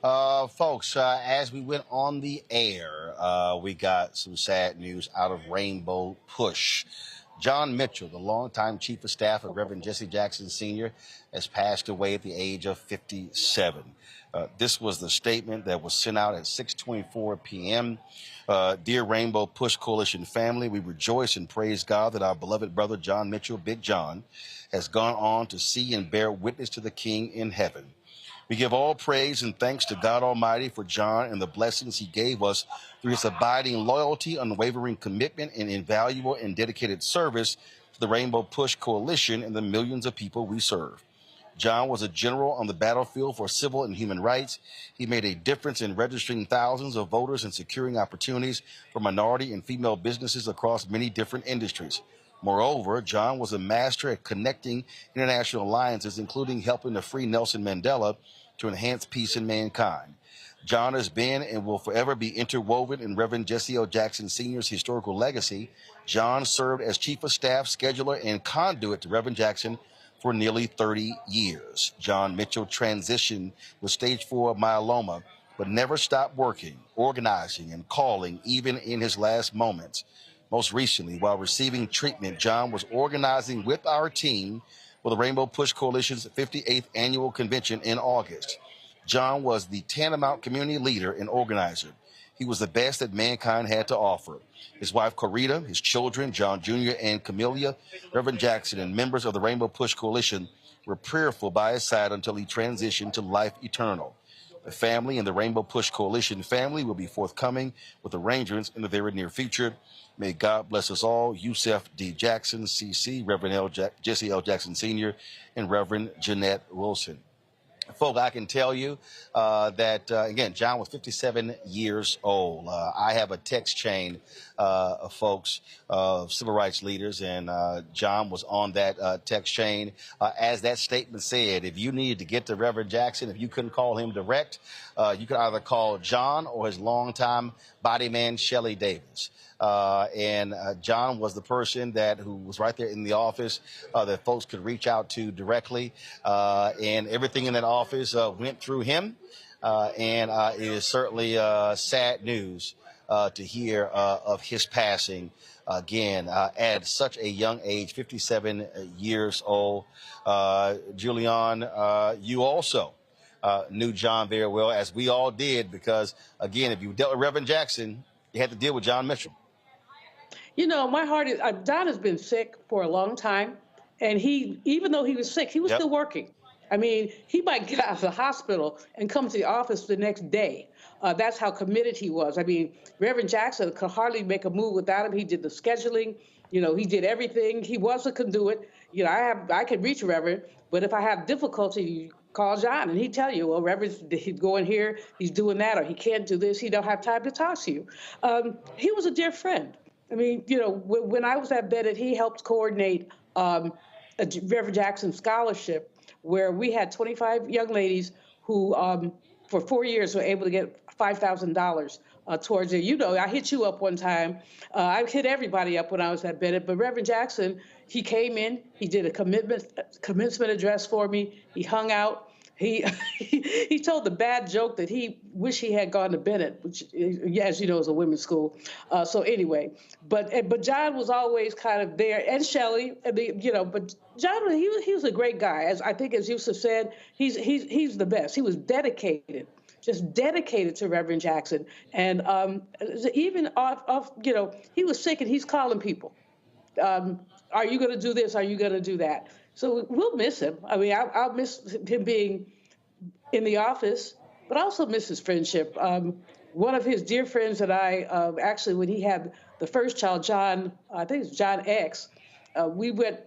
Folks, as we went on the air, we got some sad news out of Rainbow Push. John Mitchell, the longtime chief of staff of Reverend Jesse Jackson Sr., has passed away at the age of 57. This was the statement that was sent out at 6:24 p.m. Dear Rainbow Push Coalition family, we rejoice and praise God that our beloved brother John Mitchell, Big John, has gone on to see and bear witness to the King in heaven. We give all praise and thanks to God Almighty for John and the blessings he gave us through his abiding loyalty, unwavering commitment, and invaluable and dedicated service to the Rainbow Push Coalition and the millions of people we serve. John was a general on the battlefield for civil and human rights. He made a difference in registering thousands of voters and securing opportunities for minority and female businesses across many different industries. Moreover, John was a master at connecting international alliances, including helping to free Nelson Mandela to enhance peace in mankind. John has been and will forever be interwoven in Reverend Jesse L. Jackson Sr.'s historical legacy. John served as chief of staff, scheduler, and conduit to Reverend Jackson for nearly 30 years. John Mitchell transitioned with stage 4 myeloma, but never stopped working, organizing, and calling, even in his last moments. Most recently, while receiving treatment, John was organizing with our team for the Rainbow Push Coalition's 58th annual convention in August. John was the tantamount community leader and organizer. He was the best that mankind had to offer. His wife, Corita, his children, John Jr. and Camellia, Reverend Jackson, and members of the Rainbow Push Coalition were prayerful by his side until he transitioned to life eternal. The family and the Rainbow Push Coalition family will be forthcoming with arrangements in the very near future. May God bless us all. Yusef D. Jackson, CC, Reverend Jesse L. Jackson Sr., and Reverend Jeanette Wilson. Folks, I can tell you that, again, John was 57 years old. I have a text chain of folks, civil rights leaders, and John was on that text chain. As that statement said, if you needed to get to Reverend Jackson, if you couldn't call him direct, you could either call John or his longtime body man, Shelly Davis. John was the person who was right there in the office that folks could reach out to directly, and everything in that office went through him, and it is certainly sad news to hear of his passing again at such a young age, 57 years old. Julian, you also knew John very well, as we all did, because, again, if you dealt with Reverend Jackson, you had to deal with John Mitchell. You know, my heart is, John has been sick for a long time, and even though he was sick, he was still working. I mean, he might get out of the hospital and come to the office the next day. That's how committed he was. I mean, Reverend Jackson could hardly make a move without him. He did the scheduling. You know, he did everything. He was a conduit. You know, I can reach Reverend, but if I have difficulty, you call John, and he'd tell you, well, Reverend, he's going here, he's doing that, or he can't do this. He don't have time to talk to you. He was a dear friend. I mean, you know, when I was at Bennett, he helped coordinate a Reverend Jackson scholarship where we had 25 young ladies who, for 4 years, were able to get $5,000 towards it. You know, I hit you up one time. I hit everybody up when I was at Bennett, but Reverend Jackson, he came in, he did a commencement address for me. He hung out. He told the bad joke that he wished he had gone to Bennett, which, as you know, is a women's school. So anyway, but John was always kind of there, and Shelley, you know. But John, he was a great guy. As I think, as Yusuf said, he's the best. He was dedicated, just dedicated to Reverend Jackson, and even off, you know, he was sick and he's calling people. Are you going to do this? Are you going to do that? So we'll miss him. I mean, I'll miss him being in the office, but I also miss his friendship. One of his dear friends that I actually, when he had the first child, John, I think it's John X, we went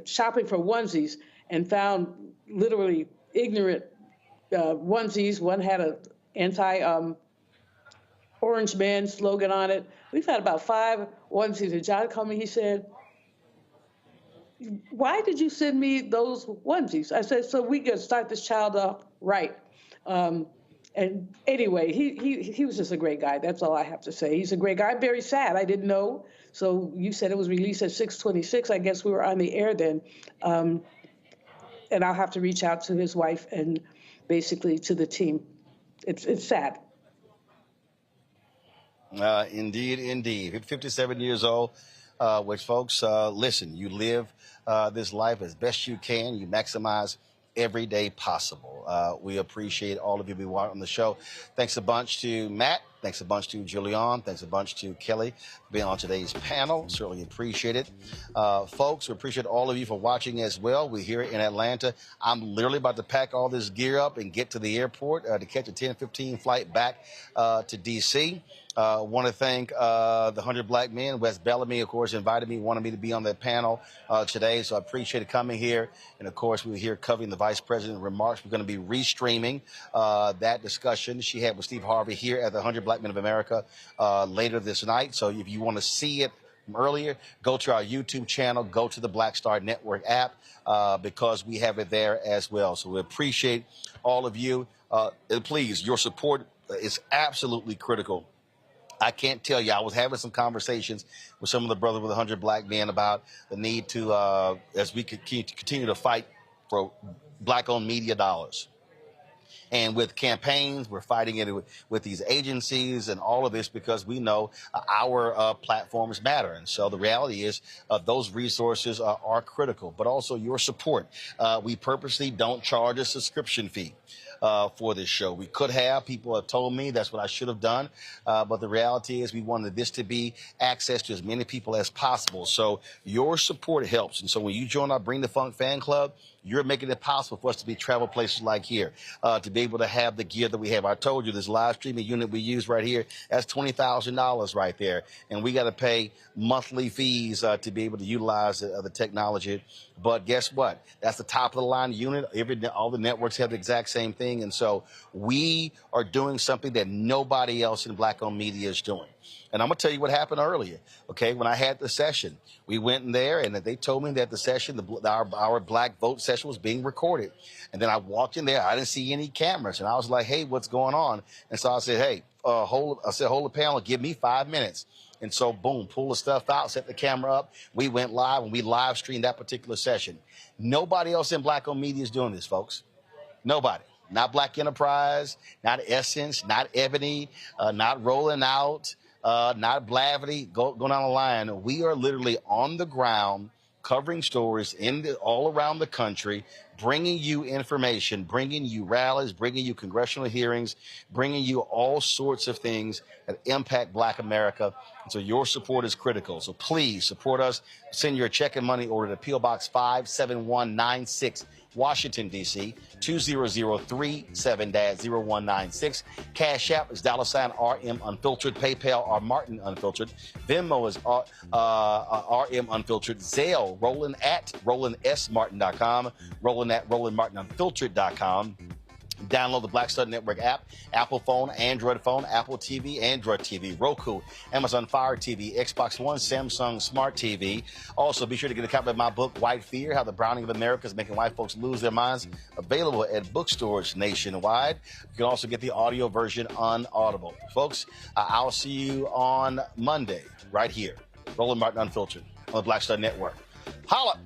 shopping for onesies and found literally ignorant onesies. One had a anti-orange man slogan on it. We've had about 5 onesies, and John called me, he said, why did you send me those onesies? I said, so we could start this child off right. And anyway, he was just a great guy. That's all I have to say. He's a great guy. Very sad. I didn't know. So you said it was released at 6:26. I guess we were on the air then. And I'll have to reach out to his wife and basically to the team. It's sad. Indeed. 57 years old. which folks, listen, you live this life as best you can. You maximize every day possible. We appreciate all of you being on the show. Thanks a bunch to Matt. Thanks a bunch to Julian. Thanks a bunch to Kelly for being on today's panel. Certainly appreciate it. Folks, we appreciate all of you for watching as well. We're here in Atlanta. I'm literally about to pack all this gear up and get to the airport to catch a 10:15 flight back to D.C. Want to thank the 100 Black Men. Wes Bellamy, of course, invited me, wanted me to be on that panel today. So I appreciate it coming here. And, of course, we're here covering the Vice President's remarks. We're going to be restreaming that discussion she had with Steve Harvey here at the 100 Black Men of America later this night. So if you want to see it from earlier, go to our YouTube channel, go to the Black Star Network app because we have it there as well. So we appreciate all of you. And please, your support is absolutely critical. I can't tell you, I was having some conversations with some of the brothers with 100 Black Men about the need to, as we continue to fight for Black-owned media dollars. And with campaigns, we're fighting it with these agencies and all of this because we know our platforms matter. And so the reality is those resources are critical, but also your support. We purposely don't charge a subscription fee for this show. We could have. People have told me that's what I should have done. But the reality is we wanted this to be access to as many people as possible. So your support helps. And so when you join our Bring the Funk fan club, you're making it possible for us to be travel places like here, to be able to have the gear that we have. I told you this live streaming unit we use right here, that's $20,000 right there. And we got to pay monthly fees to be able to utilize the technology. But guess what? That's the top of the line unit. All the networks have the exact same thing. And so we are doing something that nobody else in Black-owned media is doing. And I'm going to tell you what happened earlier. Okay, when I had the session, we went in there and they told me that the session, our Black Vote session was being recorded. And then I walked in there. I didn't see any cameras. And I was like, hey, what's going on? And so I said, hey, hold the panel. Give me 5 minutes. And so, boom, pull the stuff out, set the camera up. We went live and we live streamed that particular session. Nobody else in Black-owned media is doing this, folks. Nobody. Not Black Enterprise, not Essence, not Ebony, not Rolling Out. Not Blavity, go down the line. We are literally on the ground covering stories all around the country, bringing you information, bringing you rallies, bringing you congressional hearings, bringing you all sorts of things that impact Black America. And so your support is critical. So please support us. Send your check and money order to P.O. Box 57196. Washington, D.C., 20037-0196. Cash App is $RM Unfiltered. PayPal are Martin Unfiltered. Venmo is RM Unfiltered. Zelle, Roland at RolandSMartin.com. Roland at RolandMartinUnfiltered.com. Download the Black Star Network app, Apple phone, Android phone, Apple TV, Android TV, Roku, Amazon Fire TV, Xbox One, Samsung Smart TV. Also, be sure to get a copy of my book, White Fear, How the Browning of America is Making White Folks Lose Their Minds, available at bookstores nationwide. You can also get the audio version on Audible. Folks, I'll see you on Monday right here. Roland Martin Unfiltered on the Black Star Network. Holla!